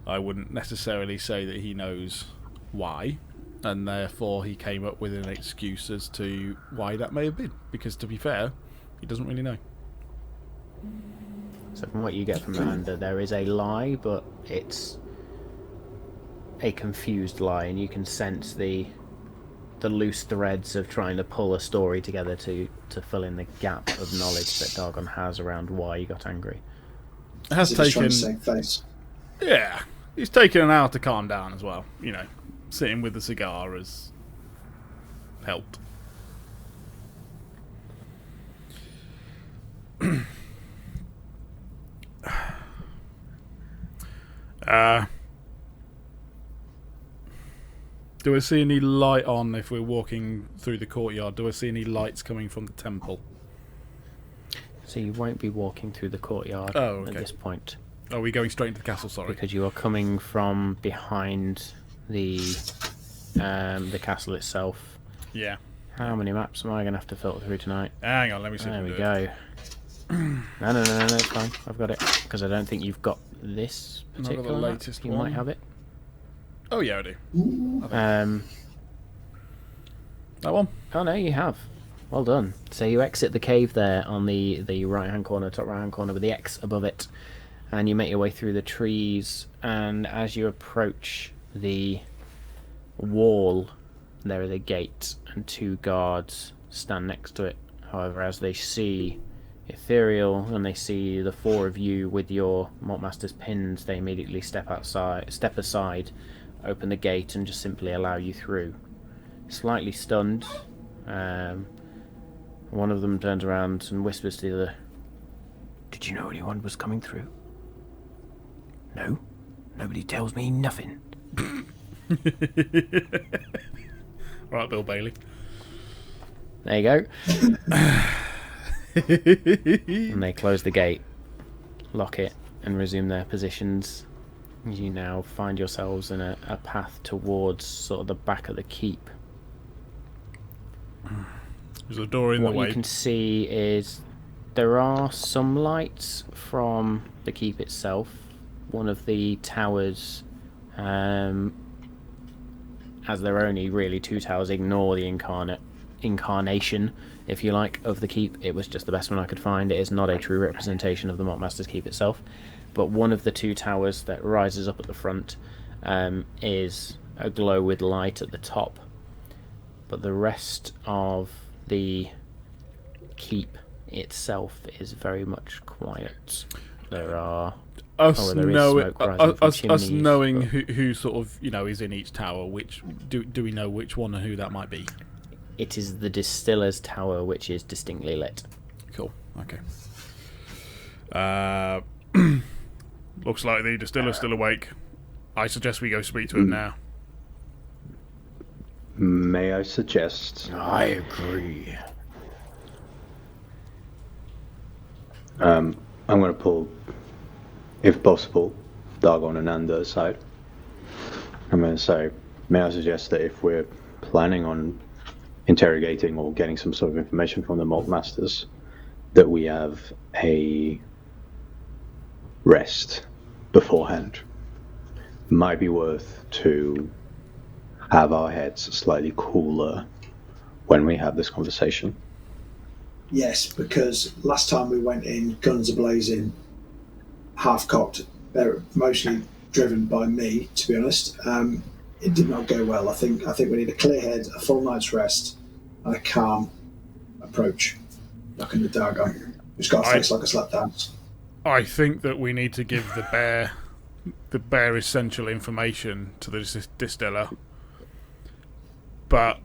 I wouldn't necessarily say that he knows why, and therefore he came up with an excuse as to why that may have been. Because to be fair, he doesn't really know. So from what you get from Amanda, there is a lie, but it's a confused lie, and you can sense the loose threads of trying to pull a story together to fill in the gap of knowledge that Dargon has around why he got angry. It has Is he trying taken. to save face? Yeah, he's taken an hour to calm down as well. You know, sitting with the cigar has helped. Do I see any light on if we're walking through the courtyard? Do I see any lights coming from the temple? So you won't be walking through the courtyard Oh, at okay. this point, Are we going straight into the castle? Sorry. because you are coming from behind the castle itself. Yeah. How many maps am I going to have to filter through tonight? Hang on, let me see. There if we I can do it. go. No, it's fine. I've got it. Because I don't think you've got this Not got the particular map. latest You one. might have it. Oh yeah, I do. That one. Oh no, you have. Well done. So you exit the cave there on the right-hand corner, top right-hand corner with the X above it, and you make your way through the trees, and as you approach the wall, there is a gate, and 2 guards stand next to it. However, as they see Ethereal and they see the 4 of you with your Maltmaster's pins, they immediately step aside, open the gate, and just simply allow you through. Slightly stunned, one of them turns around and whispers to the other, "Did you know anyone was coming through?" "No, nobody tells me nothing." Right, Bill Bailey. There you go. And they close the gate, lock it, and resume their positions. You now find yourselves in a path towards sort of the back of the keep. There's a door in the What way. you can see is there are some lights from the keep itself. One of the towers, as there are only really 2 towers, ignore the incarnation, if you like, of the keep. It was just the best one I could find. It is not a true representation of the Maltmaster's keep itself. But one of the 2 towers that rises up at the front is aglow with light at the top. But the rest of the keep itself is very much quiet. There are there is smoke rising from us chimneys, knowing but who sort of is in each tower. Which do we know which one and who that might be? it is the distiller's tower which is distinctly lit. Cool. Okay. Looks like the distiller's still awake. I suggest we go speak to him now. May I suggest? I agree. I'm going to pull, if possible, Dargon and Nanda aside. I'm going to say, may I suggest that if we're planning on interrogating or getting some sort of information from the Malt Masters, that we have a rest beforehand. Might be worth to have our heads slightly cooler when we have this conversation. Yes, because last time we went in, guns a-blazing, half-cocked, they're mostly driven by me, to be honest. It did not go well. I think we need a clear head, a full night's rest, and a calm approach. Like in the Dargon. Who's got a face like a slap dance. I think that we need to give the bare essential information to the distiller, but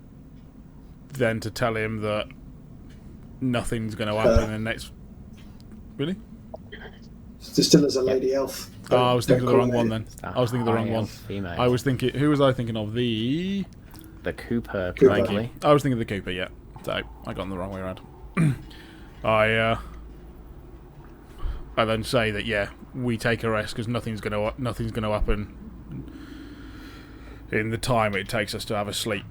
then to tell him that nothing's going to happen in the next. Really? Distiller's a lady elf. Oh, I was thinking of the wrong one then. Ah, I was thinking of the wrong one. female. I was thinking. Who was I thinking of? The the Cooper, Cooper. probably. I was thinking the Cooper, yeah. So I got them the wrong way around. I then say that we take a rest because nothing's gonna happen in the time it takes us to have a sleep.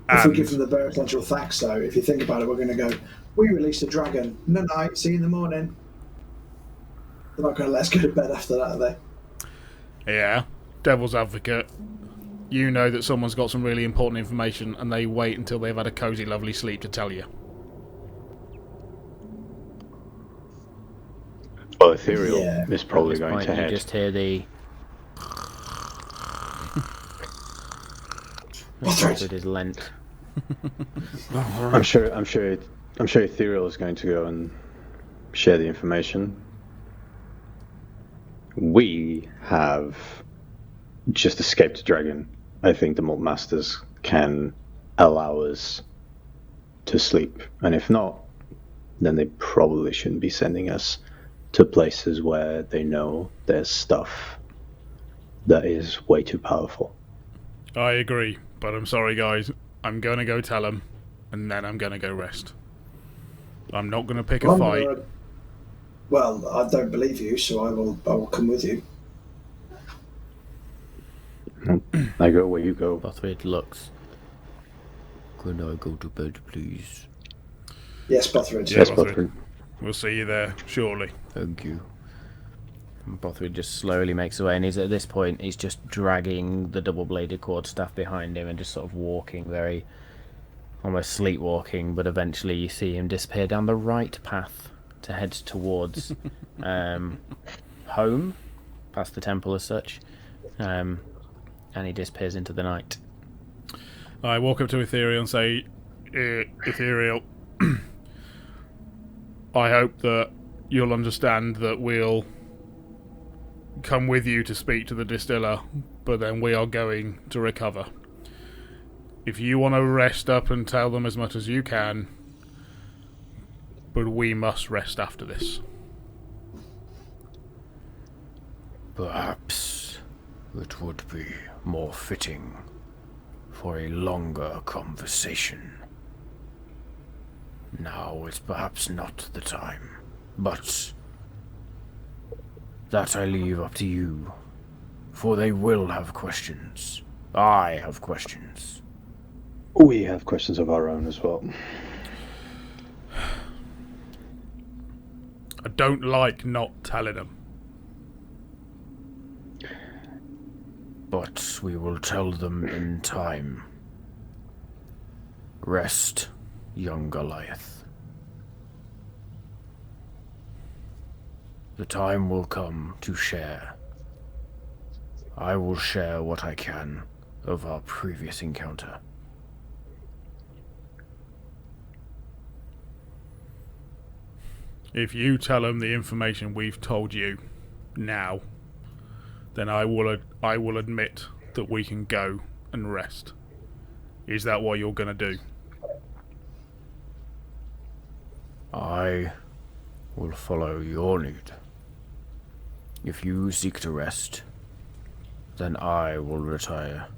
If we give them the bare essential facts, though, if you think about it, we're going to go, we released a dragon. No night, see you in the morning. They're not going to let us go to bed after that, are they? Yeah, devil's advocate. You know that someone's got some really important information and they wait until they've had a cosy, lovely sleep to tell you. Well, Ethereal is At probably this going point, to head. You just hear the... Bothrid is lent. I'm sure Ethereal is going to go and share the information. We have just escaped a dragon. I think the Malt Masters can allow us to sleep, and if not, then they probably shouldn't be sending us to places where they know there's stuff that is way too powerful. I agree, but I'm sorry, guys. I'm going to go tell them, and then I'm going to go rest. I'm not going to pick a fight. Well, I don't believe you, so I will come with you. I go where you go. Bothrid looks. Could I go to bed, please? Yes, Bothrid. Yeah, Yes, Bothrid. Bothrid. We'll see you there shortly. Thank you. And Bothrid just slowly makes away, and at this point he's just dragging the double-bladed quarterstaff behind him and just sort of walking very, almost sleepwalking, but eventually you see him disappear down the right path to head towards home, past the temple as such, and he disappears into the night. I walk up to Ethereal and say, Ethereal, I hope that you'll understand that we'll come with you to speak to the distiller, but then we are going to recover. If you want to rest up and tell them as much as you can, but we must rest after this. Perhaps it would be more fitting for a longer conversation. Now is perhaps not the time, but that I leave up to you, for they will have questions. I have questions. We have questions of our own as well. I don't like not telling them. But we will tell them in time. Rest, young Goliath. The time will come to share. I will share what I can of our previous encounter. If you tell them the information we've told you now, then I will admit that we can go and rest. Is that what you're going to do? I will follow your lead. If you seek to rest, then I will retire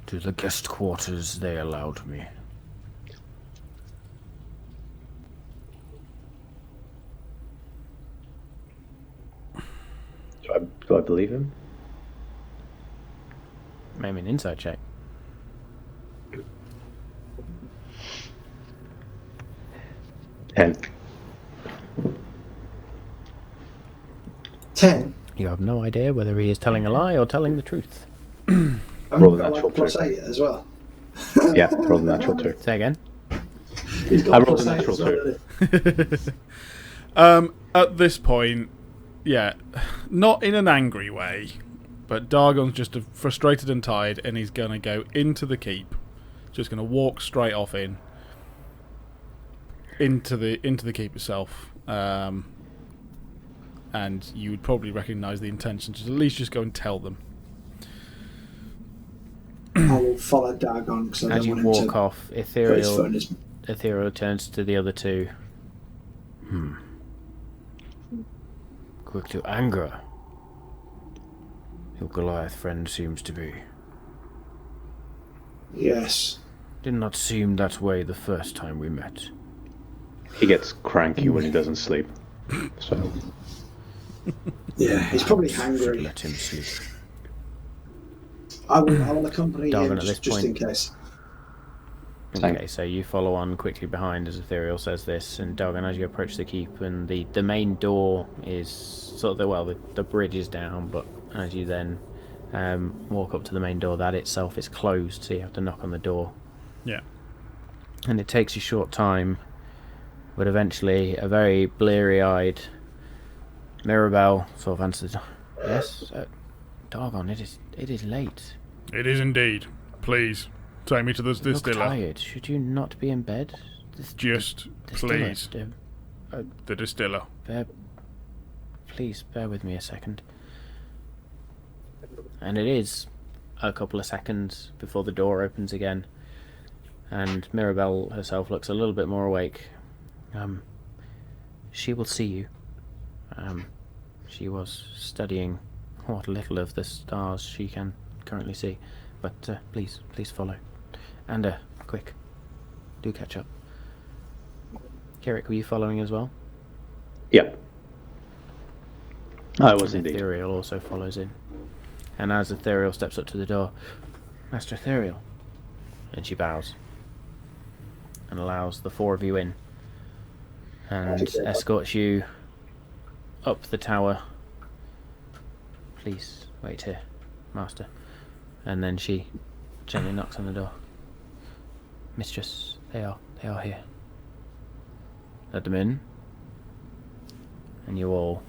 to the guest quarters they allowed me. Do I believe him? Maybe an insight check. And 10. You have no idea whether he is telling a lie or telling the truth. roll the natural plus 2. 8 as well. Yeah, roll the natural 2. Say again. He's got I rolled plus a 8 natural as well, 2. hasn't he? At this point, yeah, not in an angry way, but Dargon's just frustrated and tired, and he's going to go into the keep. Just going to walk straight off into the keep itself. And you would probably recognise the intention to at least just go and tell them. I will follow Dagon because I As don't you want him walk to off, put his foot in his... Ethereal turns to the other two. Quick to anger. Your Goliath friend seems to be. Yes. Did not seem that way the first time we met. He gets cranky when he doesn't sleep. So Yeah, he's probably Should hangry. let him sleep. I will accompany Darwin, him at this just in point- case. Okay, so you follow on quickly behind as Ethereal says this, and Dogan, as you approach the keep, and the main door is sort of the bridge is down, but as you then walk up to the main door, that itself is closed, so you have to knock on the door. Yeah. And it takes a short time, but eventually a very bleary-eyed Mirabelle sort of answers. Yes, Dogon, it is late. It is indeed. Please, take me to the You look distiller. tired. Should you not be in bed? Just, Distiller, please. uh, The distiller. Please bear with me a second. And it is a couple of seconds before the door opens again, and Mirabelle herself looks a little bit more awake. She will see you. She was studying what little of the stars she can currently see, but please follow. And quick, do catch up. Kirik, were you following as well? yeah, I was And indeed. Ethereal also follows in. And as Ethereal steps up to the door, Master Ethereal, and she bows and allows the four of you in and escorts you up the tower. Please wait here, Master. And then she gently knocks on the door. Mistress, they are here. Let them in. And you all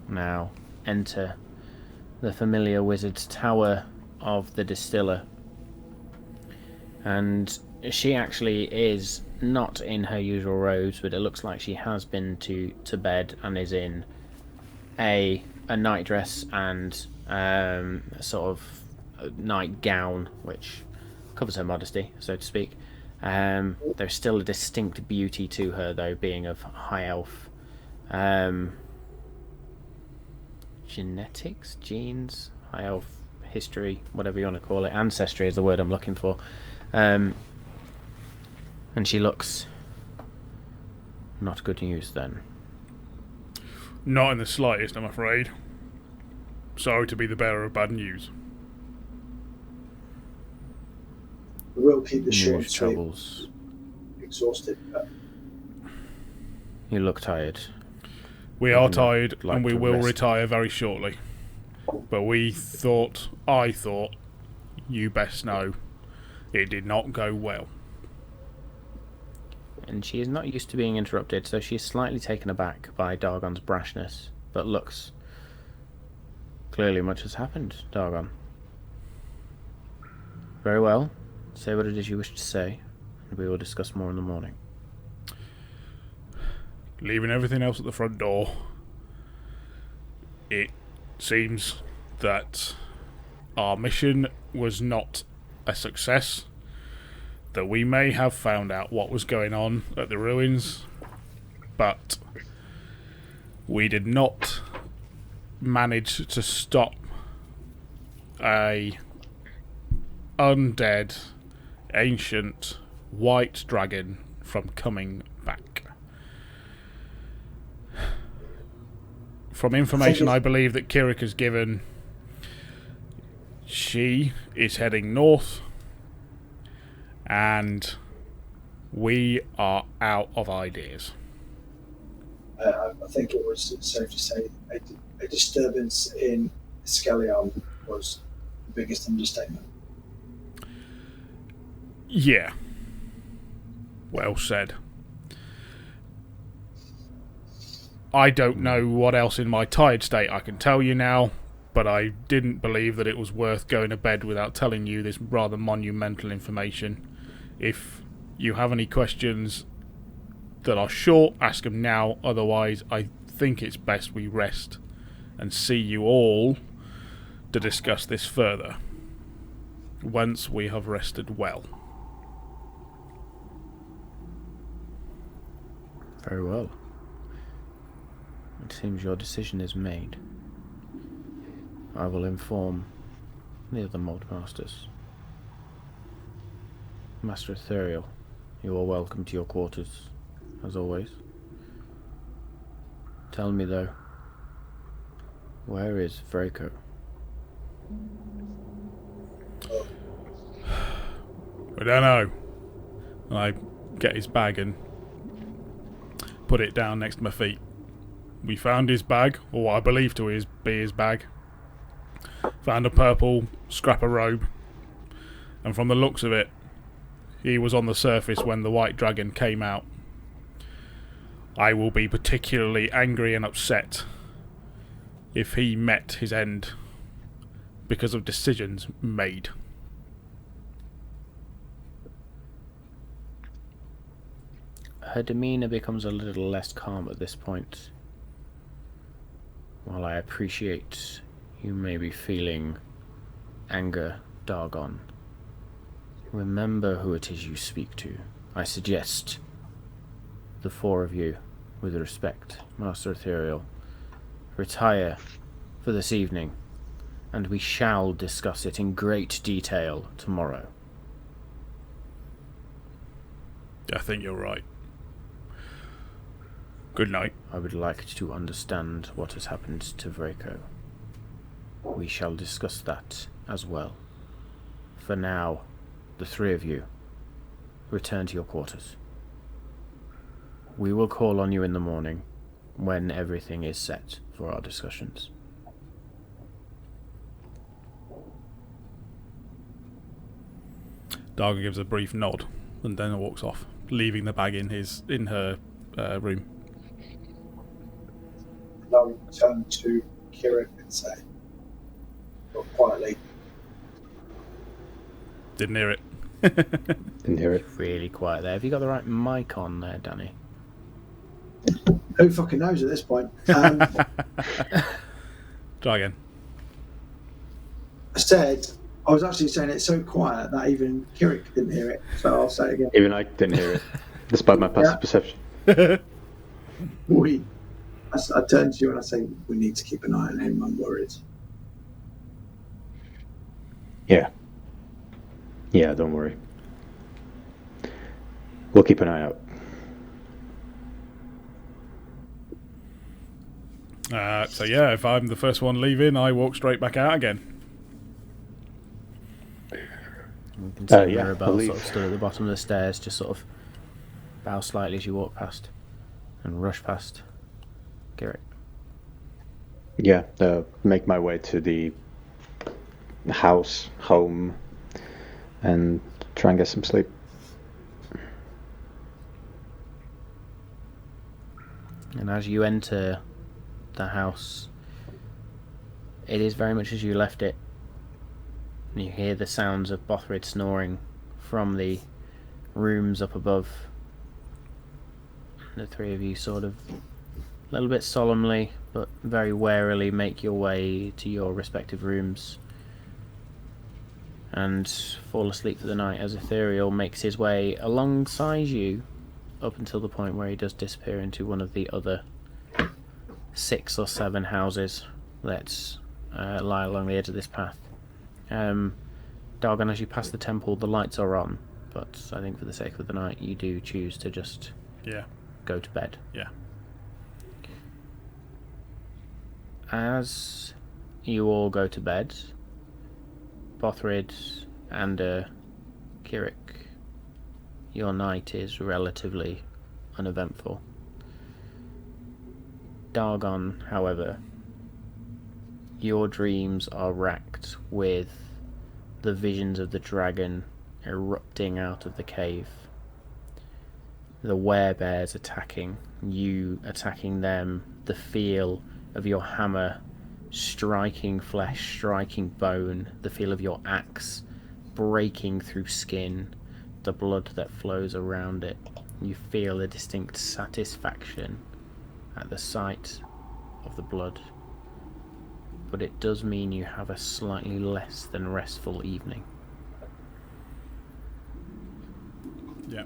now enter the familiar wizard's tower of the distiller. And she actually is not in her usual robes, but it looks like she has been to bed and is in a nightdress and sort of a nightgown, which covers her modesty, so to speak. There's still a distinct beauty to her, though, being of high elf genetics, genes, high elf history, whatever you want to call it. Ancestry is the word I'm looking for. And she looks not good news then. Not in the slightest, I'm afraid. Sorry to be the bearer of bad news. We will keep this short and News sweet. troubles. Exhausted. But You look tired. We are Would you tired, like and we to will rest? retire very shortly. But I thought, you best know, it did not go well. And she is not used to being interrupted, so she is slightly taken aback by Dargon's brashness, but looks clearly much has happened, Dargon. Very well. Say what it is you wish to say, and we will discuss more in the morning. Leaving everything else at the front door, it seems that our mission was not a success, that we may have found out what was going on at the ruins, but we did not manage to stop a undead ancient white dragon from coming back. From information I believe that Kirik has given, she is heading north, and we are out of ideas. I think it was safe to say a disturbance in Scalion was the biggest understatement. Yeah. Well said. I don't know what else in my tired state I can tell you now, but I didn't believe that it was worth going to bed without telling you this rather monumental information. If you have any questions that are short, ask them now. Otherwise, I think it's best we rest and see you all to discuss this further once we have rested well. Very well. It seems your decision is made. I will inform the other Malt Masters. Master Ethereal, you are welcome to your quarters, as always. Tell me, though, where is Vraco? I don't know. And I get his bag and put it down next to my feet. We found his bag, or what I believe to be his bag. Found a purple scrap of robe. And from the looks of it, he was on the surface when the white dragon came out. I will be particularly angry and upset if he met his end because of decisions made. Her demeanour becomes a little less calm at this point. While I appreciate you may be feeling anger, Dargon, remember who it is you speak to. I suggest the four of you, with respect, Master Ethereal, retire for this evening, and we shall discuss it in great detail tomorrow. I think you're right. Good night. I would like to understand what has happened to Vraco. We shall discuss that as well. For now, the three of you, return to your quarters. We will call on you in the morning, when everything is set for our discussions. Darga gives a brief nod and then walks off, leaving the bag in her room. I'll turn to Kieran and say, not quietly, Didn't hear it. Didn't hear it. Really quiet there. Have you got the right mic on there, Danny? who fucking knows at this point? Try again. I said, I was actually saying it's so quiet that even Kieran didn't hear it, so I'll say it again. Even I didn't hear it, despite my passive perception. I turn to you and I say, we need to keep an eye on him, I'm worried. Yeah, don't worry. We'll keep an eye out. So yeah, if I'm the first one leaving, I walk straight back out again. You can see yeah, Mirabelle I'll sort of leave. stood at the bottom of the stairs, just sort of bow slightly as you walk past, and rush past Garrett. Yeah, make my way to the home, and try and get some sleep. And as you enter the house, it is very much as you left it. You hear the sounds of Bothrid snoring from the rooms up above. The three of you sort of, a little bit solemnly, but very warily, make your way to your respective rooms and fall asleep for the night as Ethereal makes his way alongside you up until the point where he does disappear into one of the other 6 or 7 houses that lie along the edge of this path. Dargon, as you pass the temple, the lights are on, but I think for the sake of the night you do choose to just go to bed. Yeah. As you all go to bed, Bothrid and Kirik, your night is relatively uneventful. Dargon, however, your dreams are racked with the visions of the dragon erupting out of the cave. The werebears attacking, you attacking them, the feel of your hammer striking flesh, striking bone, the feel of your axe breaking through skin, the blood that flows around it. You feel a distinct satisfaction at the sight of the blood, but it does mean you have a slightly less than restful evening. Yeah.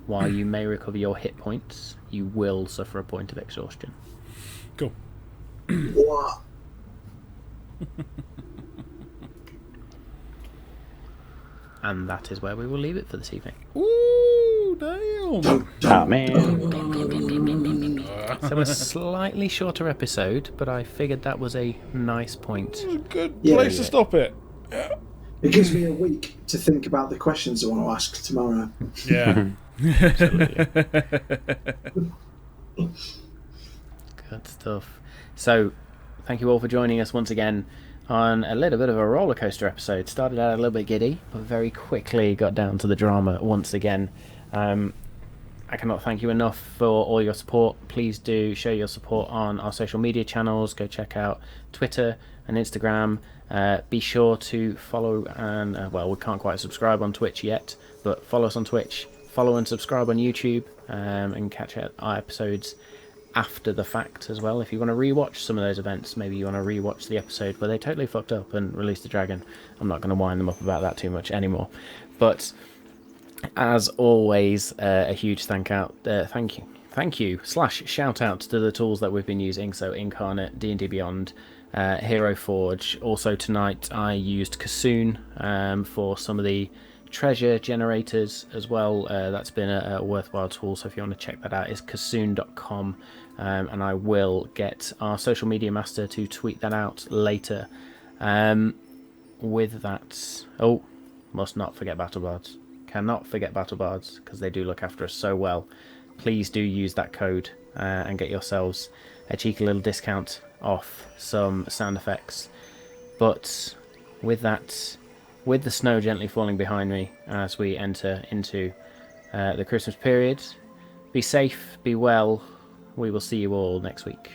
While you may recover your hit points, you will suffer a point of exhaustion. Cool. What? and that is where we will leave it for this evening. Ooh, damn. Ah, man. So a slightly shorter episode, but I figured that was a nice point. A good Yeah. place to stop it. It gives me a week to think about the questions I want to ask tomorrow. Yeah. Good stuff. So, thank you all for joining us once again on a little bit of a roller coaster episode. Started out a little bit giddy, but very quickly got down to the drama once again. I cannot thank you enough for all your support. Please do show your support on our social media channels. Go check out Twitter and Instagram. Be sure to follow and, well, we can't quite subscribe on Twitch yet, but follow us on Twitch. Follow and subscribe on YouTube, and catch our episodes after the fact as well. If you want to rewatch some of those events, maybe you want to rewatch the episode where they totally fucked up and released the dragon. I'm not going to wind them up about that too much anymore. But as always, a huge thank you / shout out to the tools that we've been using. So Incarnate, D&D Beyond, Hero Forge. Also tonight I used Kassoon for some of the treasure generators as well. That's been a worthwhile tool, so if you want to check that out, it's kassoon.com, and I will get our social media master to tweet that out later. With that, must not forget BattleBards. Cannot forget BattleBards, because they do look after us so well. Please do use that code and get yourselves a cheeky little discount off some sound effects. But with that, with the snow gently falling behind me as we enter into the Christmas period, be safe, be well. We will see you all next week.